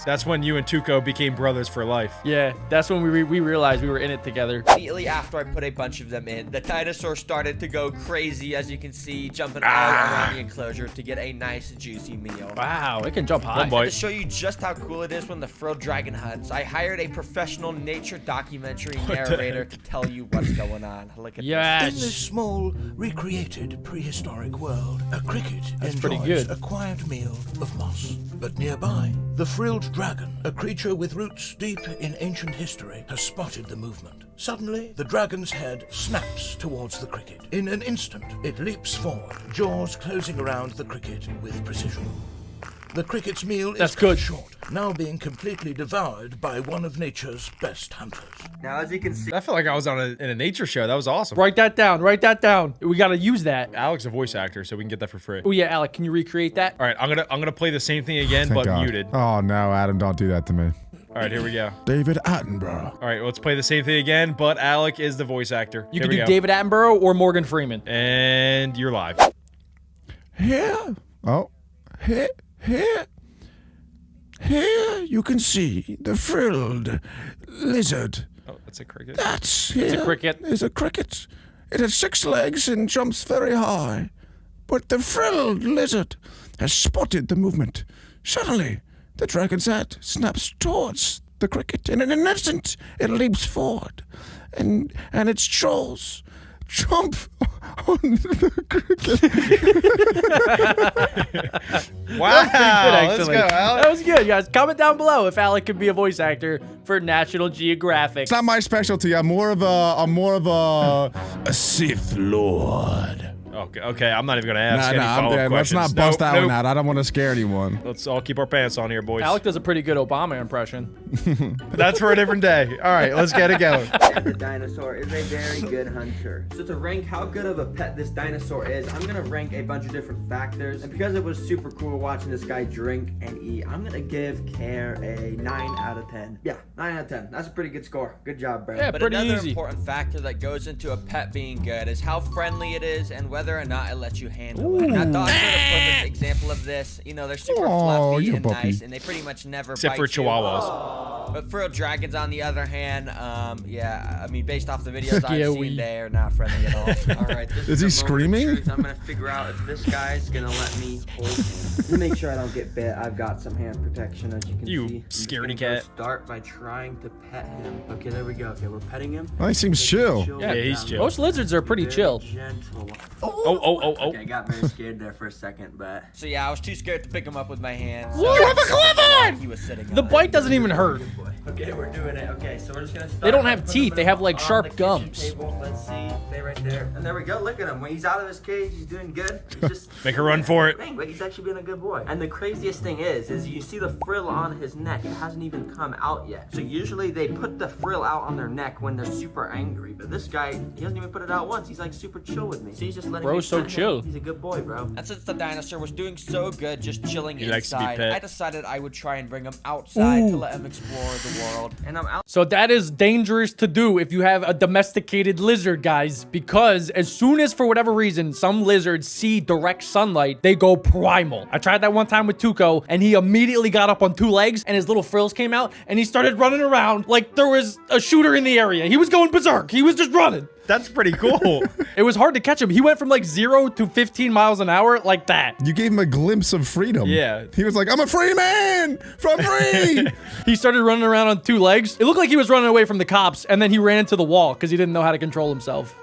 That's when you and Tuco became brothers for life. Yeah, that's when we realized we were in it together. immediately after I put a bunch of them in, the dinosaur started to go crazy, as you can see, jumping all around the enclosure to get a nice juicy meal. Wow, it can jump high. One bite. To show you just how cool it is when the frilled dragon hunts, I hired a professional nature documentary narrator to tell you what's going on. Look at Yes. In this small, recreated prehistoric world, a cricket pretty enjoys good. a quiet meal of moss. But nearby, the frilled dragon, a creature with roots deep in ancient history, has spotted the movement. Suddenly, the dragon's head snaps towards the cricket. In an instant, it leaps forward, jaws closing around the cricket with precision. The cricket's meal is That's cut good. short, now being completely devoured by one of nature's best hunters. Now, as you can see, I felt like I was in a nature show. That was awesome. Write that down. Write that down. We got to use that. Alex is a voice actor, so we can get that for free. Oh yeah, Alec, can you recreate that? All right, I'm gonna play the same thing again, Thank but God. muted. Oh no, Adam, don't do that to me. All right, here we go. David Attenborough. All right, let's play the same thing again, but Alec is the voice actor. You Here can we do go. David Attenborough or Morgan Freeman. And you're live. Here. Oh. Here. Here you can see the frilled lizard. Oh, that's a cricket. That's a cricket. Is a cricket. It has 6 legs and jumps very high. But the frilled lizard has spotted the movement. Suddenly, the dragon's head snaps towards the cricket. In an instant, it leaps forward. And its jaws jump on the cricket. Wow, Pretty good, let's actually. go, Alec. That was good, guys. Comment down below if Alec could be a voice actor for National Geographic. It's not my specialty. I'm more of a Sith Lord. Okay, I'm not even gonna ask any Nah, follow-up let's questions. not bust Nope, that one nope. out. I don't want to scare anyone. Let's all keep our pants on here, boys. Alec does a pretty good Obama impression. That's for a different day. All right, let's get it going. the dinosaur is a very good hunter. So to rank how good of a pet this dinosaur is, I'm gonna rank a bunch of different factors. And because it was super cool watching this guy drink and eat, I'm gonna give Care a 9 out of 10. Yeah, 9 out of 10. That's a pretty good score. Good job, bro. Yeah, But pretty another easy. important factor that goes into a pet being good is how friendly it is and whether whether or not it lets you handle it. Now, dogs are the perfect example of this. You know, they're super fluffy and nice, and they pretty much never Except bite for you. chihuahuas. But frilled dragons, on the other hand, yeah, I mean, based off the videos I've Yeah, seen, they are not friendly at all. All right, this Is he the moment of screaming? truth. I'm gonna figure out if this guy's gonna let me hold him. To make sure I don't get bit, I've got some hand protection, as you can You see. I'm just scaredy gonna go cat. Start by trying to pet him. Okay, there we go. Okay, we're petting him. Oh, he seems chill. Yeah, he's chill. Most lizards are pretty Very chill. Gentle. Oh. Okay, I got very scared there for a second, but So yeah, I was too scared to pick him up with my hands. You have a Clifford! He was sitting The on bite it. doesn't even hurt. okay, we're doing it. Okay, so we're just gonna start. They don't by have putting teeth, him they have, like, on sharp the kitchen gums. table. Let's see. Stay right there. And there we go. Look at him. When he's out of his cage, he's doing good. He's just Make her run for it. But he's actually being a good boy. And the craziest thing is you see the frill on his neck. It hasn't even come out yet. So usually they put the frill out on their neck when they're super angry. But this guy, he hasn't even put it out once. He's like super chill with me. So he's just letting me Bro's so pet him. chill. He's a good boy, bro. And since the dinosaur was doing so good just chilling He likes to be inside, pet. I decided I would try and bring him outside to let him explore the world. And I'm out. So that is dangerous to do if you have a domesticated lizard, guys, because as soon as, for whatever reason, some lizards see direct sunlight, they go primal. I tried that one time with Tuco, and he immediately got up on 2 legs, and his little frills came out, and he started running around like there was a shooter in the area. He was going berserk. He was just running. That's pretty cool. It was hard to catch him. He went from like 0 to 15 miles an hour like that. You gave him a glimpse of freedom. Yeah. He was like, I'm a free man from free. He started running around on 2 legs. It looked like he was running away from the cops, and then he ran into the wall because he didn't know how to control himself.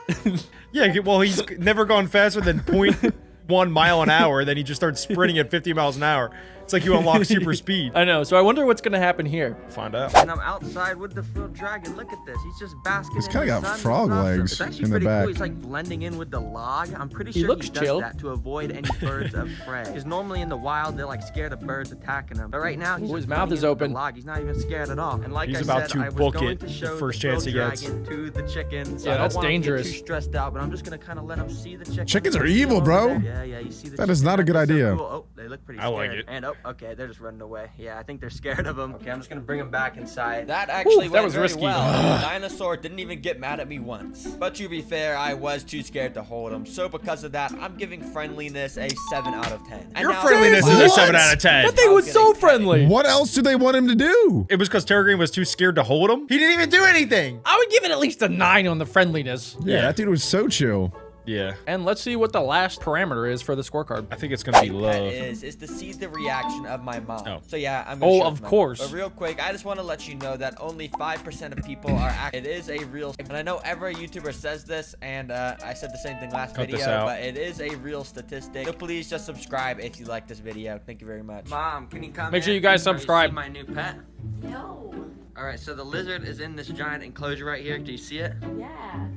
Yeah, well, he's never gone faster than 0.1 mile an hour. Then he just starts sprinting at 50 miles an hour. It's like you unlock super speed. I know. So I wonder what's going to happen here. Find out. And I'm outside with the frilled dragon. Look at this. He's just basking He's in kinda the got sun. frog It's awesome. legs It's actually in the pretty back. cool. He's like blending in with the log. I'm pretty He sure looks he does chill. that to avoid any birds of prey. Because normally in the wild, they're like scared of birds attacking him. But right now, he's Oh, just his mouth blending is in with the open. log. He's not even scared at all. And like He's I about said, to I was book going it to the show first the chance he frilled gets. dragon to the chickens. Yeah, I that's don't want him to get dangerous. too stressed out, but I'm just gonna kind of let him see the chickens. Chickens are See evil, over bro. there? Yeah, you see the That is chickens. not a good That's so idea. cool. Oh, they look pretty I scared. like it. And oh, okay, they're just running away. Yeah, I think they're scared of him. Okay, I'm just gonna bring him back inside. That actually that went was very risky. well. The dinosaur didn't even get mad at me once. But to be fair, I was too scared to hold him. So because of that, I'm giving friendliness a 7 out of 10. And Your now- friendliness is a What? 7 out of 10. That thing was so friendly. What else do they want him to do? It was because Terra Green was too scared to hold him. He didn't even do anything. I would give it at least a 9 on the friendliness. Yeah, that dude was so chill. Yeah, And let's see what the last parameter is for the scorecard. I think it's gonna be That love. is to see the reaction of my mom. Oh. So yeah, I'm gonna Oh, shut of my mouth. course. But real quick, I just want to let you know that only 5% of people are it is a real, and I know every YouTuber says this, and I said the same thing last Cut this video, out. but it is a real statistic. So please just subscribe if you like this video. Thank you very much. Mom, can you come Make sure in? you guys Can subscribe. see my new pet? No. All right, so the lizard is in this giant enclosure right here. Do you see it? Yeah.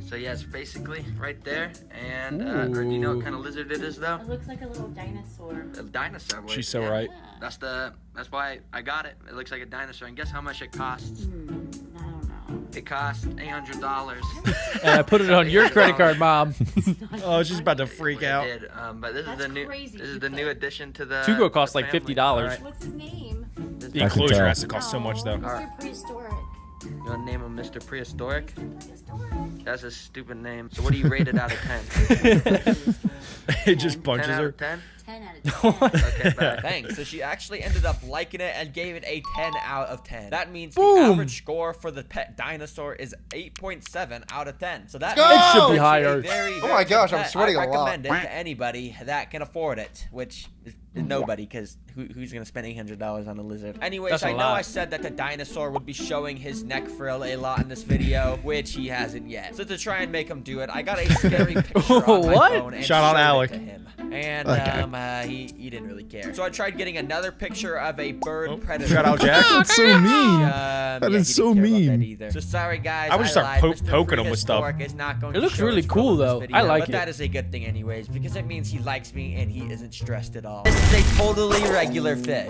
So yeah, it's basically right there. And or do you know what kind of lizard it is though? It looks like a little dinosaur. A dinosaur. Boy. She's so Yeah. right. That's why I got it. It looks like a dinosaur. And guess how much it costs? I don't know. It costs $800. And I put it on your credit card, Mom. Oh, she's about to freak It out. did. But this That's is the new. crazy. This is the new addition to the. Tuco costs the like family. $50. All right. What's his name? The I can enclosure tell. has to cost so much though. Mr. Prehistoric. You want to name him Mr. Prehistoric? Prehistoric. That's a stupid name. So what do you rate it out of 10? It just 10 punches out her. of 10? 10 out of 10. Okay, bad. Thanks. So she actually ended up liking it and gave it a 10 out of 10. That means Boom. the average score for the pet dinosaur is 8.7 out of 10. So that go! It should be it's a higher. Very, Oh very my good gosh, I'm pet. sweating I a lot. recommend it to anybody that can afford it, which is nobody, because who's gonna spend $800 on a lizard? Anyways, That's a I know lot. I said that the dinosaur would be showing his neck frill a lot in this video, which he hasn't yet. So to try and make him do it, I got a scary picture on my What? phone and Shout out showed it Alec. to him. And Okay. he didn't really care. So I tried getting another picture of a bird predator. Shout out Jack. That's so mean. That That is so mean. So sorry guys. I would start lied. Mr. poking him with stuff. Prehistoric is not going It to looks show really his cool, frill in this though. video, I like but it. that is a good thing anyways, because it means he likes me and he isn't stressed at all. This is a totally regular fish.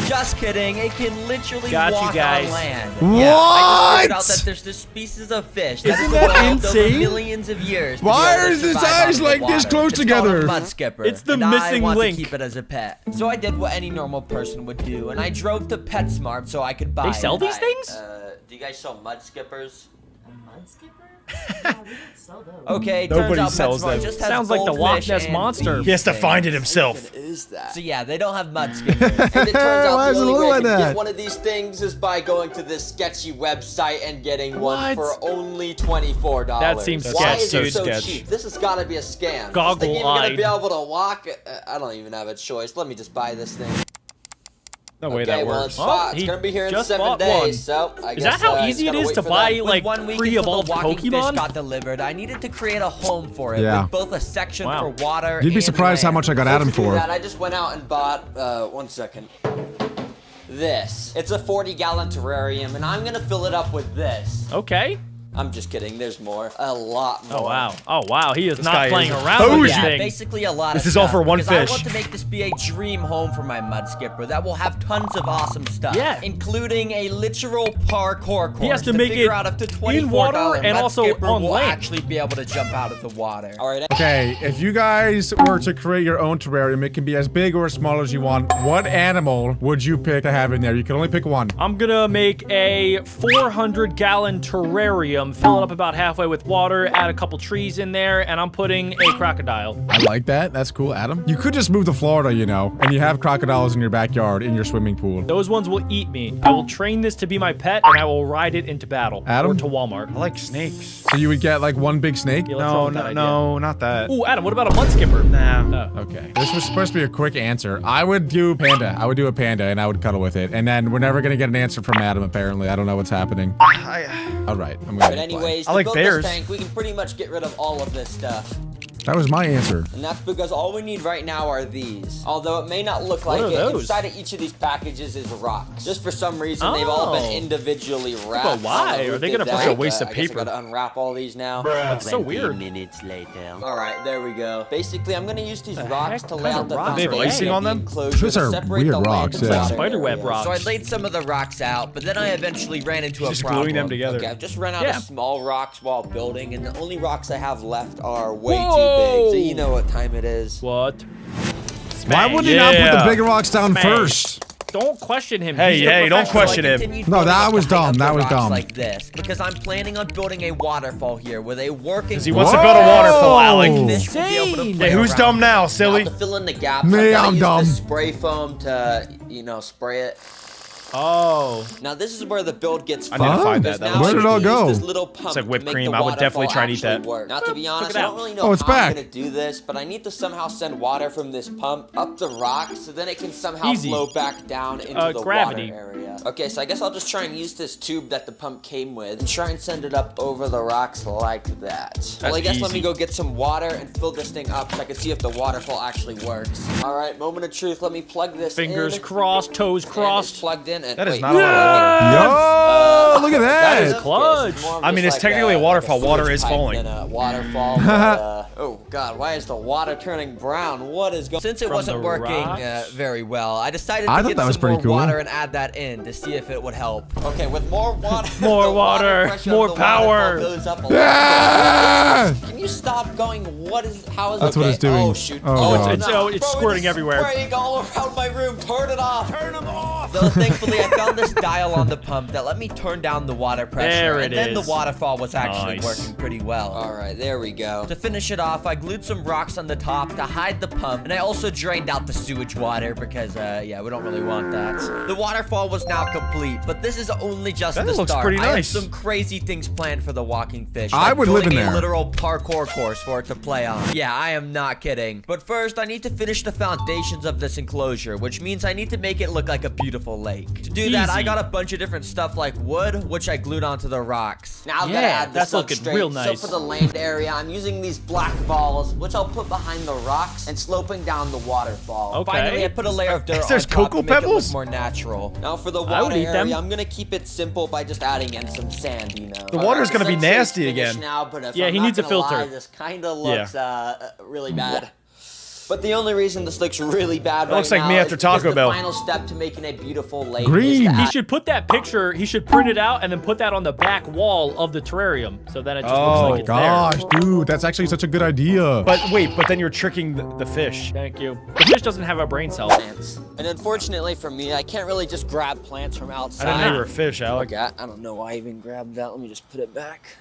Just kidding. It can literally Got you walk guys. on land. What? Yeah, I just figured out that there's this species of fish that Isn't has that evolved over insane? millions of years. to Why be able to is his survive eyes under the like this water. close It's together? called a mud skipper. It's the and I missing want link. to keep it as a pet. So I did what any normal person would do, and I drove to PetSmart so I could buy They sell it. these things? Do you guys sell mud skippers? mud skipper? Yeah, we don't sell those. Okay, Nobody turns out sells PetSmart them. just has Sounds like the Loch goldfish Ness and Monster. these He has to things. find it himself. Is that? So yeah, they don't have mud skippers. And it turns out Why the does it only look way I like can that? get one of these things is by going to this sketchy website and getting one What? for only $24. That seems Why sketch, is it dude. so Sketch. cheap? This has got to be a scam. Is this thing even gonna Goggle-eyed. be able to walk? I don't even have a choice. Let me just buy this thing. No way Okay, that well, works. it's he gonna be here in just 7 bought days, one. so I Is guess that how I easy just it gotta is wait to for buy, that. With like, 1 week pre-evolved until the walking Pokemon? fish got delivered, I needed to create a home for it Yeah. with both a section Wow. for water. You'd be and surprised how land. much I got So Adam to do for. that, I just went out and bought. 1 second. This. It's a 40-gallon terrarium, and I'm gonna fill it up with this. Okay. I'm just kidding. There's more. A lot more. Oh, wow. Oh, wow. He is This not guy playing is around with bougie. this Yeah, thing. basically a lot This of is all stuff, for one because fish. I want to make this be a dream home for my mud skipper that will have tons of awesome stuff. Yeah. Including a literal parkour course. He has to make figure it out if the in water $24 and mud also skipper on will land. actually be able to jump out of the water. All right. Okay, if you guys were to create your own terrarium, it can be as big or as small as you want. What animal would you pick to have in there? You can only pick one. I'm gonna make a 400-gallon terrarium, fill it up about halfway with water, add a couple trees in there, and I'm putting a crocodile. I like that. That's cool, Adam. You could just move to Florida, you know, and you have crocodiles in your backyard in your swimming pool. Those ones will eat me. I will train this to be my pet, and I will ride it into battle. Adam? Or to Walmart. I like snakes. So you would get like one big snake? Yeah, let's roll No, with that no, idea. no, not that. Ooh, Adam, what about a mud skipper? Nah. Oh. Okay. This was supposed to be a quick answer. I would do panda. I would do a panda and I would cuddle with it. And then we're never gonna get an answer from Adam, apparently. I don't know what's happening. All right. I'm gonna But anyways, I to like build bears. this tank, we can pretty much get rid of all of this stuff. That was my answer. And that's because all we need right now are these. Although it may not look like are it, those? inside of each of these packages is rocks. Just for some reason, they've all been Oh. individually wrapped. But why? I don't know who Are they did gonna that, put a waste but of I guess paper? I gotta unwrap all these now. That's so weird. Minutes later. All right, there we go. Basically, I'm gonna use these rocks heck to lay kind out of the rocks They have foundation icing of on the them? enclosure Those to are separate weird the land rocks, and yeah. water Spiderweb area. rocks. So I laid some of the rocks out, but then I eventually ran into Just a problem. gluing them together. Okay, I've just run out Yeah. of small rocks while building, and the only rocks I have left are way Whoa! too big. So you know what time it is. What? Why would you not put the Yeah. big rocks down Smash. first? Don't question him. Hey, He's a hey, don't professional. question him. Continued No, building that up was the height dumb. of the That was rocks dumb. Like this, because I'm planning on building a waterfall here with a working. Because he wants to build a waterfall, Alec. Fish will be able to Insane. play Hey, who's around dumb with now, it. silly? Now, to fill in the gaps, Me, I'm gonna I'm use dumb. this spray foam to, spray it. Oh. Now this is where the build gets I fun. need to find because that. That now looks Where did it all I use go? This little pump It's like whipped to make cream. the I would definitely waterfall try and eat actually that. work. Now to be honest, it I out. don't really know Oh, it's how back. I'm gonna do this, but I need to somehow send water from this pump up the rocks so then it can somehow Easy. flow back down into the gravity. water area. Okay, so I guess I'll just try and use this tube that the pump came with and try and send it up over the rocks like that. Well, I guess let me easy. go get some water and fill this thing up so I can see if the waterfall actually works. All right, moment of truth. Let me plug this Fingers in. crossed, toes And it's crossed. plugged in. And That is wait, not a lot of Yo, look at That is that. clutch. I mean, it's technically a waterfall. Water is falling. A waterfall. But, oh God, why is the water turning brown? What is going? Since it From wasn't the working rocks? very well, I decided I to thought get that was some more pretty cool. water and add that in to see if it would help. Okay, with more water, More the water, pressure more of the waterfall power. goes up a lot. Yeah! Can you stop going? What is? How is? That's okay. what it's doing. Oh shoot! Oh, God. It's no. it's Bro, squirting is everywhere. Spraying all around my room. Turn it off. Turn them off. So thankfully, I found this dial on the pump that let me turn down the water pressure. There and it then is. the waterfall was actually Nice. working pretty well. All right, there we go. To finish it off, I glued some rocks on the top to hide the pump, and I also drained out the sewage water because, yeah, we don't really want that. The waterfall was now complete, but this is only just That the looks start. pretty I have nice. some crazy things planned for the walking fish. I like would live in building there. a literal parkour course for it to play on. Yeah, I am not kidding. But first, I need to finish the foundations of this enclosure, which means I need to make it look like a beautiful lake. To do that, I Easy. got a bunch of different stuff like wood, which I glued onto the rocks. Now I've Yeah, gotta add the that's looking substrate. real nice. So for the land area, I'm using these black balls, which I'll put behind the rocks and sloping down the waterfall. Okay. Finally, I put a layer of dirt There's on top cocoa to make pebbles? it look more natural. Now for the I would water eat them. area, I'm gonna keep it simple by just adding in some sand, you know. The water's gonna be Alright, the nasty substrate's finished again. Now, but if Yeah, I'm he not needs a gonna lie, filter. this kind of looks really bad. But the only reason this looks really bad looks right like me now after is because Taco Bell. The final step to making a beautiful lake Green. is to He add should put that picture, he should print it out and then put that on the back wall of the terrarium. So then it just looks Oh, like it's Gosh, dude, that's actually such a good idea. But wait, but then you're tricking the fish. there. Thank you. The fish doesn't have a brain cell. plants. And unfortunately for me, I can't really just grab plants from I outside. didn't know you were a fish, Alec. Okay, I don't know why I even grabbed that. Let me just put it back.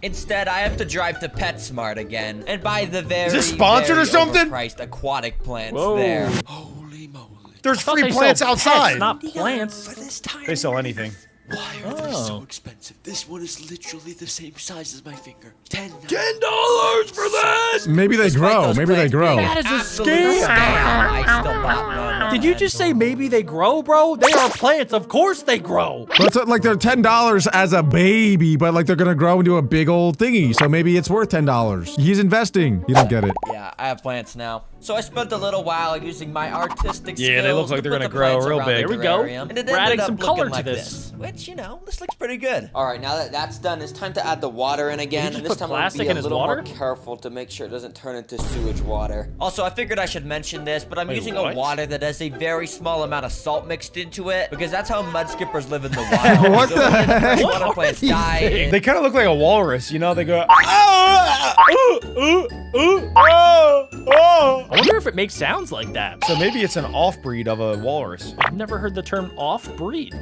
Instead, I have to drive to PetSmart again and buy the very, this sponsored very or something? overpriced aquatic plants Whoa. there. Holy moly. There's I thought free they plants sell outside. pets, not plants. For this time. They sell anything. Why are they Oh. so expensive? This one is literally the same size as my finger. $10 for this. Maybe they Despite grow. those Maybe they plants grow. being That is a absolute scam. I still bought them. Did you just say maybe they grow, bro? They are plants. Of course they grow. But it's like they're $10 as a baby, but like they're gonna grow into a big old thingy. So maybe it's worth $10. He's investing. You don't get it. Yeah, I have plants now. So I spent a little while using my artistic Yeah, they look skills like to they're put gonna the grow plants real around big. the There we go. terrarium, and it We're ended adding up some looking color to like this. which, you know, this looks pretty good. All right, now that that's done, it's time to add the water in again. just And this put time I'm plastic gonna in be a his little water? more careful to make sure it doesn't turn into sewage water. Also, I figured I should mention this, but I'm Wait, using what? a water that has a very small amount of salt mixed into it because that's how mud skippers live in the wild. What So the when heck? freshwater What plants are these die. things? They kind of look like a walrus, you know? They go. I wonder if it makes sounds like that. So maybe it's an off-breed of a walrus. I've never heard the term off-breed.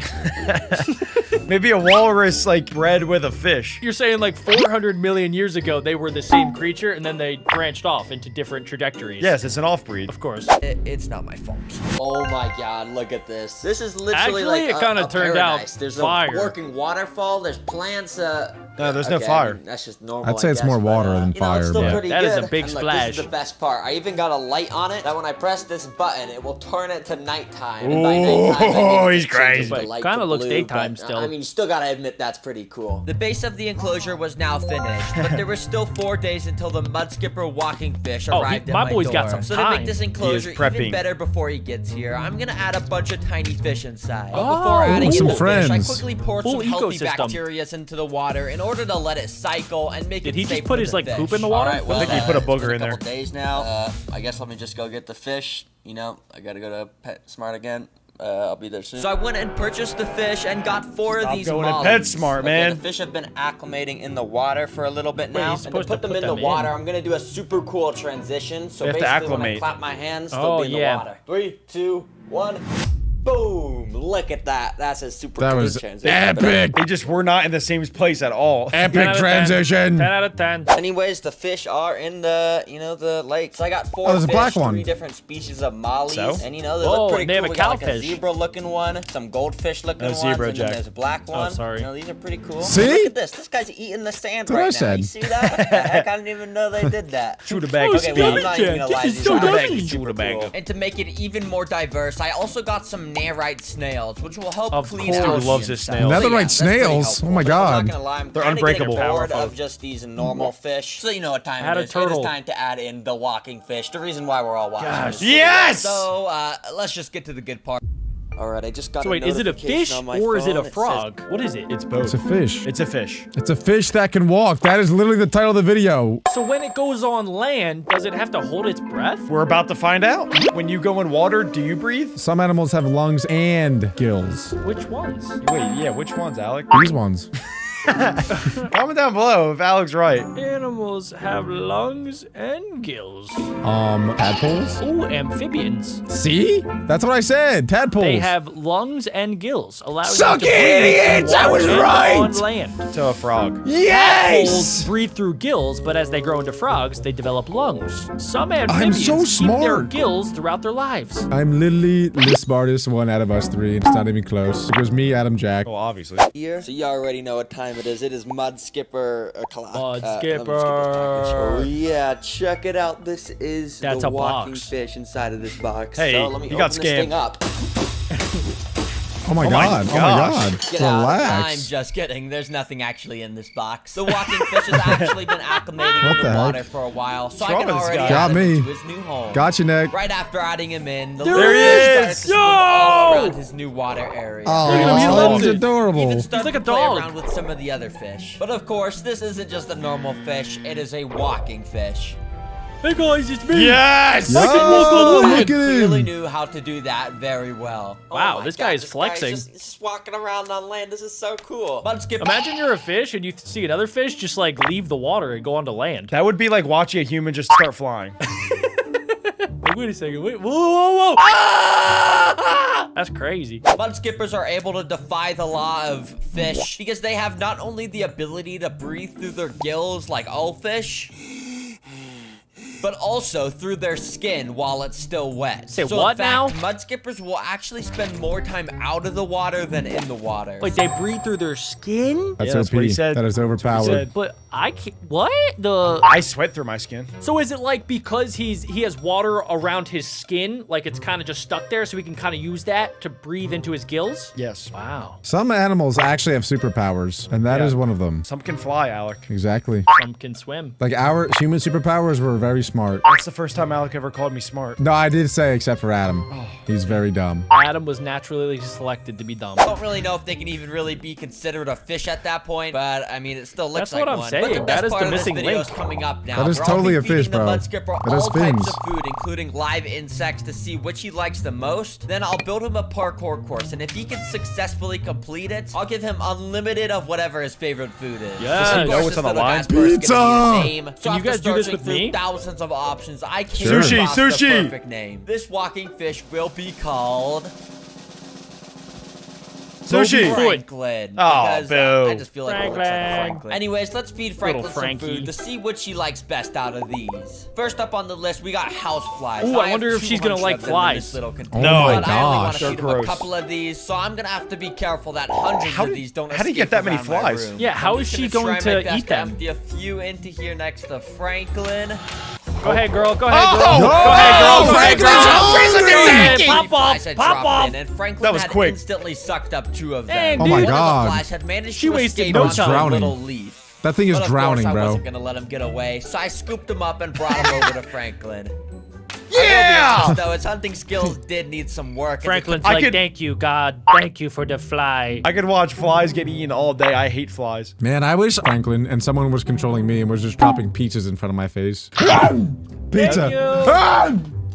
Maybe a walrus like bred with a fish. You're saying like 400 million years ago, they were the same creature and then they branched off into different trajectories. Yes, it's an off-breed. Of course. It's not my fault. Oh my god, look at this. This is literally Actually, like it kinda a turned out paradise. There's fire. a working waterfall, there's plants, No, there's no okay, fire. I mean, that's just normal. I'd say I it's guess, more but, water than you know, it's fire, still but- pretty That is good. a big And look, splash. This is the best part. I even got a light on it that when I press this button, it will turn it to nighttime. And by nighttime, I mean, he's it changes crazy. the But light kinda to looks blue, daytime but, still. I mean, you still gotta admit that's pretty cool. The base of the enclosure was now finished, but there were still 4 days until the mud skipper walking fish Oh, arrived at my my boy's door. got some So to time. make this He is enclosure even prepping. better before he gets here, I'm gonna add a bunch of tiny fish inside. But Oh, before adding some in the fish, I friends. quickly poured Full some healthy ecosystem. bacteria into the water in order to let it cycle and make Did it he just safe put for his, the like, fish. poop in the water? All right, well, I think he put a it's been booger in there. couple days now. I guess let me just go get the fish. You know, I gotta go to PetSmart again. I'll be there soon. So I went and purchased the fish and got 4 Stop of these going to mollies. PetSmart, Okay, man. the fish have been acclimating in the water for a little bit Wait, now. he's And to supposed to put them put in the them in. water, I'm gonna do a super cool transition. So They have to basically, when I acclimate. clap my hands, they'll Oh, be in the yeah. water. 3, 2, 1. Boom! Look at that. That's a super That cool was transition. epic. They just were not in the same place at all. 10 Epic out of 10. transition. 10 out of 10. Anyways, the fish are in the, the lake. So I got 4 Oh, there's a fish, black one. 3 different species of mollies. So? And they Whoa, look pretty they cool. have a We got like a cowfish. zebra-looking one, some goldfish-looking No ones, zebra, and then Jack. there's a black one. sorry. These are pretty cool. See? Look at this. This guy's eating the sand That's what right I now. said. You see that? What the heck? I didn't even know they did that. Shoot a bag of Okay, well, I'm speed. not even gonna lie. This is These so are dumb. actually Shoot super a bag. cool. And to make it even more diverse, I also got some netherite snails, which will help Of clean course. out Dude the loves his inside. snails. So, Netherite that's pretty snails? helpful. Oh my But I'm God. not gonna lie, I'm They're kinda getting unbreakable. bored Powerful. of just these normal fish. So you know what time Add it a is. It turtle. is time to add in the walking fish. The reason why we're all watching. Gosh. this video. Yes! So let's just get to the good part. All right, I just got So wait, is it a fish or is it a frog? What is it? It's both. It's a fish. It's a fish. It's a fish that can walk. That is literally the title of the video. So when it goes on land, does it have to hold its breath? We're about to find out. When you go in water, do you breathe? Some animals have lungs and gills. Which ones? Wait, yeah, which ones, Alec? These ones. Comment down below if Alec's right. Animals have lungs and gills. Tadpoles? Ooh, amphibians. See? That's what I said. Tadpoles. They have lungs and gills, allowing Suck them to it, breathe in idiots! I water was and right! on land. To a frog. Tadpoles breathe through gills, but as they grow into frogs, they develop lungs. Some amphibians so keep their smart. gills throughout their lives. I'm literally the smartest one out of us three. It's not even close. It was me, Adam, Jack. Well, obviously. Here, so you already know what time it is. It is Mud Skipper o'clock. Mud Let me Skipper. skip this package. Oh yeah, check it out. This is That's the a walking box. fish inside of this box. Hey, so let me you open got this scammed. thing up. Oh my god. Oh my gosh. god. Get out. I'm Relax. just kidding. There's nothing actually in this box. The walking fish has actually been acclimating What in the the water heck? for a while, so What's I wrong can with this already guy? add Got him me. into his new home. Gotcha, Nick. Right after adding him in, the There little he fish is! started to swim all Yo! around his new water area. Oh, Look at him, he that loves is it. adorable. Even started like a to play dog. around with some of the other fish. But of course, this isn't just a normal fish, it is a walking fish. Hey guys, it's me. Yes! Yo, I can walk on look land. at Clearly him. knew how to do that very well. Wow, Oh my this God, guy is flexing. just walking around on land. This is so cool. Mud Skipper. Imagine you're a fish and you see another fish just like leave the water and go onto land. That would be like watching a human just start flying. Wait a second. Wait. Whoa, whoa, whoa. Ah! That's crazy. Mud skippers are able to defy the law of fish because they have not only the ability to breathe through their gills like all fish, but also through their skin while it's still wet. Say so what in fact, now? mud skippers will actually spend more time out of the water than in the water. Wait, they breathe through their skin? That's Yeah, that's OP. what he said. That is overpowered. said. But I can't. What? I sweat through my skin. So is it like because he has water around his skin, like it's kind of just stuck there, so he can kind of use that to breathe into his gills? Yes. Wow. Some animals actually have superpowers, and that is Yeah. one of them. Some can fly, Alec. Exactly. Some can swim. Like our human superpowers were very smart. That's the first time Alec ever called me smart. No, I did say except for Adam. He's very dumb. Adam was naturally selected to be dumb. I don't really know if they can even really be considered a fish at that point, but I mean, it still looks That's like what I'm one. saying. But the That best is part the of this missing video link. is coming up now. That is where I'll be totally a feeding fish, the bro. mud skipper It all has types fins. of food, including live insects, to see which he likes the most. Then I'll build him a parkour course, and if he can successfully complete it, I'll give him unlimited of whatever his favorite food is. Yes. Of You know course, what's this on the little line? guy's first gonna Pizza! be his name. So Can you after guys do this searching with through me? thousands of options, I came Sure. Sushi, across the sushi! perfect name. This walking fish will be called Sushi! Franklin. Oh, because, boo. I just feel like it looks like a Franklin. Franklin. Anyways, let's feed Franklin some Frankie. food to see which she likes best out of these. First up on the list, we got houseflies. Ooh, I have wonder if she's gonna 200 like of them in this flies. little Oh container. my But I only want gosh. to feed him They're a gross. couple of these, so I'm gonna have to be careful that hundreds of these don't how do you escape get that many around my flies? room. Yeah, how I'm is just she gonna going try my to best eat them? Empty a few into here next to Franklin. Go ahead, girl. Go ahead, girl. Oh! Go ahead, girl. Oh, Go ahead, girl. Franklin's hungry! Go ahead, Three Pop flies off. had Pop dropped off. in, and Franklin That was had quick. instantly sucked up 2 of them. Dang, Oh my dude. One of God. the flies had managed She to wasted escape no onto a time. little leaf. That thing is But of drowning, course, I bro. wasn't gonna let him get away, so I scooped him up and brought him over to Franklin. Yeah! Though his hunting skills did need some work. and Franklin's I like, could- thank you, God. Thank you for the fly. I could watch flies get eaten all day. I hate flies. Man, I wish Franklin and someone was controlling me and was just dropping pizzas in front of my face. Pizza.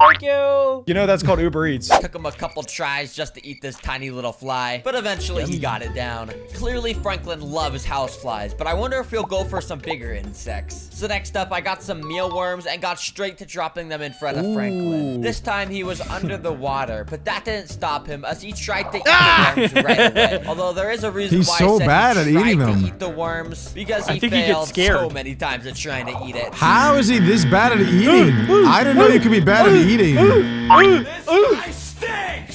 Thank you. You know that's called Uber Eats. Took him a couple tries just to eat this tiny little fly, but eventually he got it down. Clearly Franklin loves houseflies, but I wonder if he'll go for some bigger insects. So next up, I got some mealworms and got straight to dropping them in front of Franklin. This time he was under the water, but that didn't stop him as he tried to eat the worms right away. Although there is a reason He's why so I said bad he at tried eating to them. eat the worms, because he think he gets failed scared. so many times at trying to eat it. How is he this bad at eating? I didn't know you could be bad at eating.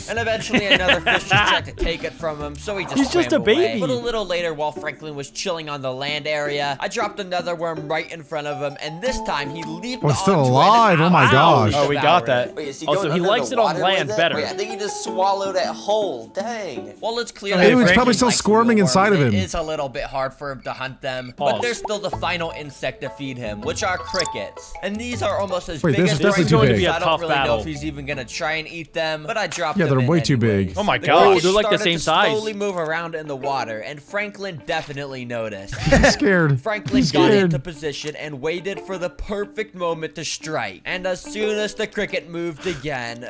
And eventually another fish just tried to take it from him, so he just He's just swam a baby. away. But a little later, while Franklin was chilling on the land area, I dropped another worm right in front of him, and this time he leaped Oh, it's still onto it alive. and Oh my absolutely gosh. Oh, we got devoured that. it. Wait, is he Also, going he under likes the it on water land with it? better. Wait, I think he just swallowed it whole. Dang. Well, it's clear Hey, that it was Franklin probably still likes squirming mealworms. inside of him. It is a little bit hard for him to hunt them, but Pause. there's still the final insect to feed him, which are crickets. And these are almost as Wait, big this as is definitely This is going too to be big. a I don't tough really know battle. if he's even gonna try and eat them, but I dropped Yeah, them they're in way too big. anyways. Oh my The gosh. crickets They're like the started same to size. slowly move around in the water, and Franklin definitely noticed. He's scared. Franklin He's got scared. into position and waited for the perfect moment to strike. And as soon as the cricket moved again,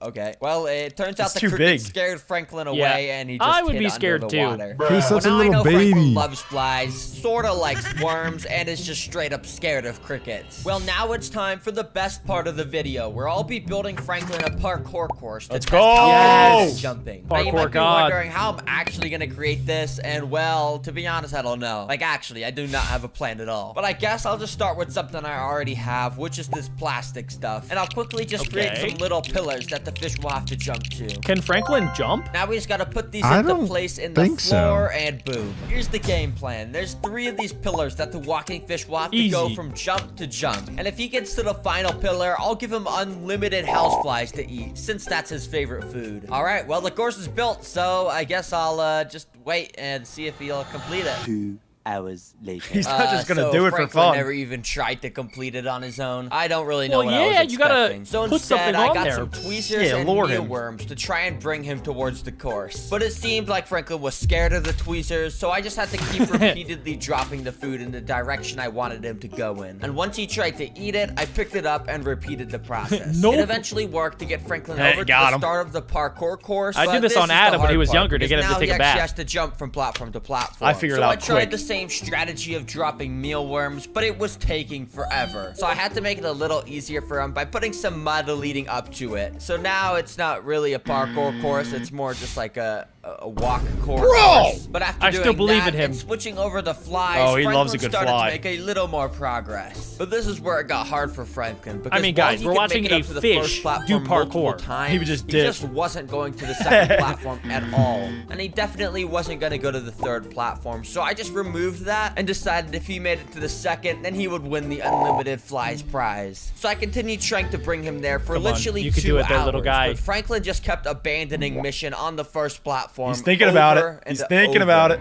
okay. Well, it turns out It's the too cricket big. scared Franklin away, Yeah. and he just I would hid be under scared the too. water. He's such a Well, now I little know baby. Franklin loves flies, sorta likes worms, and is just straight up scared of crickets. Well, now it's time for the best part of the video, where I'll be building Franklin a parkour course. Let's test go! how good he is Yes! at jumping. Parkour Now, you might be god. wondering how I'm actually gonna create this, and well, to be honest, I don't know. Like, actually, I do not have a plan at all. But I guess I'll just start with something I already have, which is this plastic stuff. And I'll quickly just create Okay. some little pillars that the fish will have to jump to. Can Franklin jump? Now we just gotta put these I into don't place in the think so. floor, and boom. Here's the game plan. There's 3 of these pillars that the walking fish will have to go Easy. from jump to jump. And if he gets to the final pillar, I'll give him unlimited houseflies to eat, since that's his favorite food. Alright, well the course is built, so I guess I'll just wait and see if he'll complete it. 2 hours later. He's not just gonna So do it for Franklin fun. never even tried to complete it on his own. I don't really know Well, what I yeah, was you gotta expecting. So put instead, something I on got there. some tweezers Yeah, and lure him. mealworms to try and bring him towards the course. But it seemed like Franklin was scared of the tweezers, so I just had to keep repeatedly dropping the food in the direction I wanted him to go in. And once he tried to eat it, I picked it up and repeated the process. Nope. It eventually worked to get Franklin Hey, over to got the him. start of the parkour course. I but did this is on the Adam when he hard was part, younger to because get him to now take he a actually bath. has to jump from platform to platform. I figured so it I out tried quick. the same same strategy of dropping mealworms, but it was taking forever. So I had to make it a little easier for him by putting some mud leading up to it. So now it's not really a parkour course, it's more just like a walk course. But after doing still believe that in him. and switching over the flies, Oh, he Franklin loves a good started fly. to make a little more progress. But this is where it got hard for Franklin. Because I mean, while guys, he we're could watching make it a up to the fish first platform do multiple parkour. times, He would just he dip. just wasn't going to the second platform at all. And he definitely wasn't going to go to the third platform. So I just removed that and decided if he made it to the second, then he would win the unlimited flies prize. So I continued trying to bring him there for Come on, literally you could 2 do it there, hours. little guy. But Franklin just kept abandoning mission on the first platform. He's thinking about over it. and He's thinking over. about it.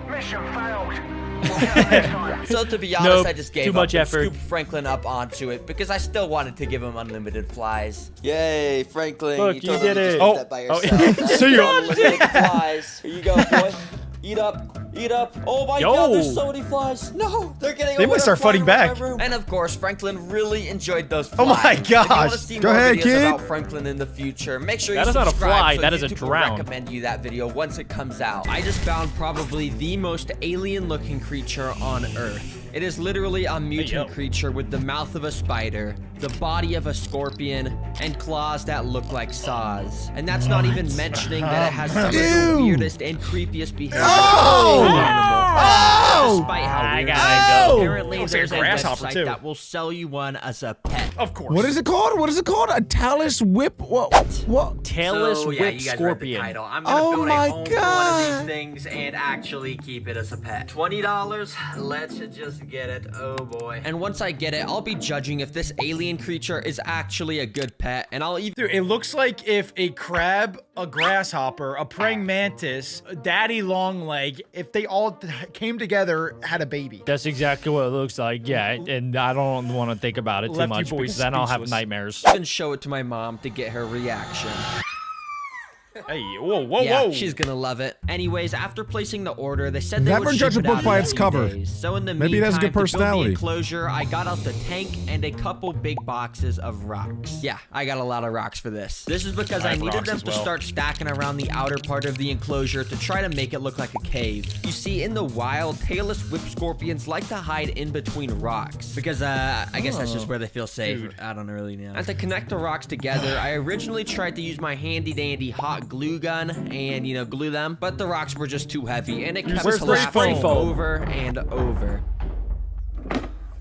So to be honest, Nope, I just gave too up much and effort. scooped Franklin up onto it because I still wanted to give him unlimited flies. Yay, Franklin! Look, you totally did it. just Oh, did that by oh, yourself. That's so you- unlimited flies. Here you go, boy. Eat up. Eat up. Oh my god, there's so many flies. No, they're getting They away. might start fighting back. And of course, Franklin really enjoyed those Oh flies. my If you want to gosh. see Go more ahead, videos kid. about Franklin in the future, make sure That you is not a subscribe fly, so that is a YouTube will drown. recommend you that video once it comes out. I just found probably the most alien-looking creature on Earth. It is literally a mutant creature with the mouth of a spider, the body of a scorpion, and claws that look like saws. And that's not even mentioning that it has some of the Ew. weirdest and creepiest behavior Oh! of any animal. Oh! Despite how I weird gotta it is, go. apparently Looks like a there's a grasshopper, website too. that will sell you one as a pet. Of course. What is it called? What is it called? A talus whip? What? Tailless whip you guys read the scorpion. title. I'm gonna Oh build my a home for one of God. these things and actually keep it as a pet. $20. Let's just get it. Oh boy. And once I get it, I'll be judging if this alien creature is actually a good pet, and I'll even Dude, it looks like if a crab, a grasshopper, a praying mantis, a daddy long-leg, if they all came together, had a baby. That's exactly what it looks like, yeah. And I don't want to think about it too Left you much boys because then I'll have speechless. nightmares. show it to my mom to get her reaction. Hey, whoa, whoa, Yeah, whoa. she's gonna love it. Anyways, after placing the order, they said they Never would judge ship a it book out by in its 2 cover. days. So in the Maybe it has a good meantime, to build personality. the enclosure, I got out the tank and a couple big boxes of rocks. Yeah, I got a lot of rocks for this. This is because I have needed rocks them as to well. start stacking around the outer part of the enclosure to try to make it look like a cave. You see, in the wild, tailless whip scorpions like to hide in between rocks because I guess that's just where they feel safe. Dude. I don't really know. And to connect the rocks together, I originally tried to use my handy dandy hot glue gun and, you know, glue them, but the rocks were just too heavy and it kept Where's the collapsing foam? over and over.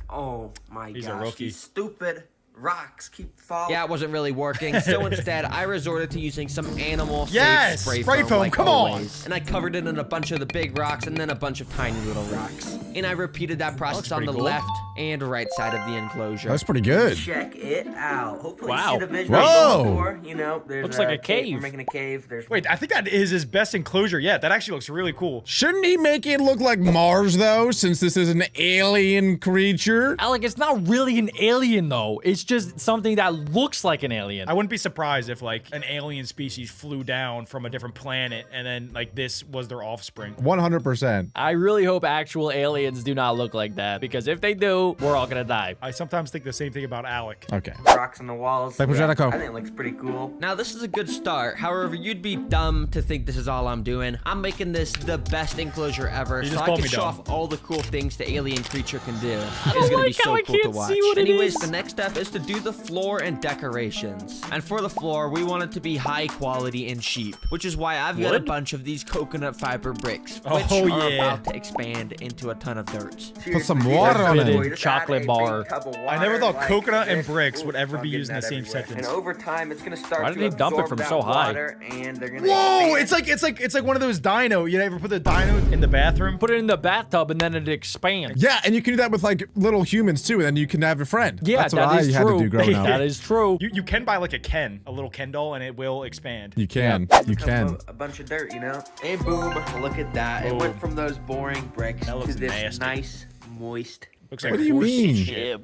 Oh my He's a gosh. rookie. These stupid rocks keep falling. Yeah, it wasn't really working, so instead I resorted to using some animal safe Yes, spray spray foam, foam, like come on. always. And I covered it in a bunch of the big rocks and then a bunch of tiny little rocks. And I repeated that process on pretty the cool. left and right side of the enclosure. That's pretty good. Check it out. Hopefully Wow. you see the vision Whoa. I'm going for. You know, there's Looks like a cave. We're making a cave. There's Wait, I think that is his best enclosure yet. That actually looks really cool. Shouldn't he make it look like Mars though, since this is an alien creature? Alec, it's not really an alien though. It's just something that looks like an alien. I wouldn't be surprised if like an alien species flew down from a different planet and then like this was their offspring. 100%. I really hope actual aliens do not look like that because if they do, we're all gonna die. I sometimes think the same thing about Alec. Okay. rocks on the walls. Like Projetico. I think it looks pretty cool. Now this is a good start. However, you'd be dumb to think this is all I'm doing. I'm making this the best enclosure ever, You so just I called can me show dumb. off all the cool things the alien creature can do. It's don't gonna be like how so I cool to can't watch. see what it Anyways, is. the next step is to do the floor and decorations. And for the floor, we want it to be high quality and cheap, which is why I've got a Wood? bunch of these coconut fiber bricks, Oh, which are yeah. about to expand into a ton of dirt. Put some water on Fitted it. chocolate bar. I never thought coconut and bricks would ever be used in the same sentence. And over time, it's gonna start Why to did they dump it absorb from that so high? water, and they're gonna Whoa! expand. It's like one of those dino. You ever put the dino in the bathroom? Put it in the bathtub and then it expands. Yeah, and you can do that with like little humans too, and then you can have a friend. Yeah, That's what that I is had true. to do growing up. That is true. You can buy like a little Ken doll, and it will expand. You can. You can. A bunch of dirt, you know? And boom, look at that. It Boom. went from those boring bricks That to looks this nasty. nice, moist. Looks like What do you horse mean? shit.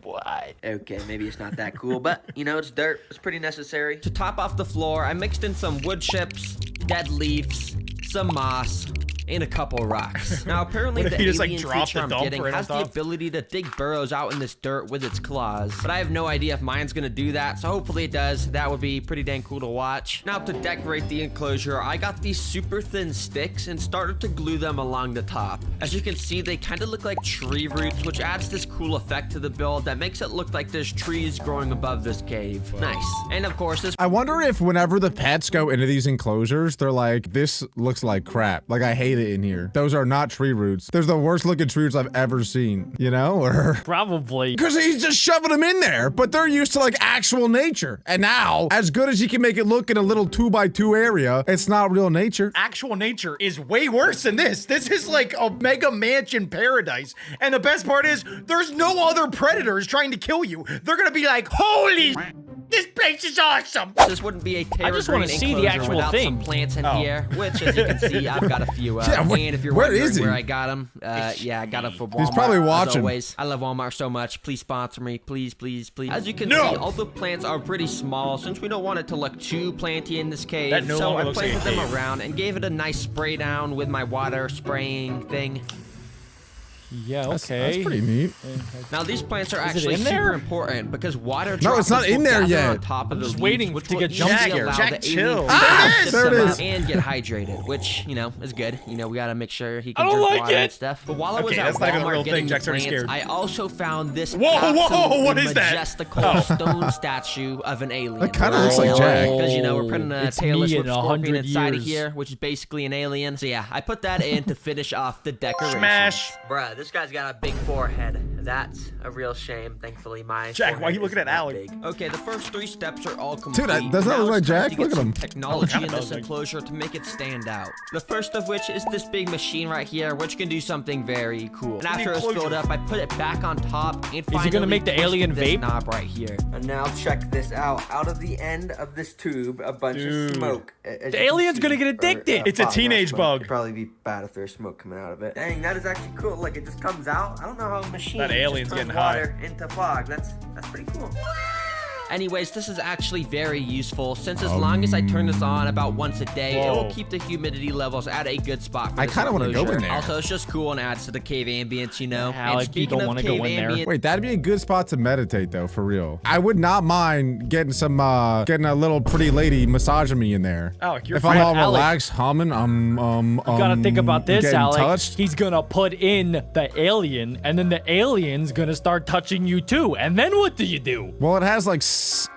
Okay, maybe it's not that cool, but you know, it's dirt. It's pretty necessary. To top off the floor, I mixed in some wood chips, dead leaves, some moss, and a couple rocks. Now, apparently What if the he just, alien like, dropped creature the I'm dump getting right on has the top? ability to dig burrows out in this dirt with its claws. But I have no idea if mine's gonna do that, so hopefully it does. That would be pretty dang cool to watch. Now, to decorate the enclosure, I got these super thin sticks and started to glue them along the top. As you can see, they kind of look like tree roots, which adds this cool effect to the build that makes it look like there's trees growing above this cave. Nice. And of course, this I wonder if whenever the pets go into these enclosures, they're like, this looks like crap. Like, I hate it in here. Those are not tree roots. There's the worst looking tree roots I've ever seen, you know? Or Probably. because he's just shoving them in there, but they're used to like actual nature. And now, as good as he can make it look in a little 2x2 area, it's not real nature. Actual nature is way worse than this. This is like a mega mansion paradise. And the best part is there's no other predators trying to kill you. They're gonna be like, holy this place is awesome. This wouldn't be a Terra just wanna green see the enclosure actual without thing. some plants in here, which, as you can see, I've got a few. Yeah, And if you're where wondering is he? where I got them, yeah, I got them from Walmart. He's probably as watching. always. I love Walmart so much. Please sponsor me, please, please, please. As you can see, all the plants are pretty small, since we don't want it to look too planty in this cave. That no so longer I looks like a planted them cave. around and gave it a nice spray down with my water spraying thing. Yeah, That's okay. pretty neat. Now these plants are Is it actually in there? super important because water No, it's not droplets will in there gather yet. on top of I'm the just leaves, waiting which to will get jump easily scared. allow Jack, the chill. alien Ah, to there it sit up is. and get hydrated, which, you know, is good. You know, we gotta make sure he can I don't drink like water and it. stuff. But while I was Okay, at that's not even a Walmart real getting thing. the Jack's already plants, scared. I also found this Whoa, absolutely what is that? majestical stone statue of an alien. That kinda looks like Jack. Because, you know, we're putting a It's tailless me whip in scorpion 100 inside of years. here, which is basically an alien. So yeah, I put that in to finish off the decoration. Smash. Bruh, this guy's got a big forehead. That's a real shame. Thankfully, my Jack, why are forehead you looking isn't at that Alec? big. Okay, the first 3 steps are all complete. Dude, doesn't that Now look like it's time Jack? to get Look at some him. technology kinda in does this like- enclosure to make it stand out. The first of which is this big machine right here, which can do something very cool. And after it's filled up, I put it back on top and finally gonna make the twisted alien this vape? knob right here. And now check this out. Out of the end of this tube, a bunch of smoke. The alien's gonna get addicted. It's a teenage bug. It'd probably be bad if there's smoke coming out of it. Dang, that is actually cool. Like, it just comes out. I don't know how a machine That alien's just turns getting high. water into fog. That's pretty cool. Anyways, this is actually very useful since as long as I turn this on about once a day, it will Whoa. keep the humidity levels at a good spot for I this kinda wanna go enclosure. in there. Also, it's just cool and adds to the cave ambience, you know? Yeah, and like, you speaking don't of wanna go cave in there. ambient, Wait, that'd be a good spot to meditate though, for real. I would not mind getting some, getting a little pretty lady massaging me in there. Alec, you're if I'm fine. all Alec. relaxed, humming, You gotta think about this, getting Alec. touched. He's gonna put in the alien, and then the alien's gonna start touching you too. And then what do you do? Well, it has like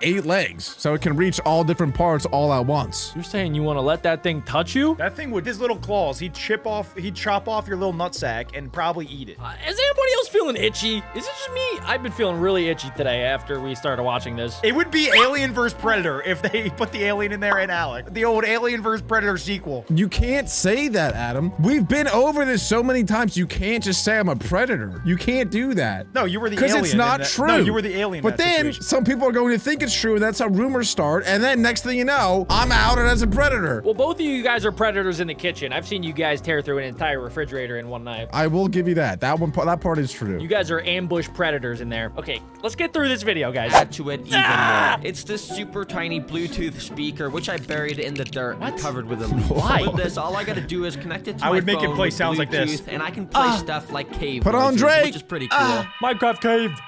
8 legs, so it can reach all different parts all at once. You're saying you want to let that thing touch you? That thing with his little claws, he'd chop off your little nutsack and probably eat it. Is anybody else feeling itchy? Is it just me? I've been feeling really itchy today after we started watching this. It would be Alien vs. Predator if they put the alien in there and Alec. The old Alien vs. Predator sequel. You can't say that, Adam. We've been over this so many times. You can't just say I'm a predator. You can't do that. No, you were the Because alien. it's not in that- true. No, you were the alien. in But that then situation. some people are going to think it's true, and that's how rumors start. And then next thing you know, I'm outed as a predator. Well, both of you guys are predators in the kitchen. I've seen you guys tear through an entire refrigerator in one night. I will give you that. That part is true. You guys are ambush predators in there. Okay, let's get through this video, guys. add to it even more. It's this super tiny Bluetooth speaker, which I buried in the dirt and covered with a leaf. Why? With this, all I gotta do is connect it to I my would make it phone play with sounds like this. Bluetooth, and I can play stuff like cave Put on noises, Drake. which is pretty cool. Minecraft caved.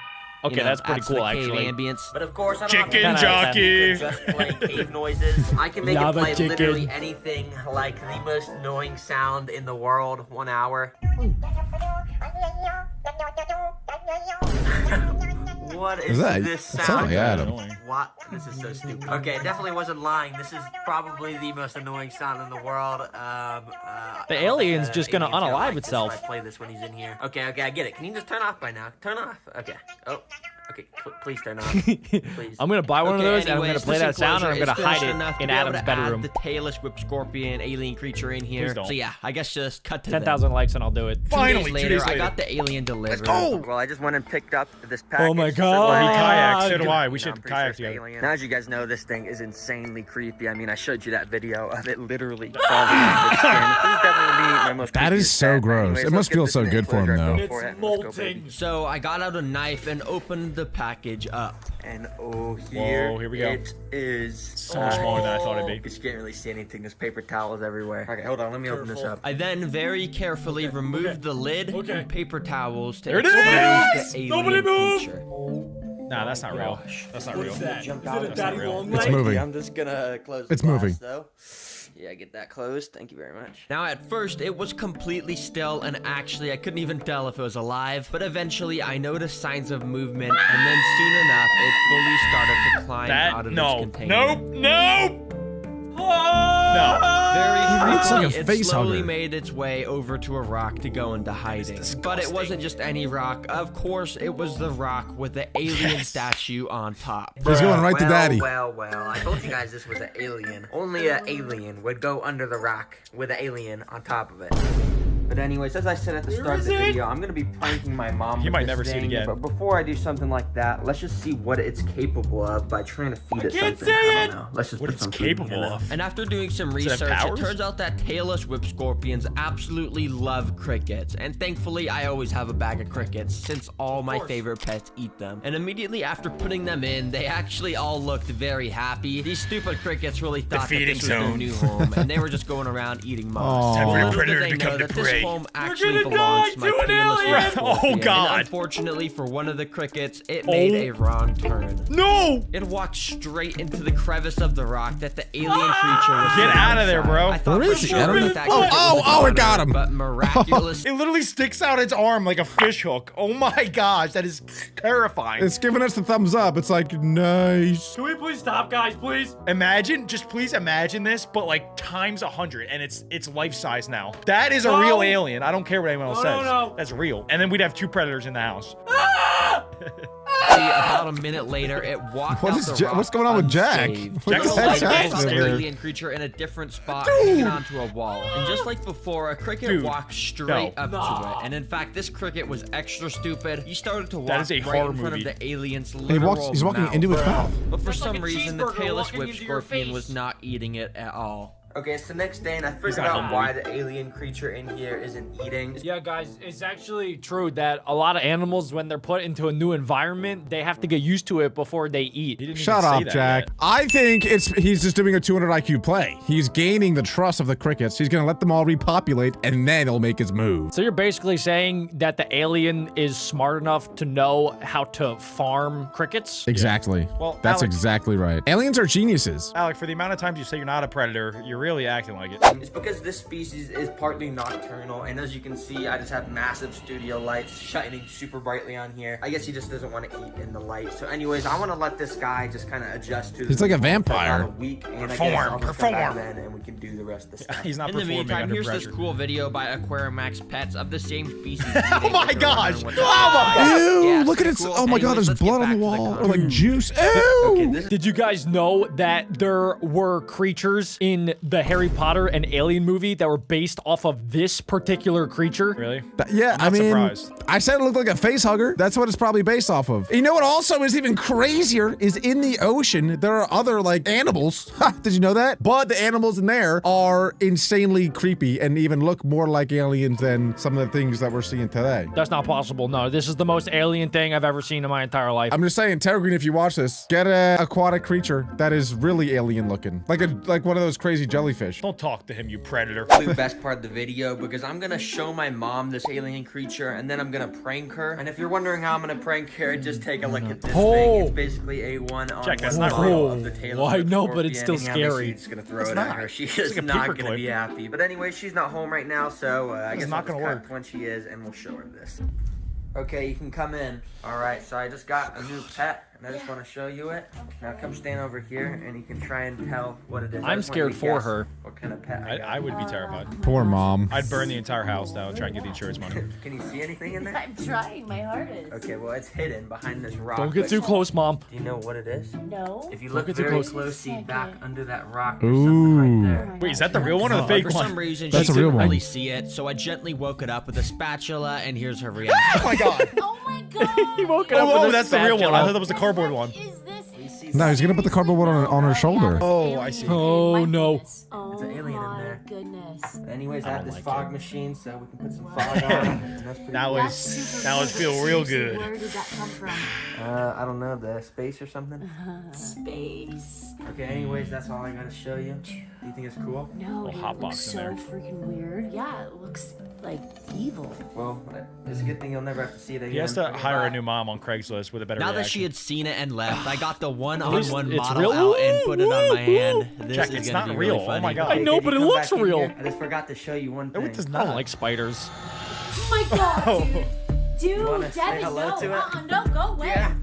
You Okay, know, that's pretty adds to cool, the cave actually. ambience. But of course, I don't Chicken have to jockey. just play cave noises. I can make Lava it play chicken. literally anything, like the most annoying sound in the world. 1 hour. What is that? this That sounds sound? like Adam. What? This is so stupid. Okay, it definitely wasn't lying. This is probably the most annoying sound in the world. The alien's just gonna alien's unalive like this itself. if I play this when he's in here. Okay, I get it. Can you just turn off by now? Turn off. Okay. Oh. Okay, please turn off. Please. I'm gonna buy one of those, and I'm gonna anyways, play this that sound, and I'm enclosure gonna is hide finished enough it to in be able Adam's to add bedroom. the tailless whip scorpion alien creature in here. Please don't. So yeah, I guess just cut to 10,000 likes, and I'll do it. Finally, 2 2 days days later, I later. got the alien delivered. Oh! Well, I just went and picked up this package. Oh my So God. We like- kayak. So do I. We I'm should pretty kayak it's together. alien. Now, as you guys know, this thing is insanely creepy. I mean, I showed you that video of it literally falling off its skin. This is definitely gonna be my most That is creepiest so pet. gross. Anyways, It let's must get feel this so in the good for him, enclosure. though. Go for it. Let's go, baby. So I got out a knife and opened the package up. And here, Whoa, here we go. it is. So much smaller than I thought it'd be. Because you can't really see anything. There's paper towels everywhere. Okay, hold on. Let me open this up. I then very carefully removed the lid and paper towels to There it expose is! the Nobody alien move! creature. Nah, that's not real. That's not real. That's not real. It's moving. I'm just gonna close It's the glass, moving. though. Yeah, get that closed. Thank you very much. Now at first it was completely still and actually I couldn't even tell if it was alive, but eventually I noticed signs of movement and then soon enough it fully started to climb out of its container. Nope. Very looks like a quickly, it face slowly hugger. made its way over to a rock to go into hiding. But it wasn't just any rock. Of course, it was the rock with the alien statue on top. He's going right to daddy. Well, I told you guys this was an alien. Only an alien would go under the rock with an alien on top of it. But anyways, as I said at the start of the video, I'm gonna be pranking my mom. He with might this never see it thing, again. But before I do something like that, let's just see what it's capable of by trying to feed it can't something. see I it! don't know. Let's just What put it's some food in capable it. of. And after doing some Does it have research, it powers? turns out that tailless whip scorpions absolutely love crickets. And thankfully, I always have a bag of crickets since all my favorite pets eat them. And immediately after putting them in, they actually all looked very happy. These stupid crickets really thought that feeding this was their zone. new home, and they were just going around eating moss. Aw. Time for the Little did predator they to know come to that this prey. home actually gonna belongs die to my to an tailless alien! whip Oh, scorpion. God. And unfortunately for one of the crickets, it made a wrong turn. No! It walked straight into the crevice of the rock that the alien creature was Get sitting out of there, inside. bro. I thought Where for is he? sure I don't that know. that Oh, cricket was oh, a oh, it goner, got him. But miraculous. It literally sticks out its arm like a fish hook. Oh my gosh, that is terrifying. It's giving us the thumbs up. It's like, nice. Can we please stop, guys, please? Imagine, just please imagine this, but like times 100, and it's life size now. That is a real alien. I don't care what anyone else says. No. That's real. And then we'd have 2 predators in the house. About a minute later, it walked What out is the Ja- rock what's going on with Jack? unscathed. What the Just heck's like happening I saw the there? alien creature in a different spot, hanging onto a wall. And just like before, a cricket Dude, walked straight no. up to it. And in fact, this cricket was extra stupid. He started to walk That is a right horror in front movie. of the alien's He's literal walking mouth. into his mouth. But for That's some like a reason, the cheeseburger tailless walking whip into your scorpion face. was not eating it at all. Okay, it's the next day, and I figured not out hungry. why the alien creature in here isn't eating. Yeah, guys, it's actually true that a lot of animals, when they're put into a new environment, they have to get used to it before they eat. He didn't Shut even say up, that Jack. yet. I think he's just doing a 200 IQ play. He's gaining the trust of the crickets. He's gonna let them all repopulate, and then he'll make his move. So you're basically saying that the alien is smart enough to know how to farm crickets? Exactly. Well, That's Alex- exactly right. Aliens are geniuses. Alec, for the amount of times you say you're not a predator, you're really acting like it. It's because this species is partly nocturnal, and as you can see, I just have massive studio lights shining super brightly on here. I guess he just doesn't want to eat in the light. So anyways, I want to let this guy just kind of adjust to He's like a vampire. for about a week, and I guess Perform, I'll just come back perform. then and we can do the rest of the stuff. He's not In the performing meantime, under here's pressure. this cool video by Aquarimax Pets of the same species. Oh my gosh! Oh my Ew, god! Yeah, it's look at pretty it. cool. Oh my god, Anyways, there's let's get blood on back the to the wall. Or content. like juice. Ew. Okay, this Did you guys know that there were creatures in the Harry Potter and Alien movie that were based off of this particular creature? Really? Yeah, I'm I not mean, surprised. I said it looked like a face hugger. That's what it's probably based off of. You know what also is even crazier is in the ocean, there are other like animals. Ha, did you know that? But the animals in there are insanely creepy and even look more like aliens than some of the things that we're seeing today. That's not possible. No, this is the most alien thing I've ever seen in my entire life. I'm just saying, Terra Green, if you watch this, get an aquatic creature that is really alien looking. Like one of those crazy jellyfish. Don't talk to him, you predator. the best part of the video because I'm gonna show my mom this alien creature and then I'm gonna prank her. And if you're wondering how I'm gonna prank her, just take a look at this thing. It's basically a one-on-one Jack, that's not model real. of the tail Well, of I the know, but it's still scorpion, and scary. obviously it's gonna throw It's it at not. her. She It's is like a not paperclip. gonna be happy. But anyway, she's not home right now, so I guess not I'll just gonna cut work. when she is, and we'll show her this. Okay, you can come in. All right, so I just got a new pet, and I just want to show you it. Now come stand over here, and you can try and tell what it is. I I'm just want you scared to for guess her. What kind of pet I got. I would be terrified. Poor mom. I'd burn the entire house down and try and get the insurance money. Can you see anything in there? I'm trying my hardest. Okay, well, it's hidden behind this rock. Don't get but too close, Mom. Do you know what it is? No. If you look get too very close. closely Second. back under that rock, there's something right there. Wait, is that the real one or the fake For some one? reason, That's she a real couldn't one. really see it, so I gently woke it up with a spatula, and here's her reaction. Oh my god! Oh my god. He woke it up Oh, with a that's the real one. I spatula. thought that was the cardboard one. What is this? No, he's gonna put the cardboard one on her shoulder. Oh, I see. Oh, no. Oh, It's an alien in there. goodness. Anyways, I I have don't this like fog it. machine, so we can put some fog on. And that's pretty That cool. was feel real good. Where did that come from? I don't know, the space or something. Space. Okay, anyways, that's all I gotta show you. Do you think it's cool? No, Little dude, hot it box looks in so there. freaking weird. Yeah, it looks like evil. Well, it's a good thing you'll never have to see it again. He has to Okay, hire bye. a new mom on Craigslist with a better Now that reaction. she had seen it and left, I got the one-on-one it's model real? out and put it on my hand. This Jack, is it's gonna not be real. really Oh funny. my god. I know, Could but you it come looks back in real. here? I just forgot to show you one thing. No, it does I not. don't like spiders. Oh my god, dude. Dude, wanna say Devin, hello no. to it? No, go away. Yeah.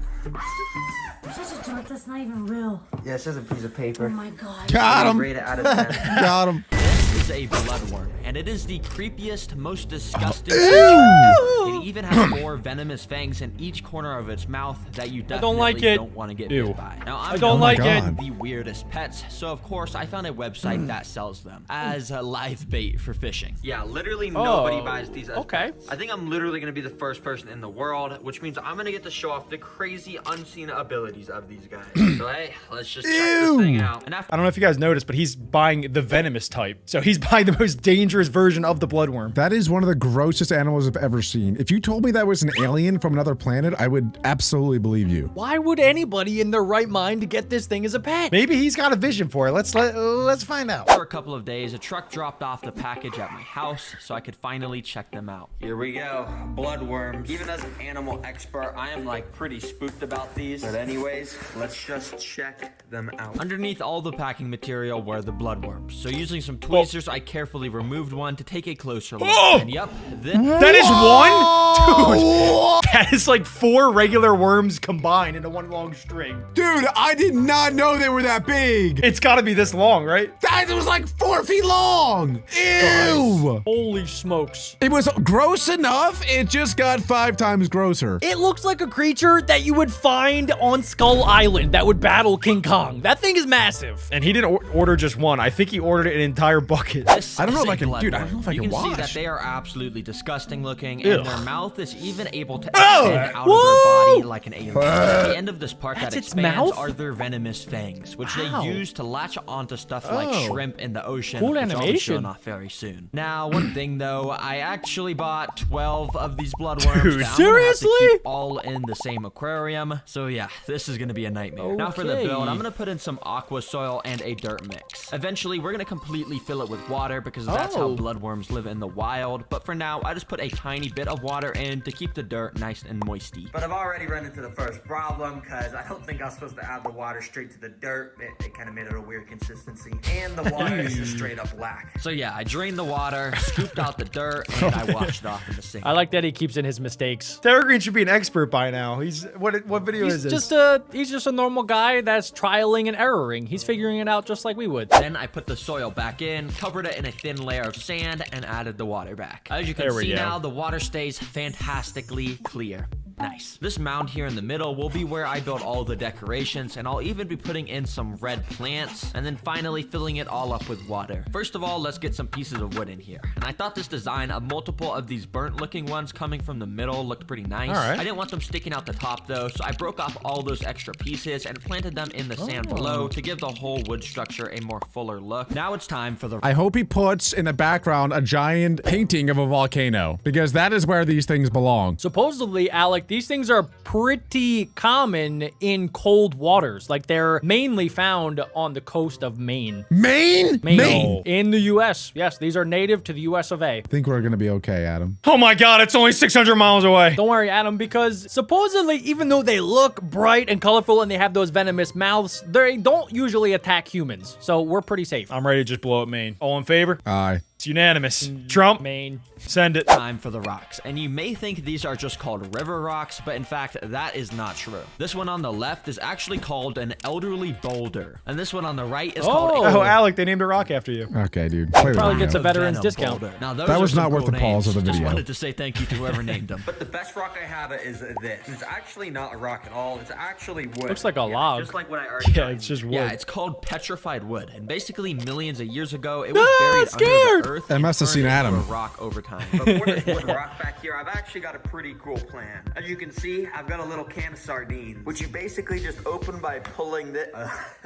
Such a dork, that's not even real. Yeah, it's just a piece of Oh paper. my god. Got him. Rate it out of 10. Got him. This is a bloodworm, and it is the creepiest, most disgusting creature ever. It even has 4 venomous fangs in each corner of its mouth that you definitely don't like it. don't want to get Ew. bit by. Now, I I'm don't known like for it. having the weirdest pets, so of course I found a website that sells them as a live bait for fishing. Yeah, literally nobody Oh, buys these as okay. pets. I think I'm literally gonna be the first person in the world, which means I'm gonna get to show off the crazy unseen abilities of these guys. So hey, let's just check this thing out. And after I don't know if you guys noticed, but he's buying the venomous type. So he's buying the most dangerous version of the bloodworm. That is one of the grossest animals I've ever seen. If you told me that was an alien from another planet, I would absolutely believe you. Why would anybody in their right mind get this thing as a pet? Maybe he's got a vision for it. Let's find out. a couple of days, a truck dropped off the package at my house so I could finally check them out. Here we go, bloodworms. Even as an animal expert, I am like pretty spooked about these. But anyways, let's just check them out. Underneath all the packing material were the bloodworms. So using some tweezers, I carefully removed one to take a closer look. Oh! And yep, this That is one? Dude, that is like 4 regular worms combined into one long string. Dude, I did not know they were that big. It's gotta be this long, right? That was like 4 feet long. Ew. Holy smokes. It was gross enough. It just got 5 times grosser. It looks like a creature that you would find on Skull Island that would battle King Kong. That thing is massive. And he didn't order just one. I think he ordered an entire bucket. This I don't know is if a I can- dude, I bloodworm. don't know if I you can can see wash. that they are absolutely disgusting looking, Ugh. and their mouth is even able to Oh! extend out of their body like an alien. At the end of this part That's that its expands mouth? are their venomous fangs, which Wow. they use to latch onto stuff like shrimp in the ocean, Cool which I'll be animation. showing off very soon. Now, one thing though, I actually bought 12 of these bloodworms. Dude, that I'm gonna have to seriously? keep all in the same aquarium. So yeah, this is gonna be a nightmare. Now for the Okay. build, I'm gonna put in some aqua soil and a dirt mix. Eventually, we're gonna completely fill it with water because that's how Oh. bloodworms live in the wild. But for now, I just put a tiny bit of water in to keep the dirt nice and moisty. But I've already run into the first problem because I don't think I was supposed to add the water straight to the dirt. It kind of made it a weird consistency. And the water is just straight up black. So yeah, I drained the water, scooped out the dirt, and I washed it off in the sink. I like that he keeps in his mistakes. Terra Green should be an expert by now. He's what video is He's this? just a normal guy that's trialing and erroring. He's figuring it out just like we would. Then I put the soil back in, covered it in a thin layer of sand, and added the water back. As you can There we see go. now, the water stays fantastically clear. Nice. This mound here in the middle will be where I build all the decorations, and I'll even be putting in some red plants, and then finally filling it all up with water. First of all, let's get some pieces of wood in here. And I thought this design of multiple of these burnt looking ones coming from the middle looked pretty nice. All right. I didn't want them sticking out the top though, so I broke off all those extra pieces and planted them in the sand below to give the whole wood structure a more fuller look. Now it's time for the I hope he puts in the background a giant painting of a volcano because that is where these things belong. Supposedly, Alec, these things are pretty common in cold waters. Like, they're mainly found on the coast of Maine. Maine? Maine. In the U.S. Yes, these are native to the U.S. of A. I think we're gonna be okay, Adam. Oh my god, it's only 600 miles away. Don't worry, Adam, because supposedly, even though they look bright and colorful and they have those venomous mouths, they don't usually attack humans. So we're pretty safe. I'm ready to just blow up Maine. All in favor? Aye. It's unanimous. Trump, Maine. send it. time for the rocks. And you may think these are just called river rocks, but in fact, that is not true. This one on the left is actually called an elderly boulder. And this one on the right is called Oh, Alec, they named a rock after you. Okay, dude. Play with Probably me, gets man. a veteran's Venom discount. boulder. Now, those That are was some not worth cool the pause of names. the Just video. wanted to say thank you to whoever named them. But the best rock I have is this. It's actually not a rock at all. It's actually wood. Looks like a log. Just like what I already Yeah, got. it's just wood. Yeah, it's called petrified wood. And basically, millions of years ago, it was Ah, buried scared. under the earth. I and must have turn seen it into Adam. a rock over time. But for this wooden rock back here, I've actually got a pretty cool plan. As you can see, I've got a little can of sardines, which you basically just open by pulling the.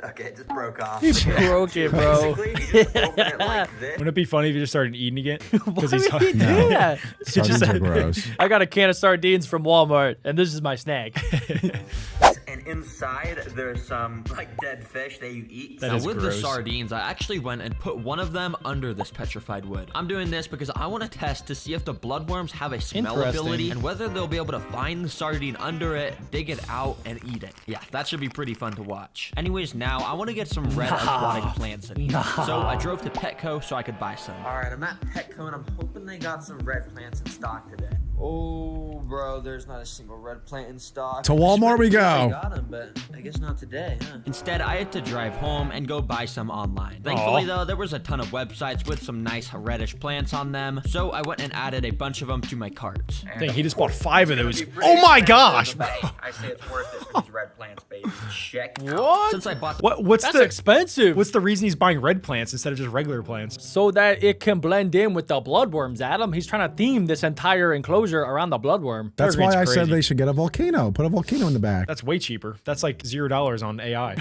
Okay, it just broke off. He broke it, bro. Basically, you just open it like this. Wouldn't it be funny if you just started eating again? Why he's would he do No. that? Sardines are gross. I got a can of sardines from Walmart, and this is my snack. And inside, there's some like dead fish that you eat. That Now is with gross. the sardines, I actually went and put one of them under this petrified wood. I'm doing this because I want to test to see if the bloodworms have a smell Interesting. ability and whether they'll be able to find the sardine under it, dig it out, and eat it. Yeah, that should be pretty fun to watch. Anyways, now I want to get some red aquatic plants in here. So I drove to Petco so I could buy some. All right, I'm at Petco and I'm hoping they got some red plants in stock today. Oh, bro, there's not a single red plant in stock. To Walmart we I go. got them, but I guess not today, huh? Instead, I had to drive home and go buy some online. Thankfully, though, there was a ton of websites with some nice reddish plants on them, so I went and added a bunch of them to my cart. Dang, he just bought 5 of those. Oh my gosh! I say it's worth it for these red plants, baby. Check. What? Since I bought What's That's the expensive. What's the reason he's buying red plants instead of just regular plants? So that it can blend in with the bloodworms, Adam. He's trying to theme this entire enclosure around the bloodworm. That's Evergreen's why I said crazy. they should get a volcano. Put a volcano in the back. That's way cheaper. That's like $0 on AI.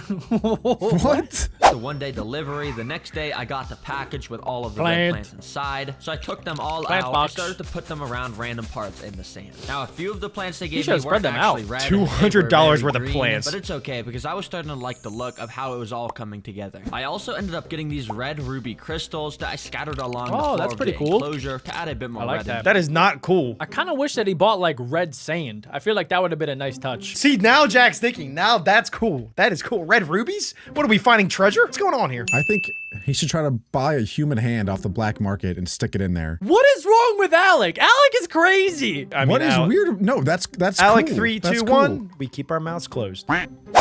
What? the one-day delivery. The next day, I got the package with all of the red Plant. plants inside. So I took them all Plant out box. and started to put them around random parts in the sand. Now, a few of the plants they gave should me have spread weren't them actually out. red. $200 They were very worth of green, plants. But it's okay because I was starting to like the look of how it was all coming together. I also ended up getting these red ruby crystals that I scattered along the floor that's of pretty the cool. enclosure to add a bit more I like red. that. That is not cool. I kind of wish that he bought like red sand. I feel like that would have been a nice touch. See, now Jack's thinking, now that's cool. That is cool. Red rubies? What are we finding treasure? What's going on here? I think he should try to buy a human hand off the black market and stick it in there. What is wrong with Alec? Alec is crazy. I mean, What is Alec, weird? No, that's Alec, cool. 3, That's 2, cool. 1. We keep our mouths closed.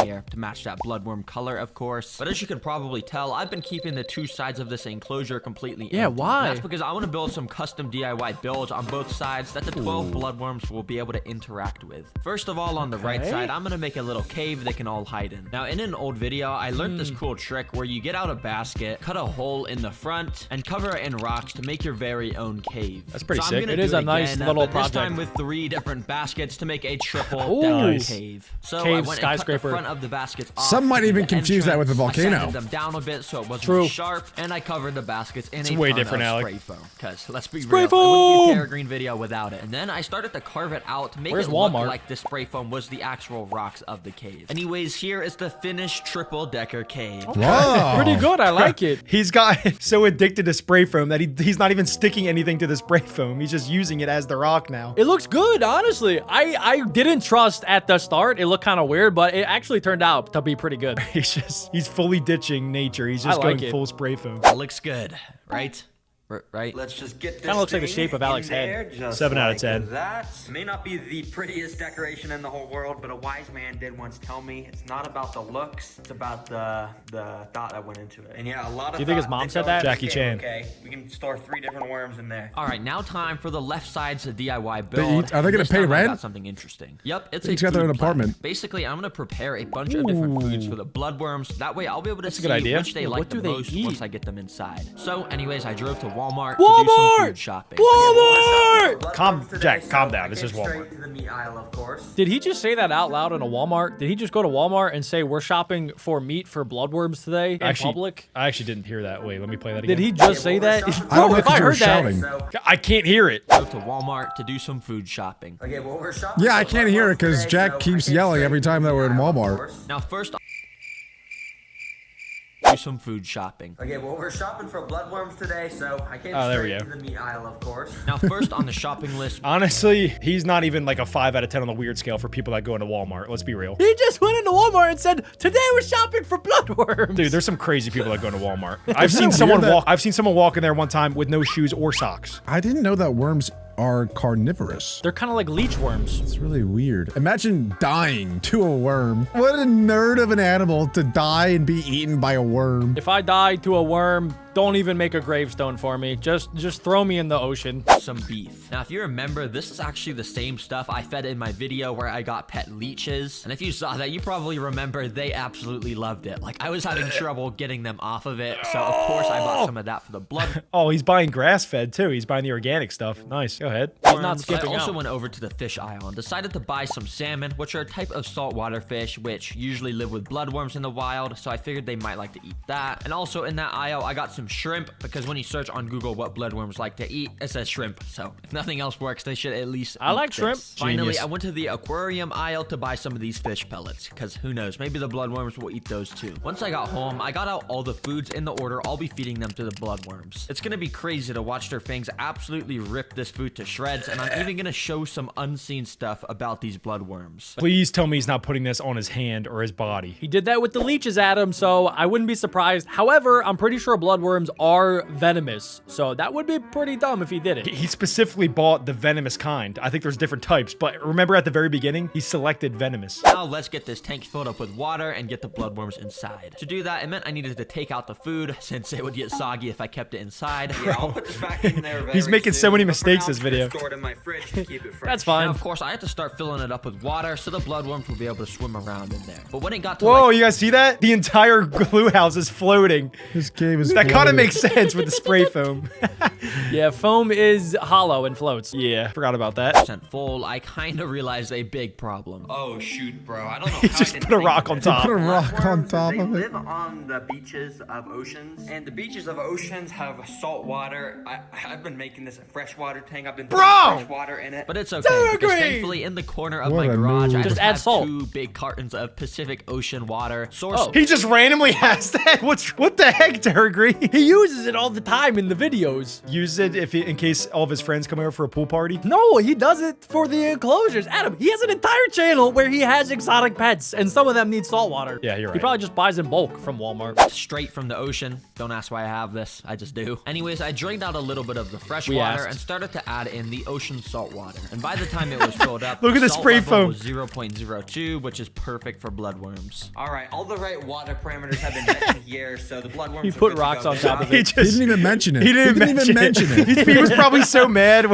Here to match that bloodworm color, of course. But as you can probably tell, I've been keeping the two sides of this enclosure completely Yeah, empty. why? That's because I want to build some custom DIY builds on both sides that the 12 bloodworms will be able to interact with. First of all, on the right Okay. side, I'm going to make a little cave they can all hide in. Now, in an old video, I learned this cool trick where you get out a basket, cut a hole in the front, and cover it in rocks to make your very own cave. That's pretty so sick. I'm gonna It do is a nice again, little but this project. time with 3 different baskets to make a triple Ooh. decker Nice. cave. So Cave I went and cut skyscraper. the front of the baskets off. Some might to even the confuse that with a entrance. I volcano. sanded them down a bit so it wasn't True. sharp, and I covered the baskets in It's a way ton different, of Alec. spray foam. Because let's be Spray real, it wouldn't be foam! a Terra Green video without it. And then I started to carve it out to make Where's it look Walmart? like the spray foam was the actual rocks of the cave. Anyways, here is the finished triple decker cave. Whoa. Pretty good. I like it. He's got so addicted to spray foam that he's not even sticking anything to the spray foam. He's just using it as the rock now. It looks good, honestly. I didn't trust at the start. It looked kind of weird, but it actually turned out to be pretty good. He's fully ditching nature. He's just I like going it. full spray foam. It looks good, right? Right? Let's just get this Kinda looks like the thing shape of Alex's in there, head. just 7 out of like 10. That may not be the prettiest decoration in the whole world, but a wise man did once tell me it's not about the looks, it's about the thought that went into it. And yeah, a lot of Do you think his thought mom that said goes that? into Jackie this Chan. game, Okay, we can store 3 different worms in there. All right, now time for the left side's DIY They build. eat- are they gonna This pay time I rent? got something interesting. Yep, it's They a each got their food own plot. apartment. Basically, I'm gonna prepare a bunch of different foods for the bloodworms. That way, I'll be able to a see good idea. which they Yeah, like what the do they most eat? once I get them inside. So, anyways, I drove to Walmart to do some Walmart! food shopping. Walmart! Jack, calm down. This is Straight Walmart. to the meat aisle, of course. Did he just say that out loud in a Walmart? Did he just go to Walmart and say we're shopping for meat for bloodworms today in public? I actually didn't hear that. Wait, let me play that again. Did he just say that? I don't know Bro, if because I you were heard that, shouting. So, I can't hear it. Drove to Walmart to do some food shopping. okay, well, we're shopping. Yeah, I for can't hear it because today, Jack so I keeps came yelling straight every to time the that we're in meat aisle, of Walmart. course. Now, first, do some food shopping. Okay, well, we're shopping for bloodworms today, so I came Oh, there we straight go. to the meat aisle, of course. Now, first on the shopping list, Honestly, he's not even like a 5 out of 10 on the weird scale for people that go into Walmart. Let's be real. he just went into Walmart and said, today we're shopping for bloodworms. Dude, there's some crazy people that go into Walmart. I've Isn't seen it someone weird that- walk. I've seen someone walk in there one time with no shoes or socks. I didn't know that worms are carnivorous. They're kind of like leech worms. It's really weird. Imagine dying to a worm. What a nerd of an animal to die and be eaten by a worm. If I die to a worm, don't even make a gravestone for me. Just throw me in the ocean. Some beef. Now, if you remember, this is actually the same stuff I fed in my video where I got pet leeches. And if you saw that, you probably remember they absolutely loved it. Like, I was having trouble getting them off of it. So, of course, I bought some of that for the blood. Oh, he's buying grass-fed, too. He's buying the organic stuff. Nice. Go ahead. He's not skipping I also out. went over to the fish aisle and decided to buy some salmon, which are a type of saltwater fish, which usually live with bloodworms in the wild. So I figured they might like to eat that. And also in that aisle, I got some shrimp, because when you search on Google what bloodworms like to eat, it says shrimp. So if nothing else works, they should at least I like eat shrimp. this. Finally, Genius. I went to the aquarium aisle to buy some of these fish pellets, because who knows, maybe the bloodworms will eat those too. Once I got home, I got out all the foods in the order I'll be feeding them to the bloodworms. It's gonna be crazy to watch their fangs absolutely rip this food to shreds, and I'm even gonna show some unseen stuff about these bloodworms. Please tell me he's not putting this on his hand or his body. He did that with the leeches, Adam, so I wouldn't be surprised. However, I'm pretty sure bloodworms are venomous, so that would be pretty dumb if he did it. He specifically bought the venomous kind. I think there's different types, but remember at the very beginning, he selected venomous. Now let's get this tank filled up with water and get the bloodworms inside. To do that, it meant I needed to take out the food, since it would get soggy if I kept it inside. Yeah, I'll put this back in there very He's making so soon, many but for mistakes now, this I'm video. gonna store it in my fridge to keep it fresh. That's fine. Now, of course, I had to start filling it up with water so the bloodworms would be able to swim around in there. But when it got to Whoa, like, you guys see that? The entire glue house is floating. This cave is That kind of floating. makes sense with the spray foam. Yeah, foam is hollow and floats. Yeah, forgot about that. percent full, I kind of realized a big problem. Oh shoot, bro! I don't know. He how just I didn't put a think rock of on this. top. Put a rock on top They of it. live on the beaches of oceans, and the beaches of oceans have salt water. I've been making this a freshwater tank. I've been putting fresh water in it. But it's okay, because thankfully in the corner of What my a garage, I move. just Just add have salt. 2 big cartons of Pacific Ocean water. Source Oh. He just randomly has that. What the heck, Terra Green? He uses it all the time in the videos. Use it in case all of his friends come over for a pool party. No, he does it for the enclosures. Adam, he has an entire channel where he has exotic pets, and some of them need salt water. Yeah, you're He right. probably just buys in bulk from Walmart. straight from the ocean. Don't ask why I have this, I just do. Anyways, I drained out a little bit of the fresh We water asked. and started to add in the ocean salt water. And by the time it was filled up, Look at the salt spray level foam. was 0.02, which is perfect for bloodworms. All right, all the right water parameters have been met in here, so the bloodworms. He are put good to rocks go on now. top of He it. just He didn't even mention it. He didn't even mention it. He was probably so mad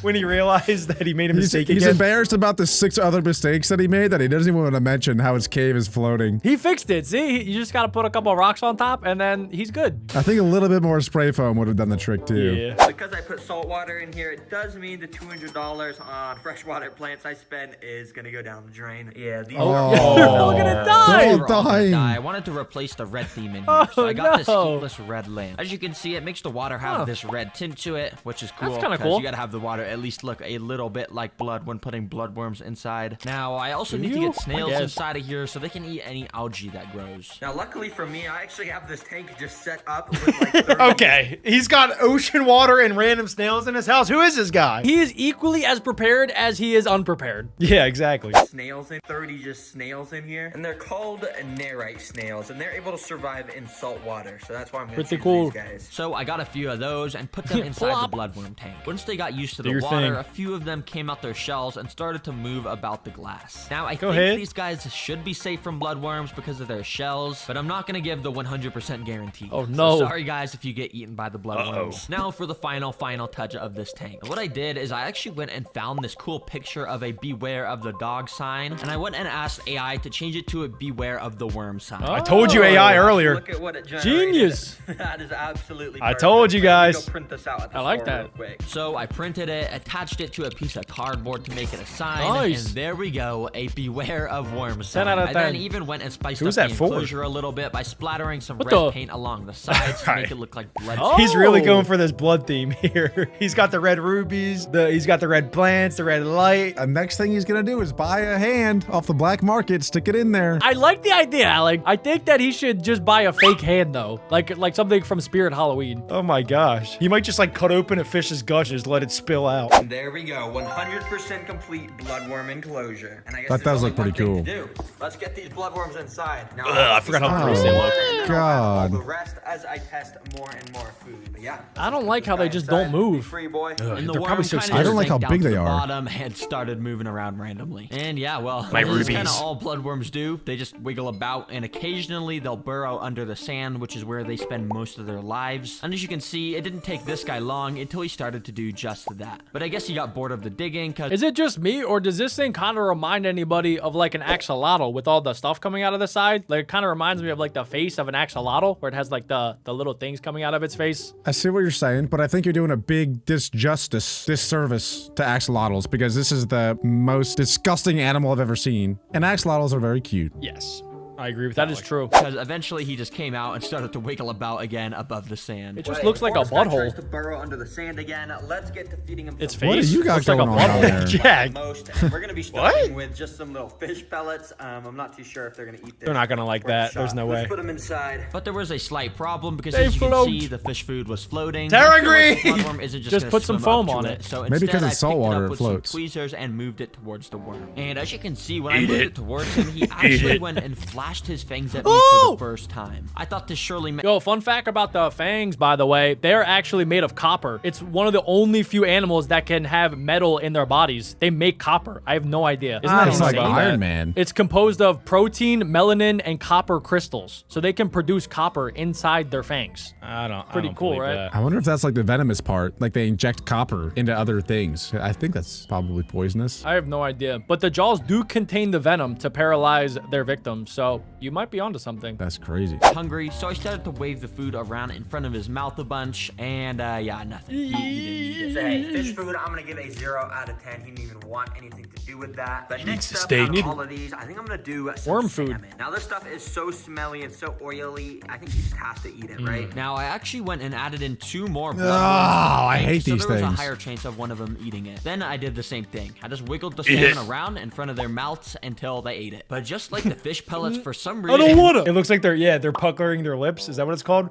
when he realized that he made a He's, mistake he's again. embarrassed about the 6 other mistakes that he made that he doesn't even want to mention how his cave is floating. He fixed it. See, you just got to put a couple of rocks on top, and then he's good. I think a little bit more spray foam would have done the trick too. Yeah. Because I put salt water in here, it does mean the $200 on freshwater plants I spent is gonna go down the drain. Yeah, these are. Oh, look at it die. They're They were all gonna dying. die. I wanted to replace the red theme in here, Oh, so I got this no. heatless red lamp. As you can see, it makes the water have this red tint to it, which is cool. That's kinda 'cause cool. You gotta have the water at least look a little bit like blood when putting bloodworms inside. Now, I also need to you? get snails I guess. inside of here so they can eat any algae that grows. Now, luckily for me, I actually have this tank just set up with like 30 Okay, he's got ocean water and random snails in his house. Who is this guy? He is equally as prepared as he is unprepared. Yeah, exactly. snails in 30 just snails in here, and they're called nerite snails, and they're able to survive in salt water. So that's why I'm gonna Pretty choose cool. these guys. So I got a few of those and put them inside the bloodworm tank. Once they got used to the Do your water, thing. a few of them came out their shells and started to move about the glass. Now I Go think ahead. these guys should be safe from bloodworms because of their shells, but I'm not gonna give the 100% guarantee. Oh, So no. sorry guys if you get eaten by the bloodworms. Now for the final touch of this tank. And what I did is I actually went and found this cool picture of a beware of the dog sign, and I went and asked AI to change it to a beware of the worm sign. I told you AI earlier. Look at what it generated. Genius. That is absolutely. I perfect. told you Let me guys. Go print this out at the I like store that. real quick. So I printed it, attached it to a piece of cardboard to make it a sign, Nice. and there we go, a beware of worms 10 sign. out of I then 10. even went and spiced Who's up the that for? enclosure a little bit by splattering some What red the- paint along the sides to make it look like blood. Oh. He's really going for this blood theme here. He's got the red rubies, he's got the red plants, the red light. The next thing he's gonna do is buy a hand off the black market, stick it in there. I like the idea, Alec. I think that he should just buy a fake hand, though. Like something from Spirit Halloween. Oh my gosh. He might just like cut open a fish's guts and just let it spill out. And there we go, 100% complete bloodworm enclosure. And I guess That there's does only look pretty one thing cool. to do. Let's get these bloodworms inside. Now, I forgot how gross they look. Oh, God. The rest as I test more and more food. But yeah. I don't like how they just don't move. Free boy. And the they're worm probably so kinda scared. I don't just like how sank big down to they the are. Bottom and started moving around randomly. And yeah, well, My this is kind rubies. of all bloodworms do. They just wiggle about, and occasionally they'll burrow under the sand, which is where they spend most of their lives. And as you can see, it didn't take this guy long until he started to do just that. But I guess he got bored of the digging, because Is it just me, or does this thing kind of remind anybody of like an axolotl with all the stuff coming out of the side? Like, it kind of reminds me of like the face of an axolotl, where it has like the little things coming out of its face. I see what you're saying, but I think you're doing a big disservice to axolotls because this is the most disgusting animal I've ever seen. And axolotls are very cute. Yes, I agree with that. Is true. because eventually he just came out and started to wiggle about again above the sand. It just looks like a Before this guy tries butthole. to burrow under the sand again. Let's get to feeding him Its some face. What do you got looks like going a on down butthole. there? Jack. most, and we're gonna be starting with just some little fish pellets. I'm not too sure if they're gonna eat this. They're not gonna like worth a that. There's shot. no Let's way. put them inside. But there was a slight problem because They as you float. can see, the fish food was floating. Terra I feel like the Green! bloodworm isn't Just gonna put some swim up foam to on it. it. So Maybe instead, because I it's picked saltwater, it it up with floats. some tweezers and moved it towards the worm. And as you can see, when I moved it. it towards him, he actually went and flashed his fangs at me Oh! for the first time. I thought this surely meant. Yo, fun fact about the fangs, by the way, they're actually made of copper. It's one of the only few animals that can have metal in their bodies. They make copper. I have no idea. Isn't that It's like insane? Iron Man. It's composed of protein, melanin, and copper crystals. So they can produce copper inside their fangs. I don't. Pretty I don't cool, believe right? that. I wonder if that's like the venomous part. Like they inject copper into other things. I think that's probably poisonous. I have no idea. But the jaws do contain the venom to paralyze their victims. So you might be onto something. That's crazy. Hungry, so I started to wave the food around in front of his mouth a bunch, and yeah, nothing. He didn't eat it. So, hey, fish food, I'm gonna give a 0 out of 10. He didn't even want anything to do with that. But next a up, steak. out of all of these, I think I'm gonna do some Worm food. salmon. Now this stuff is so smelly and so oily. I think he just has to eat it, right? Now, I actually went and added in 2 more bloodworms. Oh, I hate so these there was things. a higher chance of one of them eating it. Then I did the same thing. I just wiggled the salmon around in front of their mouths until they ate it. But just like the fish pellets, for some reason, It looks like they're puckering their lips. Is that what it's called?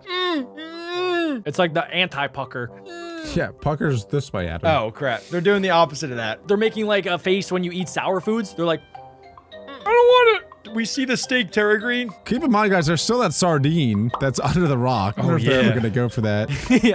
It's like the anti-pucker. Yeah, pucker's this way, Adam. Oh crap! They're doing the opposite of that. They're making like a face when you eat sour foods. They're like, I don't want it. We see the steak, Terra Green. Keep in mind, guys, there's still that sardine that's under the rock. I wonder if they're yeah. ever gonna go for that.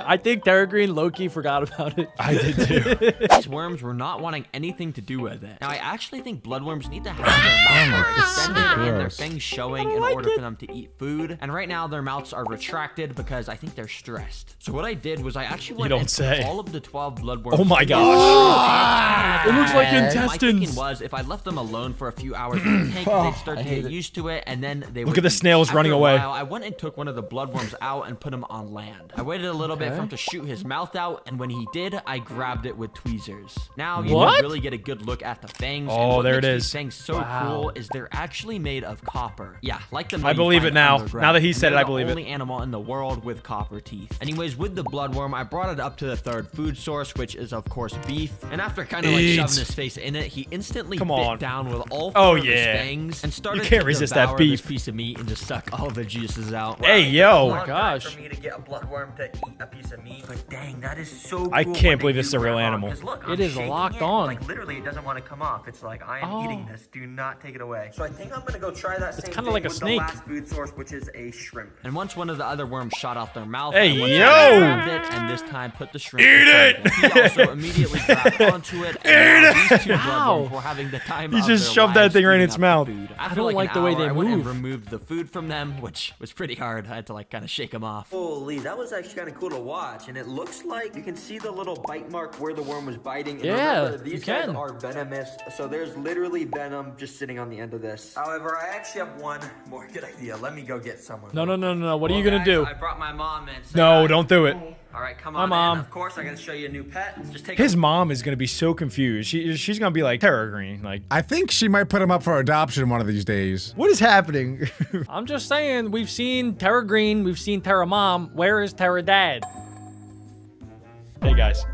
I think Terra Green low-key forgot about it. I did too. these worms were not wanting anything to do with it. Now, I actually think bloodworms need to have their mouths extended and their gross. fangs showing in order for them to eat food. And right now, their mouths are retracted because I think they're stressed. So what I did was I actually went don't and say. put all of the 12 bloodworms. Oh my gosh! It looks like My intestines. thinking was if I left them alone for a few hours in the tank, they'd start to get used to it, and then they would at the eat. snails After running a away. while, I went and took one of the bloodworms out and put him on land. I waited a little bit for him to shoot his mouth out, and when he did, I grabbed it with tweezers. Now you What? can really get a good look at the fangs. and Oh, what there it makes is. these fangs so cool is they're actually made of copper. Yeah, like the. I believe it now. Now that he said it, I believe it. Only animal in the world with copper teeth. Anyways, with the bloodworm, I brought it up to the 3rd food source, which is of course beef. And after kind of like Eat. shoving his face in it, he instantly Come bit on. down with all 4 Oh, of his yeah. fangs and started You can't to resist that devour beef. this piece of meat and just suck all the juices out. Hey yo! Oh my gosh. For me to get a bloodworm to eat a piece of meat, but dang, that is so cool. I what can't they believe do this is a real grab on, animal. 'cause look, It I'm is shaking locked it. on. Like literally, it doesn't want to come off. It's like I am eating this. Do not take it away. So I think I'm gonna go try that same kinda thing like a with snake. the last food source, which is a shrimp. And once one of the other worms shot out their mouth, Hey, I went yo! and grabbed it, and this time put the shrimp Eat inside it! He also immediately grabbed onto it, and now these 2 bloodworms were having the time He of just their shoved that lives thing right in eating its up mouth. the food. After don't like like an the way hour, they I went and move. removed the food from them, which was pretty hard. I had to like kind of shake them off. Holy, that was actually kind of cool to watch, and it looks like you can see the little bite mark where the worm was biting. And Yeah, remember, these you guys can. are venomous, so there's literally venom just sitting on the end of this. However, I actually have one more good idea. Let me go get someone. No. What are you Well, gonna guys, do? I brought my mom in. Say No, hi. don't do it. All right, come Hi, on, Mom. in. Of course, I gotta show you a new pet. Just take His a mom is gonna be so confused. She's gonna be like Terra Green. Like, I think she might put him up for adoption one of these days. what is happening? I'm just saying, we've seen Terra Green, we've seen Terra Mom. Where is Terra Dad? Hey guys.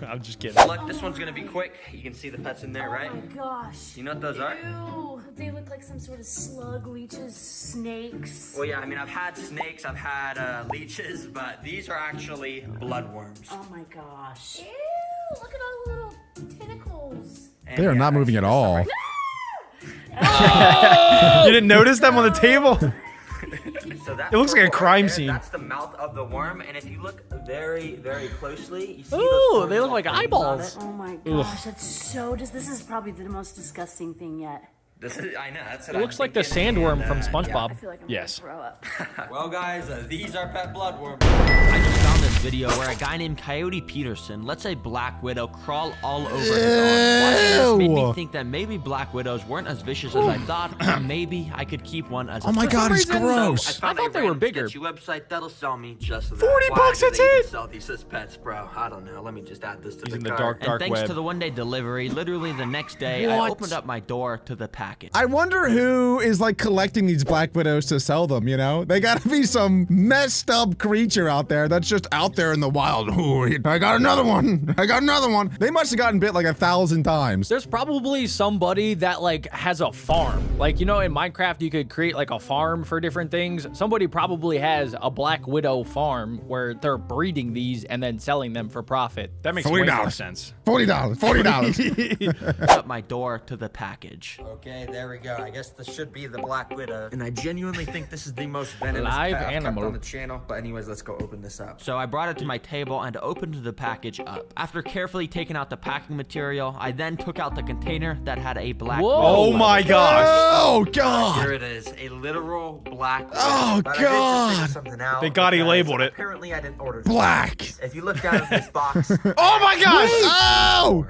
I'm just kidding. look. This one's gonna be quick. You can see the pets in there, right? Oh my gosh. You know what those are? Ew. They look like some sort of slug, leeches, snakes. Well, yeah. I mean, I've had snakes, I've had leeches, but these are actually bloodworms. Oh my gosh. Ew, look at all the little tentacles. And They are yeah, not moving at actually, all. this stuff right You didn't notice them on the table? So that It looks like a purple crime right there, scene. That's the mouth of the worm, and if you look very, very closely, you see Ooh, those they look little like things on eyeballs. it. Oh my gosh, that's so. This is probably the most disgusting thing yet. This is, I know. That's what It I'm looks like the thinking, sandworm and, from I SpongeBob. feel like I'm Yes. gonna throw up. Well, guys, these are pet bloodworms. I just found this video where a guy named Coyote Peterson lets a black widow crawl all over his arm. Watching this made me Ew. think that maybe black widows weren't as vicious as I thought, and maybe I could keep one as a Oh my pet. God, it's I gross. found I thought a they were random bigger. sketchy website that'll sell me just that. 40 Why bucks, do that's they even it? Sell these as pets, bro. I don't know. Let me just add this to He's the in the cart. dark And thanks web. to the one-day delivery, literally the next day, I What? opened up my door to the package. I wonder who is like collecting these black widows to sell them, you know? They gotta be some messed up creature out there that's just out there in the wild. Ooh, I got another one. I got another one. They must have gotten bit like 1,000 times. There's probably somebody that like has a farm. Like, you know, in Minecraft, you could create like a farm for different things. Somebody probably has a Black Widow farm where they're breeding these and then selling them for profit. That makes way more $40. sense. $40. $40. Up my door to the package. Okay, there we go. I guess this should be the Black Widow. And I genuinely think this is the most venomous Live pet I've kept animal. on the channel. But anyways, let's go open this up. So I brought it to my table and opened the package up. After carefully taking out the packing material, I then took out the container that had a black Whoa. Oh widow my gosh. Oh, Here God. it is, a literal Black Widow. Oh, But I did just God. figure something out Thank God he because labeled it. Apparently, I didn't order Black. If you look down at this box, Oh my gosh. Oh!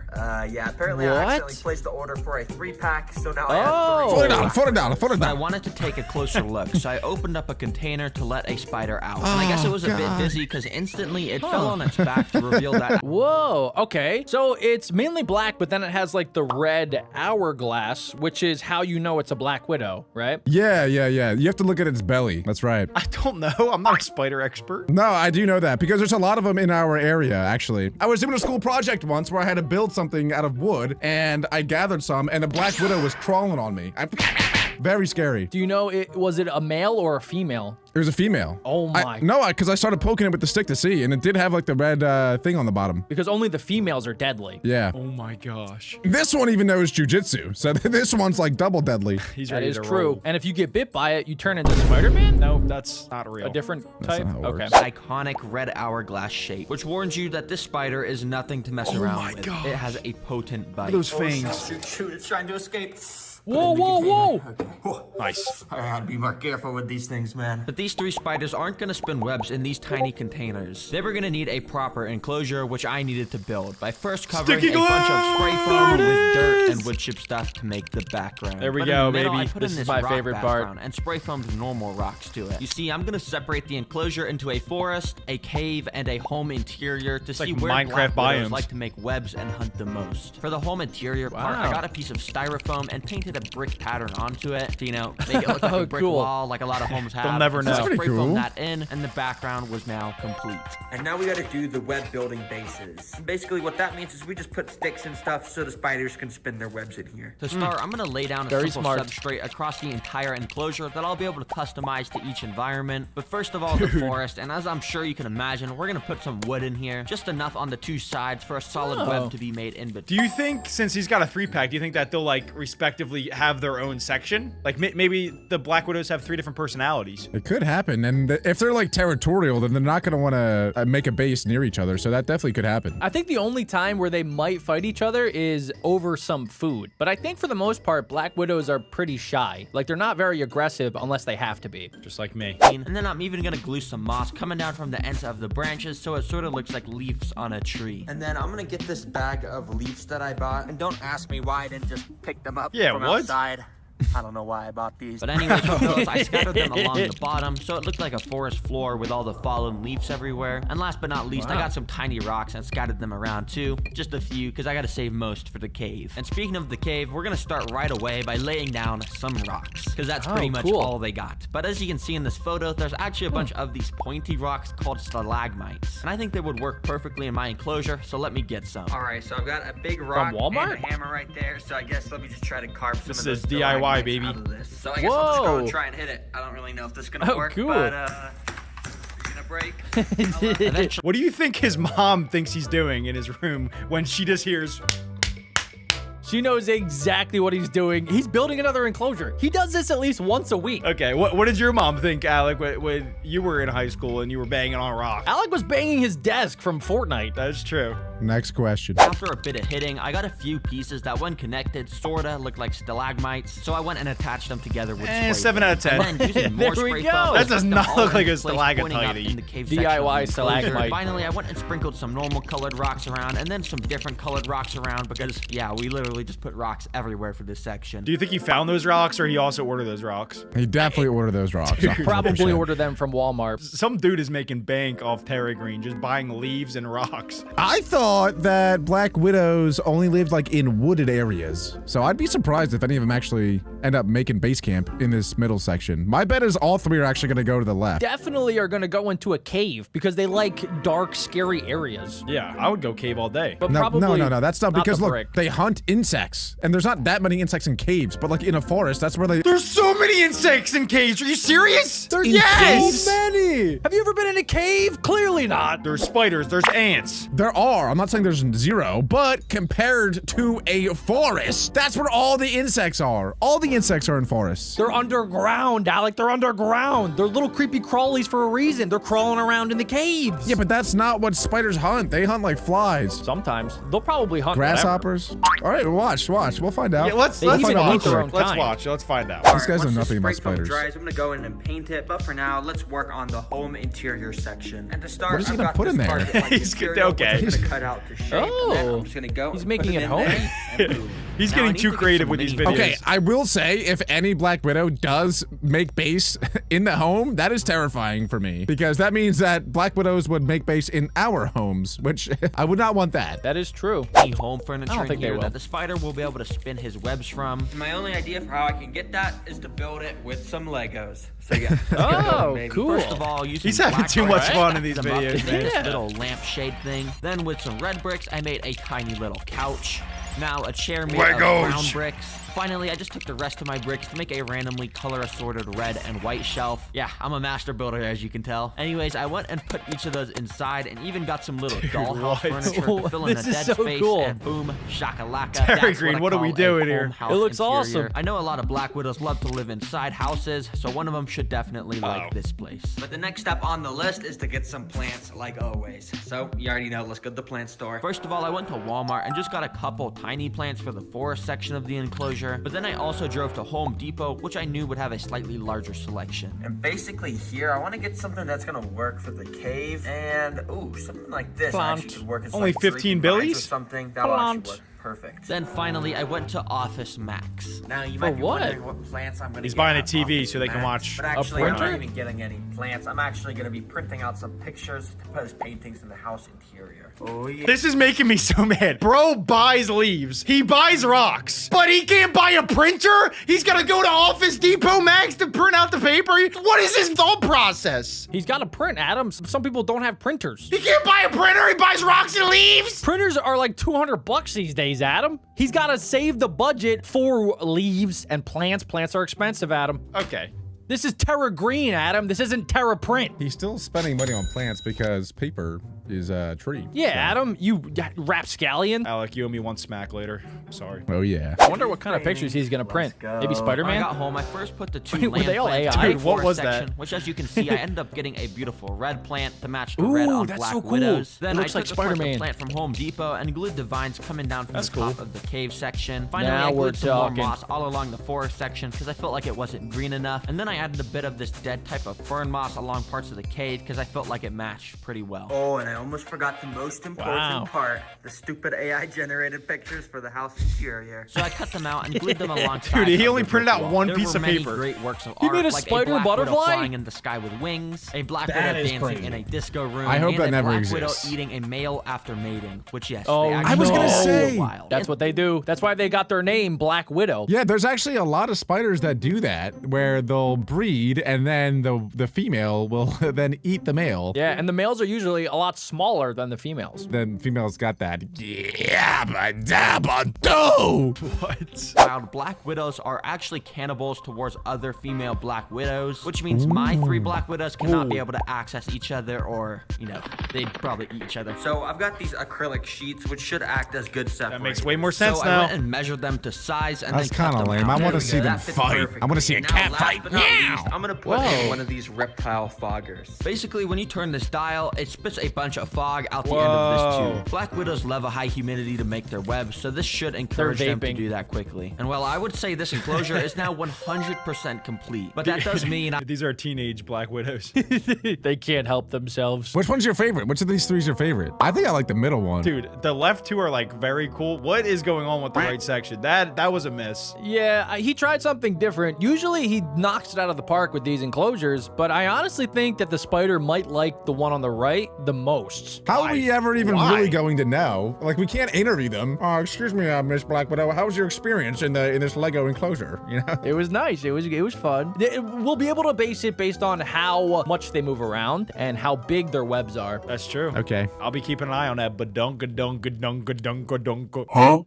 yeah, apparently I What? accidentally placed the order for a 3-pack, so now I have Oh. 3. $40. But I $40. wanted to take a closer look, so I opened up a container to let a spider out. And I guess it was a bit God. busy because instantly it fell on its back to reveal that Whoa, okay. So it's mainly black, but then it has like the red hourglass, which is how you know it's a Black Widow, right? Yeah. You have to look at its belly. That's right. I don't know. I'm not a spider expert. No, I do know that because there's a lot of them in our area, actually. I was doing a school project once where I had to build something out of wood, and I gathered some, and a Black Widow was crawling on me. Very scary. Do you know was it a male or a female? It was a female. Oh my. No, because I started poking it with the stick to see, and it did have like the red thing on the bottom. Because only the females are deadly. Yeah. Oh my gosh. This one even knows jujitsu, so this one's like double deadly. He's That ready is to true. roll. And if you get bit by it, you turn into Spider-Man? No, that's not real. A different That's type? not how it Okay. works. iconic red hourglass shape, which warns you that this spider is nothing to mess around my with. gosh. It has a potent bite. Those fangs. Shoot, it's trying to escape. Whoa, whoa, whoa! Okay. Nice. I gotta be more careful with these things, man. But these 3 spiders aren't going to spin webs in these tiny containers. They were going to need a proper enclosure, which I needed to build by first covering Sticky a bunch of spray foam glue! with dirt and wood chip stuff to make the background. There we But go, in the middle, baby. I put This in is this my rock favorite part. background and spray foamed normal rocks to it. You see, I'm going to separate the enclosure into a forest, a cave, and a home interior to see like where Minecraft black widows biomes. like to make webs and hunt the most. For the home interior part, I Wow. got a piece of styrofoam and painted a brick pattern onto it to, you know, make it look like Oh, a brick cool. wall like a lot of homes have. never So know. I That's pretty spray cool. foamed that in, and the background was now complete. And now we gotta do the web building bases. Basically what that means is we just put sticks and stuff so the spiders can spin their webs in here. To start, I'm going to lay down a Very simple smart. substrate across the entire enclosure that I'll be able to customize to each environment. But first of all, the forest, and as I'm sure you can imagine, we're going to put some wood in here, just enough on the 2 sides for a solid Oh. web to be made in between. Do you think, since he's got a 3-pack, do you think that they'll like respectively have their own section? Like maybe the Black Widows have 3 different personalities. It could happen, and if they're like territorial, then they're not going to want to make a base near each other, so that definitely could happen. I think the only time where they might fight each other is over some food. But I think for the most part, Black Widows are pretty shy. Like, they're not very aggressive unless they have to be. Just like me. And then I'm even going to glue some moss coming down from the ends of the branches so it sort of looks like leaves on a tree. And then I'm gonna get this bag of leaves that I bought. And don't ask me why I didn't just pick them up Yeah, from what? outside. I don't know why I bought these. But anyways, with those, I scattered them along the bottom, so it looked like a forest floor with all the fallen leaves everywhere. And last but not least, I got some tiny rocks and scattered them around too. Just a few, because I gotta save most for the cave. And speaking of the cave, we're gonna start right away by laying down some rocks, because that's pretty much cool. all they got. But as you can see in this photo, there's actually a bunch of these pointy rocks called stalagmites. And I think they would work perfectly in my enclosure, so let me get some. Alright, so I've got a big rock Walmart? and a hammer right there. So I guess let me just try to carve some This of those is DIY, stalagmites baby. out of this. So I guess I'll just go Whoa. and try and hit it. I don't really know if this is gonna Oh, work, cool. but it's gonna break. Eventually, What do you think his mom thinks he's doing in his room when she just hears... She knows exactly what he's doing. He's building another enclosure. He does this at least once a week. Okay, what did your mom think, Alec, when you were in high school and you were banging on rocks? Alec was banging his desk from Fortnite. That's true. Next question. After a bit of hitting, I got a few pieces that when connected sorta looked like stalagmites, so I went and attached them together with spray 7 out of 10. And then using more There we spray go. foam, That does stuck them not all look in like a place, stalagmite. pointing up in the cave section DIY of the enclosure. stalagmite. Finally, I went and sprinkled some normal colored rocks around and then some different colored rocks around because, yeah, we literally just put rocks everywhere for this section. Do you think he found those rocks or he also ordered those rocks? He definitely ordered those rocks. Probably ordered them from Walmart. Some dude is making bank off Terra Green, just buying leaves and rocks. I thought that Black Widows only lived like in wooded areas. So I'd be surprised if any of them actually end up making base camp in this middle section. My bet is all three are actually going to go to the left. Definitely are going to go into a cave because they like dark, scary areas. Yeah, I would go cave all day. But No, probably no, that's not because the look, brick. they hunt insects, and there's not that many insects in caves. But like in a forest, that's where they. There's so many insects in caves. Are you serious? There's yes! so many. Have you ever been in a cave? Clearly not. There's spiders. There's ants. There are. I'm not saying there's zero, but compared to a forest, that's where all the insects are. All the insects are in forests. They're underground, Alec. They're underground. They're little creepy crawlies for a reason. They're crawling around in the caves. Yeah, but that's not what spiders hunt. They hunt like flies. Sometimes. They'll probably hunt Grasshoppers. All right, watch. We'll find out. Yeah, let's even watch. eat their own Let's kind. watch. Let's find out. These guys know Once the nothing about spray foam spiders. dries, I'm gonna go in and paint it, but for now, let's work on the home interior section. And to start, What is he I've gonna got put this in there? target like He's good- material, which okay. I'm gonna cut out to shape. And then Oh. I'm just gonna go. He's and making put it in homey. there, and boom. He's Now, I getting need too to get creative some with these mini- videos. Okay, I will say if any Black Widow does make base in the home, that is terrifying for me because that means that Black Widows would make base in our homes, which I would not want that. That is true. Any home furniture I don't in think they here will. that the spider will be able to spin his webs from. My only idea for how I can get that is to build it with some Legos. So yeah. let's get Oh, going, baby. cool. First of all, using He's having black too much bricks, fun in these stacked them up videos, to make man. this little lampshade thing. Then with some red bricks, I made a tiny little couch. Now a chair made of brown bricks. Finally, I just took the rest of my bricks to make a randomly color assorted red and white shelf. Yeah, I'm a master builder, as you can tell. Anyways, I went and put each of those inside and even got some little dollhouse what? furniture to fill in the This is dead so space. cool. And boom, shakalaka. Terra That's Green, I what are we call a doing here? home house It looks interior. awesome. I know a lot of Black Widows love to live inside houses, so one of them should definitely like this place. But the next step on the list is to get some plants, like always. So you already know. Let's go to the plant store. First of all, I went to Walmart and just got a couple tiny plants for the forest section of the enclosure, but then I also drove to Home Depot, which I knew would have a slightly larger selection. And basically here, I want to get something that's gonna work for the cave. And ooh, something like this actually could work as Only like 15 draping vines billies? or something. That'll actually work perfect. Then finally, I went to Office Max. Now you might be what? wondering what plants I'm gonna He's get buying a out of TV Office so they can Max, watch But a actually, I'm printer? not even getting any plants. I'm actually gonna be printing out some pictures to put as paintings in the house interior. Oh yeah. This is making me so mad. Bro buys leaves. He buys rocks. But he can't buy a printer? He's gonna go to Office Depot Max to print out the paper? What is his thought process? He's got a print, Adam. Some people don't have printers. He can't buy a printer? He buys rocks and leaves? Printers are like $200 these days, Adam. He's got to save the budget for leaves and plants. Plants are expensive, Adam. Okay. This is Terra Green, Adam. This isn't Terra Print. He's still spending money on plants because paper is a tree. Yeah, Adam, you rapscallion. Alec, you owe me one smack later. Sorry. Oh yeah. I wonder what kind of pictures he's gonna print. Maybe When I Spider-Man? got home, I first put the two Wait, were land they all plants AI? in the Dude, what forest was section, that? which, as you can see, I ended up getting a beautiful red plant to match the Ooh, red on that's Black so cool. Widows. It Then looks I like took apart the Spider-Man. plant from Home Depot and glued the vines coming down from That's the top cool. of the cave section. Finally, Now I we're glued some more talking. moss all along the forest section because I felt like it wasn't green enough. And then I added a bit of this dead type of fern moss along parts of the cave because I felt like it matched pretty well. Oh, and I almost forgot the most important Wow. part: the stupid AI-generated pictures for the house interior. So I cut them out and glued them alongside. Dude, he of only the printed brick out wall. one There piece were of many paper. Great works of You art, made a like spider Black Widow butterfly? flying in the sky with wings, a Black Widow dancing in a disco room, I hope and that a never Black exists. Widow eating a male after mating. Which yes, Oh, they actually I was gonna are say. wild. That's what they do. That's why they got their name, Black Widow. Yeah, there's actually a lot of spiders that do that, where they'll breed and then the female will then eat the male. Yeah, and the males are usually a lot smaller than the females. The females got that yabba dabba do. What? Wild black widows are actually cannibals towards other female black widows, which means my 3 black widows cannot be able to access each other, or, you know, they'd probably eat each other. So I've got these acrylic sheets, which should act as good separators. That makes way more sense So now. I went and measured them to size and That's then cut kind of them lame. out. I want to There we see go, them that fits fight. perfectly. I want to see a And cat now, fight. last but not Meow. least, I'm gonna put in one of these reptile foggers. Basically, when you turn this dial, it spits a bunch of fog out the end of this Whoa. tube. Black widows love a high humidity to make their webs, so this should encourage them to vaping. do that quickly. And while I would say this enclosure is now 100% complete, but that does mean These are teenage Black Widows. They can't help themselves. Which one's your favorite? Which of these 3 is your favorite? I think I like the middle one. Dude, the left 2 are like very cool. What is going on with the right section? That was a miss. Yeah, he tried something different. Usually he knocks it out of the park with these enclosures, but I honestly think that the spider might like the one on the right the most. How are we ever even Why? really going to know? Like, we can't interview them. Oh, excuse me, Miss Black Widow. How was your experience in this Lego enclosure? You know? It was nice. It was fun. We'll be able to base it based on how much they move around and how big their webs are. That's true. Okay. I'll be keeping an eye on that. Badunka-dunka-dunka-dunka-dunka. Huh?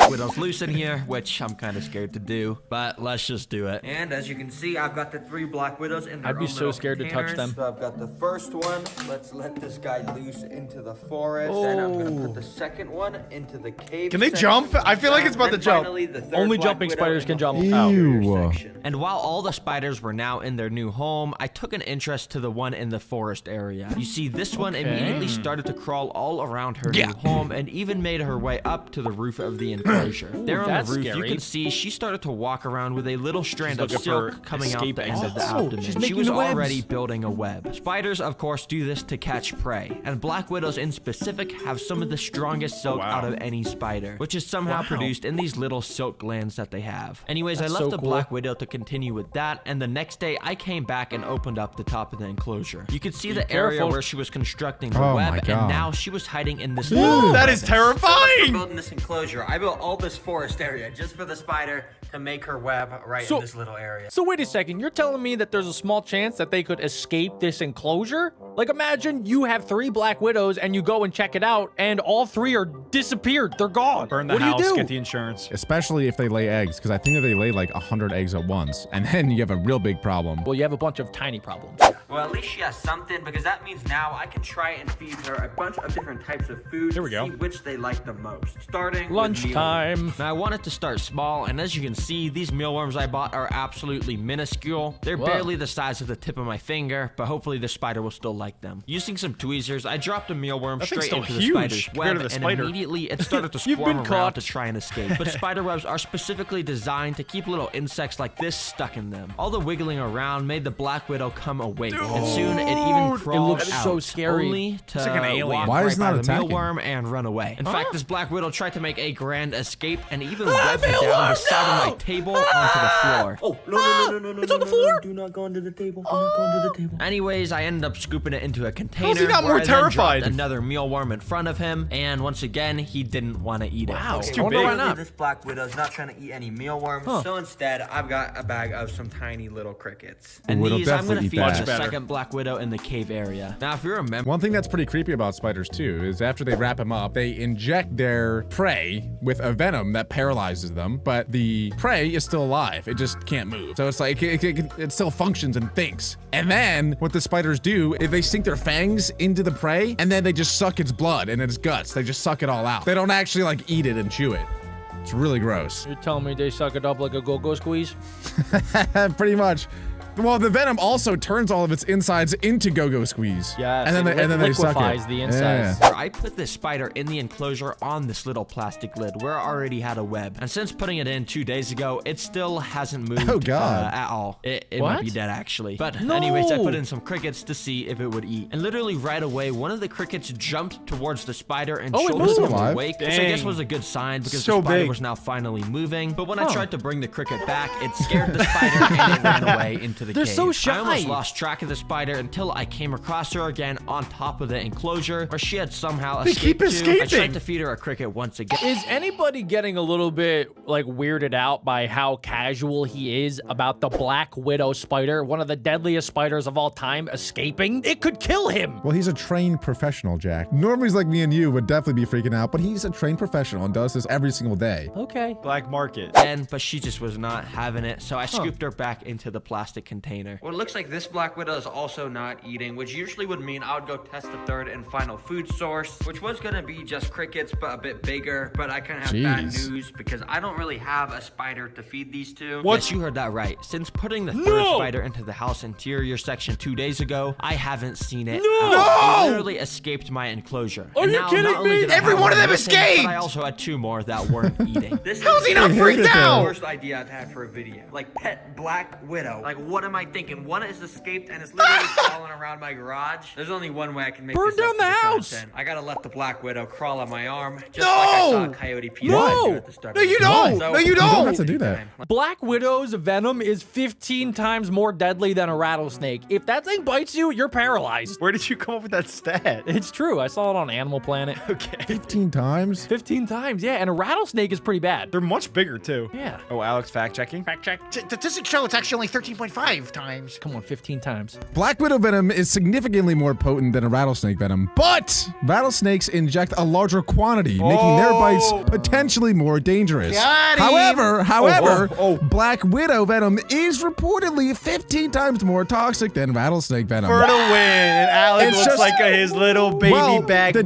widows loose in here, which I'm kind of scared to do, but let's just do it. And as you can see, I've got the 3 black widows in their I'd be own so little scared to touch containers. them. So I've got the first one. Let's let this guy loose into the forest. Then I'm gonna put the second one into the cave. Can they section. jump? I feel like it's about to Then jump. finally, the third Only black jumping widow spiders in can the jump. whole Ew. interior section. And while all the spiders were now in their new home, I took an interest to the one in the forest area. You see, this one immediately started to crawl all around her new home and even made her way up to the roof of the enclosure. There on the that's roof, you scary. can see she started to walk around with a little strand of looking silk for coming out the escape end of the exits. abdomen. she's She making was the webs. already building a web. Spiders, of course, do this to catch prey, and black widows in specific have some of the strongest silk out of any spider, which is somehow produced in these little silk glands that they have. Anyways, That's I left so the cool. black widow to continue with that, and the next day I came back and opened up the top of the enclosure. You could see the area careful. where she was constructing the Oh web, my and God. now she was hiding in this That is For terrifying. building this enclosure, I built all this forest area just for the spider to make her web right in this little area. So wait a second, you're telling me that there's a small chance that they could escape this enclosure? Like imagine you have 3 black widows and you go and check it out and all 3 are disappeared. They're gone. Burn the what house, do you do? get the insurance. Especially if they lay eggs, because I think that they lay like 100 eggs at once, and then you have a real big problem. Well, you have a bunch of tiny problems. Well, at least she has something, because that means now I can try and feed her a bunch of different types of food Here we to go. see which they like the most. Starting with Lunchtime. Now I wanted to start small, and as you can see, these mealworms I bought are absolutely minuscule. They're barely the size of the tip of my finger, but hopefully the spider will still like them. Using some tweezers, I dropped a mealworm That thing's straight still into the huge spider's compared web, to the and spider. immediately it started to You've squirm been around caught. to try and escape. But spider webs are specifically designed to keep little insects like this stuck in them. All the wiggling around made the black widow come awake, and soon it even crawled looks out, so scary. only to like an alien. walk Why right is it by not the attacking? mealworm and run away. In fact, this black widow tried to make a grand escape and even webbed down the side of my table onto the floor. Oh, no. It's on the floor. Do not go under the table. Do not go under the table. Anyways, I ended up scooping it into a container. he not where more I then dropped terrified? Another mealworm in front of him, and once again, he didn't want to eat it. Wow. too I wonder big. why not. This black widow's not trying to eat any mealworms, so instead I've got a bag of some tiny little crickets. And We'll these I'm definitely gonna eat feed that. the Better. second black widow in the cave area. Now, if you remember, One thing that's pretty creepy about spiders too is after they wrap them up, they inject their prey with a venom that paralyzes them, but the prey is still alive. It just can't move. So it's like it still functions and thinks. And then what the spiders do is they sink their fangs into the prey and then they just suck its blood and its guts. They just suck it all out. They don't actually like eat it and chew it. It's really gross. You're telling me they suck it up like a go-go squeeze? Pretty much. Well, the venom also turns all of its insides into go-go squeeze. Yes, and then it they suck it. liquefies the insides. Yeah. I put this spider in the enclosure on this little plastic lid where I already had a web. And since putting it in 2 days ago, it still hasn't moved Oh, God. at all. It might What? be dead, actually. But No. anyways, I put in some crickets to see if it would eat. And literally right away, one of the crickets jumped towards the spider and Oh, it showed moved. him Alive. awake, which I guess Dang. was a good sign because So the spider big. was now finally moving. But when I tried to bring the cricket back, it scared the spider and it ran away into the the They're cave. so shy. I almost lost track of the spider until I came across her again on top of the enclosure where she had somehow They escaped keep escaping. I tried to feed her a cricket once again. Is anybody getting a little bit like weirded out by how casual he is about the Black Widow spider, one of the deadliest spiders of all time, escaping? It could kill him. Well, he's a trained professional, Jack. Normies like me and you would definitely be freaking out, but he's a trained professional and does this every single day. Okay. Black market. But she just was not having it, so I scooped her back into the plastic container. Well, it looks like this Black Widow is also not eating, which usually would mean I would go test the third and final food source, which was gonna be just crickets, but a bit bigger. But I kind of have bad news because I don't really have a spider to feed these to. Yes, you heard that right. Since putting the third spider into the house interior section 2 days ago, I haven't seen it. It literally escaped my enclosure. Are you kidding me? Every one of them escaped! But I also had 2 more that weren't eating. This How's he not freaked the out? worst idea I've had for a video. Like pet Black Widow. Like what am I thinking? One is escaped and it's literally crawling around my garage. There's only one way I can make Burn this down up the to house! content. I gotta let the Black Widow crawl on my arm, just like I saw Coyote Peter do at the start. No, of you the don't! video. No, you You don't don't! have to do that. Black Widow's venom is 15 times more deadly than a rattlesnake. If that thing bites you, you're paralyzed. Where did you come up with that stat? It's true. I saw it on Animal Planet. Okay. 15 times? 15 times, yeah. And a rattlesnake is pretty bad. They're much bigger, too. Yeah. Oh, Alex fact checking. Fact check. Statistics show it's actually only 13.5 times. Come on, 15 times. Black Widow venom is significantly more potent than a rattlesnake venom, but rattlesnakes inject a larger quantity, making their bites potentially more dangerous. Got him. However, Black Widow venom is reportedly 15 times more toxic than rattlesnake venom. For the win. And Alex It's looks just- like his little baby back. the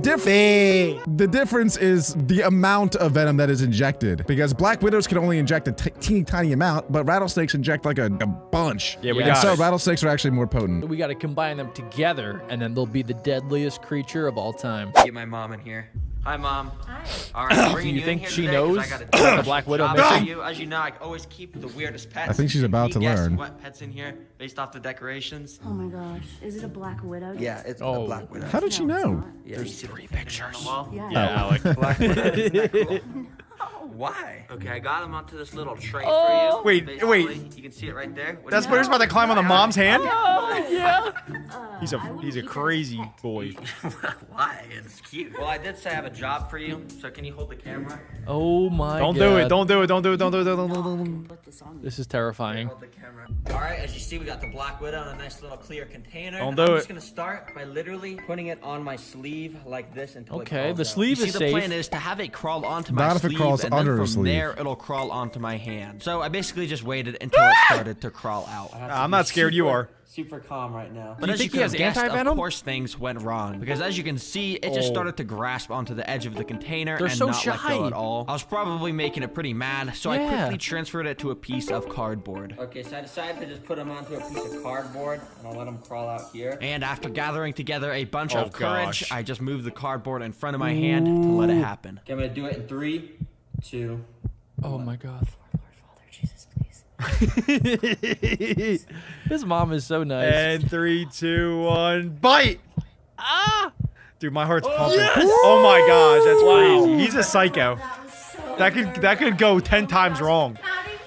difference is the amount of venom that is injected, because Black Widows can only inject a teeny tiny amount, but rattlesnakes inject like a bunch. Yeah, we Yeah. got So it. rattlesnakes are actually more potent. We got to combine them together, and then they'll be the deadliest creature of all time. Get my mom in here. Hi, Mom. Hi. All right, I'm bringing you you think in here she today 'cause knows I gotta about do the Black Widow job mission? for you. As you know, I always keep the weirdest pets. I think she's about to Can you guess learn. what pet's in here based off the decorations? Oh my gosh, is it a Black Widow? Yeah, it's the Oh. Black Widow. How did she know? Yeah, there's 3 pictures. On the wall? Yeah. Yeah, Alex. Black Widow. Isn't that cool? Why? Okay, I got them onto this little tray for you. Wait, Basically, wait. You can see it right there. What That do you spider's about to climb on the mom's hand? Oh, yeah. He's a crazy boy. Why? It's cute. Well, I did say I have a job for you, so can you hold the camera? Oh, my Don't God. do it. Don't do it. Don't do it. Don't do it. Don't. Put this on me. This is terrifying. Hold the camera. All right, as you see, we got the Black Widow in a nice little clear container. Don't And do I'm it. just gonna start by literally putting it on my sleeve like this until it Okay, crawls the out. sleeve See, is the safe. plan is to have it crawl onto my Not if it sleeve, crawls and then under the from sleeve. there, it'll crawl onto my hand. So I basically just waited until it started to crawl out. I'm not scared. You are. Super calm right now. But you as think you he could has have guessed, anti-venom? of course things went wrong. Because as you can see, it just started to grasp onto the edge of the container They're and so not let shy. go at all. I was probably making it pretty mad, so I Yeah. quickly transferred it to a piece of cardboard. Okay, so I decided to just put them onto a piece of cardboard, and I'll let them crawl out here. And after gathering together a bunch Oh, of courage, gosh. I just moved the cardboard in front of my hand to let it happen. Okay, I'm gonna do it in 3, 2. Oh, my God. Father, Jesus, please. His mom is so nice. And 3, 2, 1, bite! Dude, my heart's pumping. Oh my gosh, that's crazy. He's a psycho. That was so That could go 10 times wrong. How did you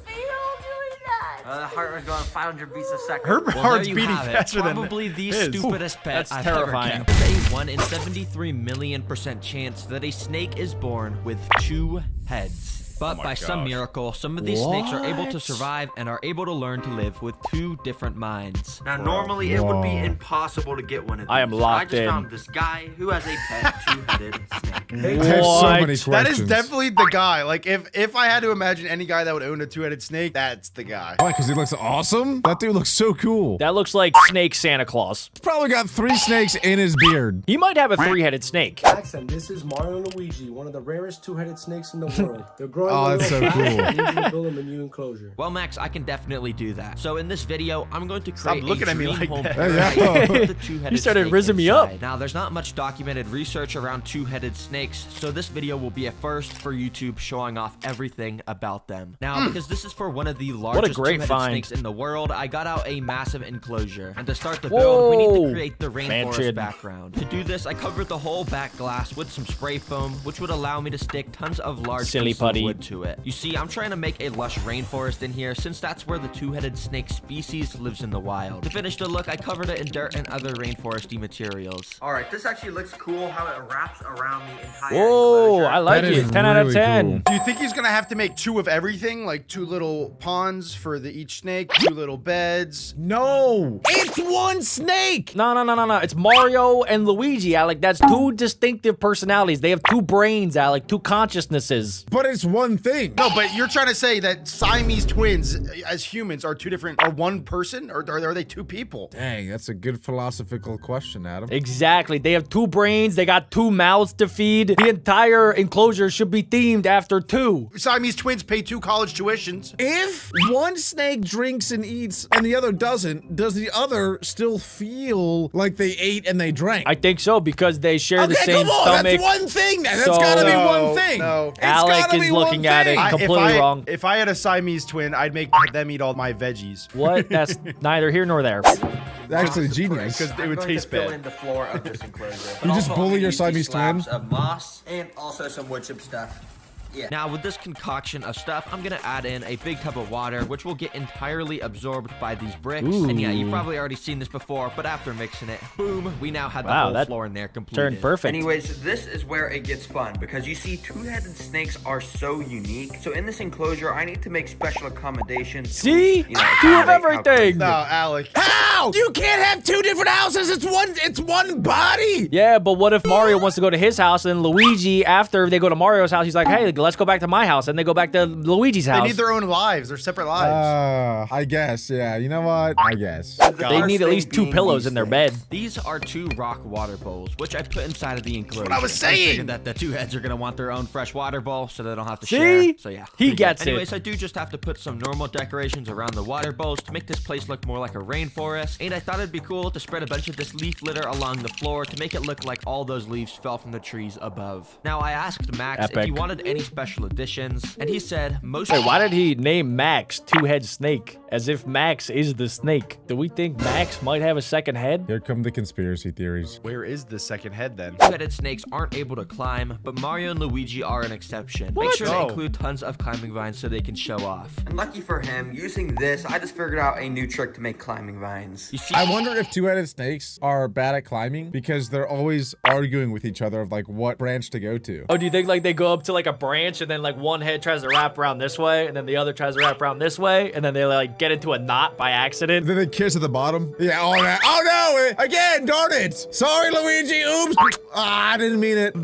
feel doing that? The heart was going 500 beats a second. Her Well, heart's there you beating have it. faster than Probably the his. stupidest pet That's I've terrifying. ever kept. There's a 1 in 73 million % chance that a snake is born with 2 heads. But by some gosh. miracle, some of these snakes are able to survive and are able to learn to live with 2 different minds. Now, normally it would be impossible to get one of these. I am locked I just in. found this guy who has a pet 2-headed snake. I have so many questions. That is definitely the guy. Like, if I had to imagine any guy that would own a 2-headed snake, that's the guy. Why? Because he looks awesome? That dude looks so cool. That looks like Snake Santa Claus. He's probably got 3 snakes in his beard. He might have a 3-headed snake. Jackson, this is Mario and Luigi, one of the rarest 2-headed snakes in the world. They're growing Oh, a that's little so cool. fast. I need you to build them a new enclosure. Well, Max, I can definitely do that. So in this video, I'm going to Stop create looking a at me dream like home that. paradise Yeah. with the 2-headed You started snake rizzing me up. inside. Now, there's not much documented research around 2-headed snakes, so this video will be a first for YouTube showing off everything about them. Now, because this is for one of the largest great 2-headed find. snakes in the world, I got out a massive enclosure. And to start the build, we need Whoa. to create the rainforest Mansion. background. To do this, I covered the whole back glass with some spray foam, which would allow me to stick tons of large Silly pieces of putty. wood wood to it. You see, I'm trying to make a lush rainforest in here since that's where the two-headed snake species lives in the wild. To finish the look, I covered it in dirt and other rainforesty materials. All right, this actually looks cool how it wraps around the entire Whoa, enclosure. I like That it. is 10 out of really 10. cool. Do you think he's gonna have to make 2 of everything? Like 2 little ponds for each snake, 2 little beds? No, it's one snake. No. It's Mario and Luigi, Alec. That's 2 distinctive personalities. They have 2 brains, Alec. 2 consciousnesses. But it's one thing. No, but you're trying to say that Siamese twins as humans are one person, or are they 2 people? Dang, that's a good philosophical question, Adam. Exactly. They have 2 brains. They got 2 mouths to feed. The entire enclosure should be themed after 2. Siamese twins pay 2 college tuitions. If one snake drinks and eats and the other doesn't, does the other still feel like they ate and they drank? I think so because they share the same come on, stomach. that's one thing then. That's So- gotta be No, one thing. no. It's Alec gotta is be one looking at it thing. completely wrong. If I had a Siamese twin, I'd make them eat all my veggies. What? That's neither here nor there. Actually, genius. Because it would I'm taste going to fill bad. in the floor of this enclosure. You just Also, bully your use these Siamese twin? slabs of moss and also some wood chip stuff. Yeah. Now with this concoction of stuff, I'm gonna add in a big tub of water, which will get entirely absorbed by these bricks. And yeah, you've probably already seen this before, but after mixing it, boom, we now had the Wow, whole that floor in there completed. Turned perfect. Anyways, this is where it gets fun because you see, 2-headed snakes are so unique. So in this enclosure, I need to make special accommodations. to, See? you know, 2 of accommodate how everything. No, Alec. How? You can't have 2 different houses. It's one body. Yeah, but what if Mario wants to go to his house and Luigi, after they go to Mario's house, he's like, hey, let's go back to my house. And they go back to Luigi's house. They need their own lives. They're separate lives. I guess, yeah. You know what? I guess. They need at least 2 pillows in their bed. These are 2 rock water bowls, which I put inside of the enclosure. what I was I saying. figured that the 2 heads are gonna want their own fresh water bowl, so they don't have to See? share. So yeah, He pretty gets good. it. Anyways, I do just have to put some normal decorations around the water bowls to make this place look more like a rainforest. And I thought it'd be cool to spread a bunch of this leaf litter along the floor to make it look like all those leaves fell from the trees above. Now I asked Max if he Epic. wanted any special additions, and he said most. Wait, why did he name Max 2-head snake? As if Max is the snake. Do we think Max might have a second head? Here come the conspiracy theories. Where is the second head then? Two-headed snakes aren't able to climb, but Mario and Luigi are an exception. Make sure to Oh. include tons of climbing vines so they can show off. And lucky for him, using this, I just figured out a new trick to make climbing vines. You see, I wonder if 2-headed snakes are bad at climbing because they're always arguing with each other of like what branch to go to. Oh, do you think like they go up to like a branch and then like one head tries to wrap around this way and then the other tries to wrap around this way and then they like get into a knot by accident? Then they kiss at the bottom. Yeah, all that. Oh no! Again, darn it! Sorry, Luigi. Oops. I didn't mean it.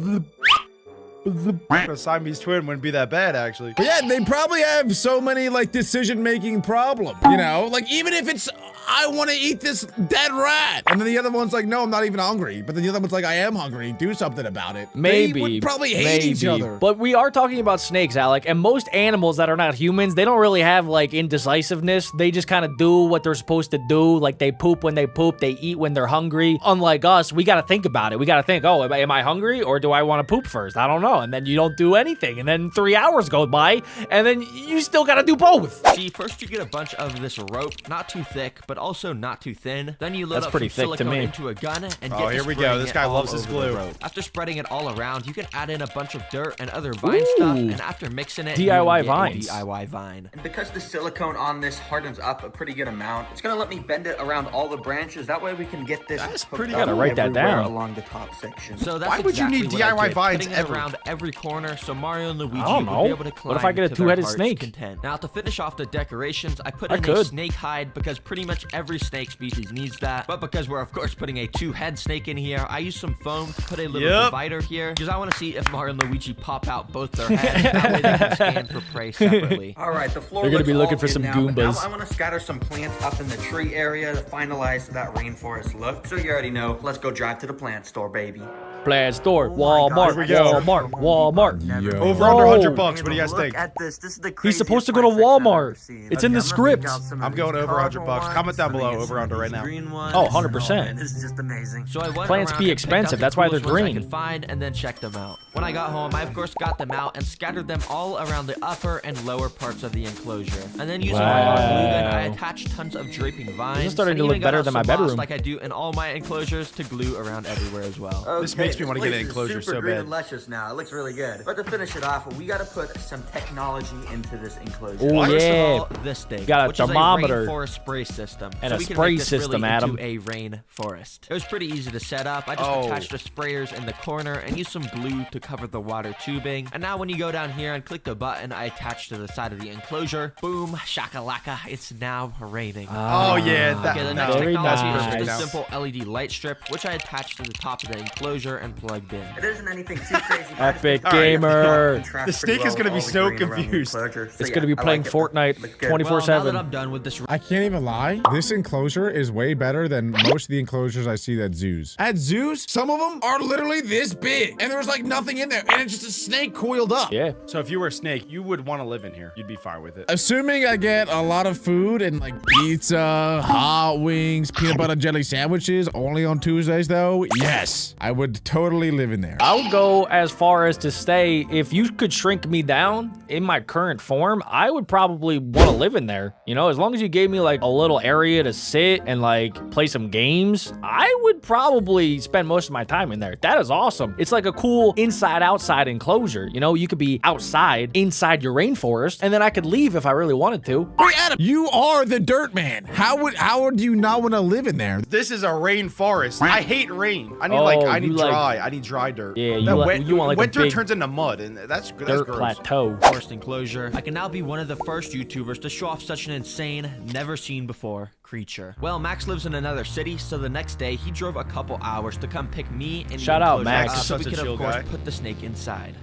A Siamese twin wouldn't be that bad, actually. But yeah, they probably have so many like decision-making problems. You know, like even if it's I want to eat this dead rat, and then the other one's like, no, I'm not even hungry. But then the other one's like, I am hungry. Do something about it. Maybe. They would probably hate each other. But we are talking about snakes, Alec, and most animals that are not humans, they don't really have like indecisiveness. They just kind of do what they're supposed to do. Like they poop when they poop, they eat when they're hungry. Unlike us, we got to think about it. We got to think, oh, am I hungry or do I want to poop first? I don't know. And then you don't do anything. And then 3 hours go by and then you still got to do both. see, first you get a bunch of this rope, not too thick, but also not too thin. Then you load That's up pretty some thick to silicone me. into a gun and Oh, get to here we go. spraying This it guy all loves his over the glue. rope. After spreading it all around, you can add in a bunch of dirt and other vine stuff, and after mixing it, you DIY will get a vines. DIY vine. And because the silicone on this hardens up a pretty good amount, it's gonna let me bend it around all the branches. That way we can get this. That's hooked pretty up good. Gotta write that everywhere down. along the top section. So that's Why would you exactly need what I DIY did, vines putting it ever? around every corner so Mario and Luigi I don't would know. be able to climb What if I get a to their two-headed heart's snake? content. Now to finish off the decorations, I put I in a could. snake hide because pretty much every snake species needs that. But because we're of course putting a 2-head snake in here, I used some foam to put a little divider here because I want to see if Mario and Luigi pop out both their heads. That way they can scan for prey separately. All right, the floor They're gonna looks be looking all for good some now, but Goombas. Now I want to scatter some plants up in the tree area to finalize that rainforest look. So you already know. Let's go drive to the plant store, baby. Plant store, Oh my Walmart, God, Here we go. Walmart, Walmart. Yo. Over No. under 100 bucks. What do you guys Look think? at this. This is the He's supposed to go craziest to plant section I've ever Walmart. seen. It's in the I'm gonna make script. out some of I'm going these over 100 bucks. colorful Comment down ones, below, some of over under these right now. green ones. Oh, 100%. man, this is just amazing. So I went Plants around be and picked expensive, out the that's why they're coolest ones green. I could find and then checked them out. When I got home, I of course got them out and scattered them all around the upper and lower parts of the enclosure. And then using my hot glue gun, I attached tons of draping vines. This is starting and to even look got better out than my some moss bedroom. like I do in all my enclosures to glue around everywhere as well. Okay, This makes makes me want to get an enclosure so super green bad. and luscious now. It looks really good. But to finish it off, we got to put some technology into this enclosure. Oh, First yeah. of all, this thing, Got a which is thermometer. a rainforest spray system. And so a we can spray make this system, really Adam. into a rainforest. It was pretty easy to set up. I just attached the sprayers in the corner and used some glue to cover the water tubing. And now when you go down here and click the button I attached to the side of the enclosure, boom, shakalaka, it's now raining. Oh yeah, that, Okay, the no, next Very technology nice. is perfect just a now. simple LED light strip, which I attached to the top of the enclosure and plugged in. It isn't anything too crazy. Epic All right. gamer. The snake is gonna be so confused. It's gonna be playing Fortnite Well, now 24/7. that I'm done with this I can't even lie. This enclosure is way better than most of the enclosures I see at zoos. At zoos, some of them are literally this big, and there's like nothing in there, and it's just a snake coiled up. Yeah. So if you were a snake, you would want to live in here. You'd be fine with it. Assuming I get a lot of food and like pizza, hot wings, peanut butter jelly sandwiches, only on Tuesdays though, yes, I would totally live in there. I would go as far as to say, if you could shrink me down in my current form, I would probably want to live in there. You know, as long as you gave me like a little area to sit and like play some games, I would probably spend most of my time in there. That is awesome. It's like a cool inside-outside enclosure. You know, you could be outside, inside your rainforest, and then I could leave if I really wanted to. Hey Adam, you are the dirt man. How would you not want to live in there? This is a rainforest. I hate rain. I need I need dry. I need dry dirt. Yeah, That you want like winter a big turns into mud, and that's dirt gross. plateau. forest enclosure. I can now be one of the first YouTubers to show off such an insane, never seen before creature. Well, Max lives in another city, so the next day he drove a couple hours to come pick me and Shout out, Max. so we Such a could chill of course guy. put the snake inside.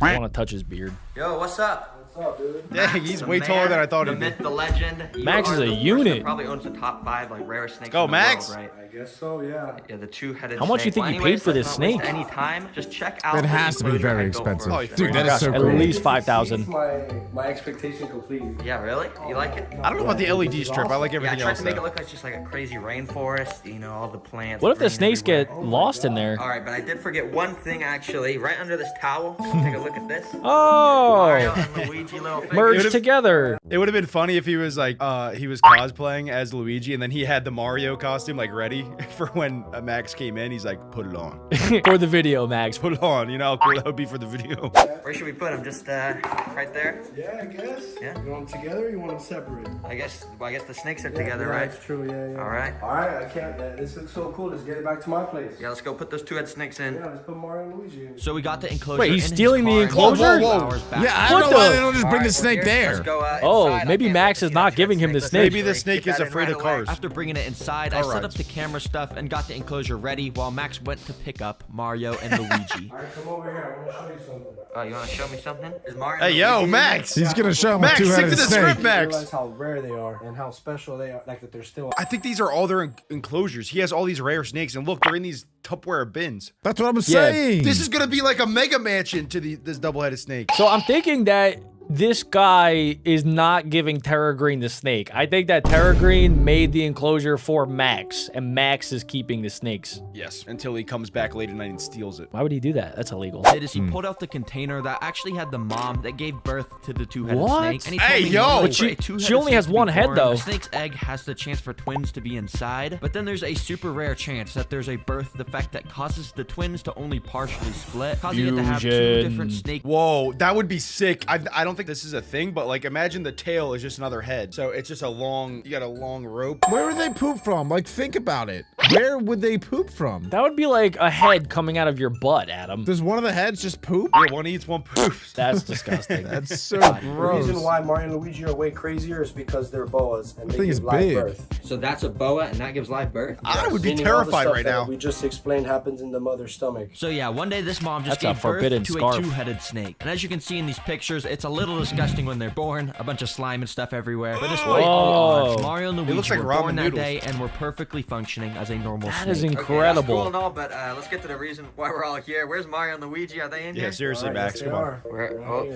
I want to touch his beard. Yo, what's up? What's up, dude? Yeah, he's way The taller man, than I thought the he'd be. myth, the legend. You Max are is a the person unit. that probably owns the top 5 like rarest snakes Go, in the Max. world, right? I guess so, yeah. Yeah, the two-headed How much snake. you think Well, you paid anyways, for let's this not waste snake? Any time, just check out It the has to be enclosure very I built expensive. for us. Dude, that is so At cool. least 5,000. Exceeds my expectation completely. Yeah, really? You like it? I don't know about the LED strip. I like Yeah, I everything tried else. to make it though. look like just like a crazy rainforest, you know, all the plants. What if the green snakes everywhere. get lost in there? All right, but I did forget one thing actually. Right under this towel, take a look at this. Mario Oh, and Luigi little figures. merged together. It would have been funny if he was like, he was cosplaying as Luigi, and then he had the Mario costume like ready for when Max came in. He's like, put it on, For the video, Max. put it on. You know how cool that would be for the video. Where should we put them? Just right there. Yeah, I guess. Yeah. You want them together or you want them separate? I guess the snakes are together, yeah, right? That's true, yeah. All right. Alright, I can't, this looks so cool. Let's get it back to my place. Yeah, let's go put those two-head snakes in. Yeah, let's put Mario and Luigi in. So we got the enclosure. Wait, he's in his stealing the car enclosure? and Whoa, a few hours back. Yeah, I What don't know why the- they don't just bring the Alright, snake we're there. Let's go, Oh, inside. maybe I can't Max wait is to not see giving that him the snake. snake. Maybe the snake Get is that in afraid right of away. cars. After bringing it inside, I All set right. up the camera stuff and got the enclosure ready while Max went to pick up Mario and Luigi. Alright, come over here. I want to show you something. Oh, you want to show me something? Is Mario? Hey, yo, Luigi in Max. He's gonna show him a Max, stick to two-headed the snake. script, You Max. realize how rare they are and how special they are. Like that they're still. I think these are all their enclosures. He has all these rare snakes, and look, they're in these Tupperware bins. That's what I'm saying. This is gonna be like a mega mansion to this double-headed snake. So I'm thinking that this guy is not giving Terra Green the snake. I think that Terra Green made the enclosure for Max, and Max is keeping the snakes. Yes, until he comes back late at night and steals it. Why would he do that? That's illegal. Did is he pulled out the container that actually had the mom that gave birth to the two-headed What? snake. And he Hey, told me yo! normally But for she- a two-headed she only has snake to one be head, born, though. A snake's egg has the chance for twins to be inside, but then there's a super rare chance that there's a birth defect that causes the twins to only partially split, causing it to have two Fusion. different snake. Whoa, that would be sick. I don't think this is a thing, but like imagine the tail is just another head. So it's just you got a long rope. Where would they poop from? Like, think about it. Where would they poop from? That would be like a head coming out of your butt, Adam. Does one of the heads just poop? Yeah, one eats, one poofs. That's disgusting. That's so The gross. reason why Mario and Luigi are way crazier is because they're boas and they thing give is live big. birth. So that's a boa, and that gives live birth. I would be Meaning all the terrified stuff right that now. We just explained happens in the mother's stomach. So yeah, one day this mom just That's a gave birth forbidden to scarf. a two-headed snake. And as you can see in these pictures, it's a little disgusting when they're born, a bunch of slime and stuff everywhere. But despite all Whoa. odds, Mario and Luigi looks like were ramen born that noodles. day and were perfectly functioning as a normal That snake. is Okay, that's incredible. cool and all, but let's get to the reason why we're all here. Where's Mario and Luigi? Are they in Yeah, here? seriously, Alright, Max, yes, come they on.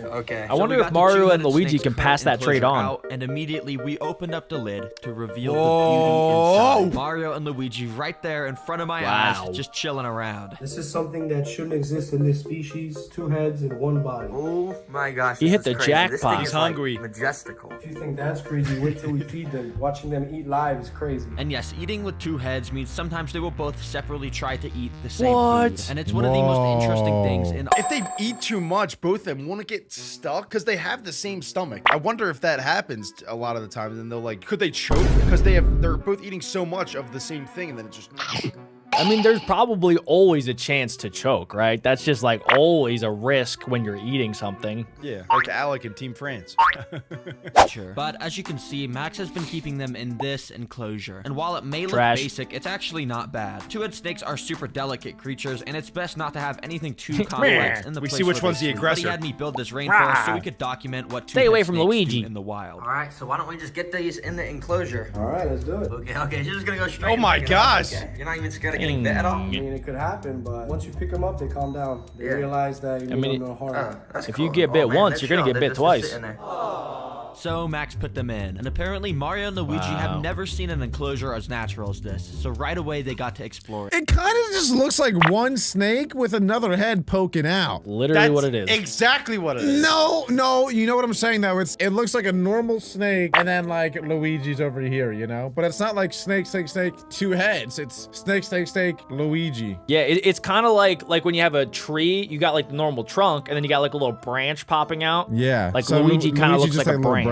are. Okay. I wonder we if got the Mario and two-headed Luigi snake's can pass current that trade enclosure on. out, and immediately we opened up the lid to reveal Whoa. the beauty inside. Mario and Luigi right there in front of my Wow. eyes, just chilling around. This is something that shouldn't exist in this species. Two heads and one body. Oh my gosh. He this hit is the crazy. This thing jackpot. is, He's like, hungry. majestical. If you think that's crazy, wait till we feed them. Watching them eat live is crazy. And yes, eating with two heads means sometimes they will both separately try to eat the same What? food. And it's one of the most interesting things in If they eat too much, both of them won't get stuck because they have the same stomach. I wonder if that happens a lot of the time. And then they'll like, could they choke because they're both eating so much of the same thing, and then it just. I mean, there's probably always a chance to choke, right? That's just like always a risk when you're eating something. Yeah, like Alec and Team France. Sure. But as you can see, Max has been keeping them in this enclosure. And while it may look Trash. basic, it's actually not bad. Two-head snakes are super delicate creatures, and it's best not to have anything too complex in the We place see which where one's they the sleep. aggressor. But he had me build this rainforest so we could document what Stay away two-head from snakes Luigi. do in the wild. All right, so why don't we just get these in the enclosure? All right, let's do it. Okay, you're just gonna go straight. Oh my and pick it up, gosh. okay? You're not even scared of getting bit at all? I mean, it could happen, but once you pick them up, they calm down. They realize that you mean no harm. That's If cool. you get bit man, once, they're you're gonna chill. get They're bit just twice. sitting there. So Max put them in, and apparently Mario and Luigi have never seen an enclosure as natural as this, so right away they got to explore it. It kind of just looks like one snake with another head poking out. Literally what it is. Exactly what it is. No, you know what I'm saying though? It looks like a normal snake and then like Luigi's over here, you know? But it's not like snake, two heads. It's snake, Luigi. Yeah, it's kind of like when you have a tree, you got like the normal trunk, and then you got like a little branch popping out. Yeah. Like so Luigi kind of Luigi looks just like a little branch.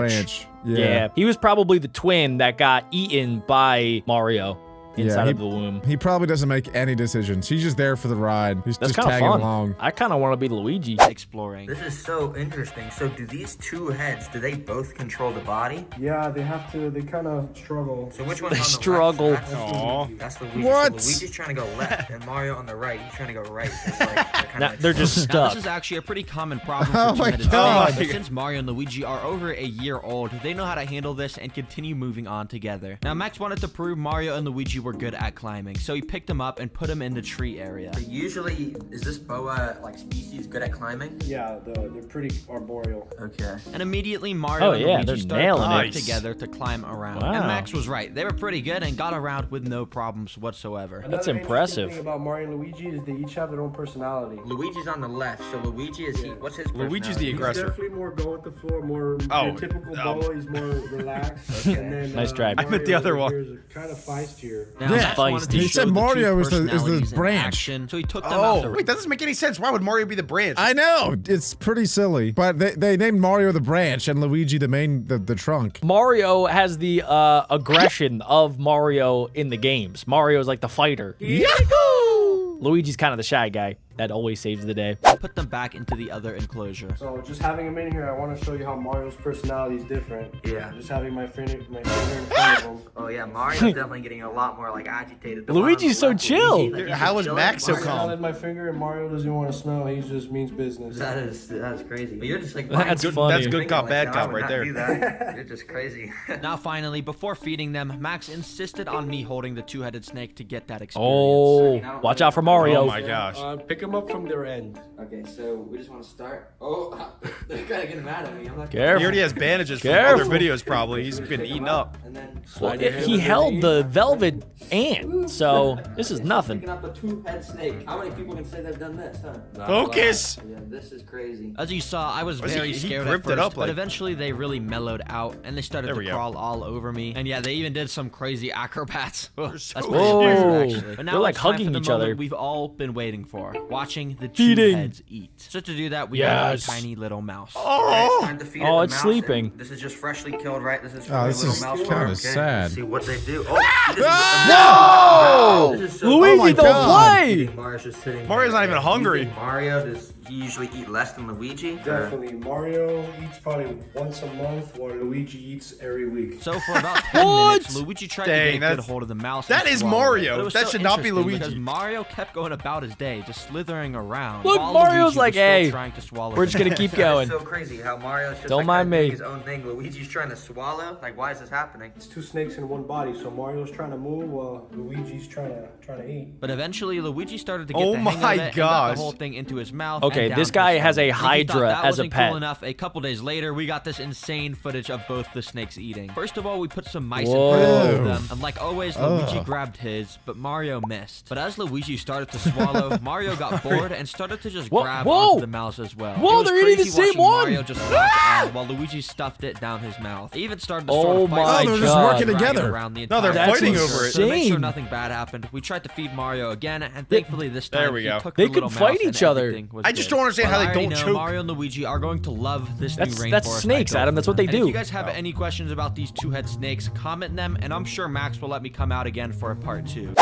Yeah. He was probably the twin that got eaten by Mario inside he- of the womb. He probably doesn't make any decisions. He's just there for the ride. He's That's just kind of tagging fun. along. I kind of want to be Luigi. Exploring. This is so interesting. So do these two heads, do they both control the body? Yeah, they have to. They kind of struggle. So which one's on the struggle. left? Aw. That's Luigi. What? So Luigi's trying to go left, and Mario on the right. He's trying to go right. It's like, they're kinda Nah, like they're just Now, stuck. this is actually a pretty common problem Oh for my two-headed God. snakes, but since Mario and Luigi are over a year old, they know how to handle this and continue moving on together. Now, Max wanted to prove Mario and Luigi were good at climbing, so he picked them up and put them in the tree area. Usually, is this boa like species good at climbing? Yeah, they're pretty arboreal. Okay. And immediately, Mario Oh, and yeah, Luigi they're started nailing to work it. together to climb around. Wow. And Max was right. They were pretty good and got around with no problems whatsoever. That's Another impressive. interesting thing about Mario and Luigi is they each have their own personality. Luigi's on the left, so Luigi is what's his Luigi's the personality? He's aggressor. definitely more go with the flow, more Oh, your typical boy. He's more relaxed. Okay. And then, Nice try. I meant the other one. Is kind of feistier. Now, Yeah. Max wanted to He show said the two Mario is the personalities in branch. action, so he took them out Oh, the wait, that doesn't make any sense. Why would Mario be the branch? I know. It's pretty silly. But they named Mario the branch and Luigi the trunk. Mario has the aggression of Mario in the games. Mario's like the fighter. Yahoo! Luigi's kind of the shy guy that always saves the day. put them back into the other enclosure. So just having him in here, I want to show you how Mario's personality is different. Yeah. Just having my finger in front of him. Oh yeah, Mario's definitely getting a lot more like agitated. The one on Luigi's the so left, chill. Luigi, like, he's How just is chilling. Max so Mario- calm? I my finger and Mario doesn't want to smell. He just means business. That's crazy. But you're just like That's good, funny. That's good cop, bad I cop would right not there. do that. You're just crazy. Now finally, before feeding them, Max insisted on me holding the two-headed snake to get that experience. Oh, watch out for Mario. Oh my gosh. Pick him up from their end. Okay, so we just want to start. Oh, they're kind of getting mad at me. I'm not. He Careful. already has bandages from Careful. other videos probably. He's been eaten up. And then Slide your hand He underneath. held the velvet ant, so this is nothing. picking up a two-head snake. How many people can say they've done this, huh? Focus! Yeah, this is crazy. As you saw, I was Was he- very he scared at gripped it first, up but like- eventually they really mellowed out and they started There to we go. crawl all over me. And yeah, they even did some crazy acrobats. That's so pretty Whoa. impressive, actually. But now They're like it's time hugging for the each other. moment we've all been waiting for, watching the two Feeding. heads eat. So to do that, we got a Yes. tiny little mouse. It's time to feed it Oh, the it's mouse, sleeping. and This is just freshly killed, right? This is Oh, from this a little is mouse kinda farm, okay? sad. Let's see what they do. Oh, this is No! This is so Luigi, my don't God. play! Mario's just sitting Mario's there. not even Do you hungry. think Mario, does he usually eat less than Luigi? Or- Definitely. Mario eats probably once a month, while Luigi eats every week. So for about 10 What? minutes, Luigi tried Dang, to get a good that's- hold of the mouse. that and is swallow it. Mario. But it was That so should not be interesting Luigi. Because Mario kept going about his day, just slithering around. Look, while Mario's Luigi like, was still "Hey, trying to swallow we're the just gonna mouse." keep It's going. so crazy how Mario's just Don't like mind kinda doing me. his own thing. Luigi's trying to swallow. Like, why is this happening? It's two snakes in one body, so Mario's trying to move while Luigi's trying to eat. But eventually, Luigi started to get Oh the hang my of it and got gosh. the whole thing into his mouth. Okay, Okay, down this for guy some. has a If you thought hydra that as a wasn't pet. Cool enough, a couple days later, we got this insane footage of both the snakes eating. First of all, we put some mice Whoa. in front of them, and like always, Luigi grabbed his, but Mario missed. But as Luigi started to swallow, Mario got bored and started to just grab onto the mouse as well. Whoa, It was they're eating the crazy same watching one. Mario just latch on while Luigi stuffed it down his mouth. They even started to sort Oh of fight. my Oh, they're just God. working dragging together. around the No, they're entire fighting place. over it. So to make sure Insane. nothing bad happened, we tried to feed Mario again, and thankfully this time There we he go. took They the could little fight mouse and each other. everything was I just good. don't understand Well, how they I already don't know choke. Mario and Luigi are going to love this new rainforest. That's snakes, I go Adam. for That's what them. they And do. If you guys have any questions about these two-head snakes, comment them, and I'm sure Max will let me come out again for a part 2.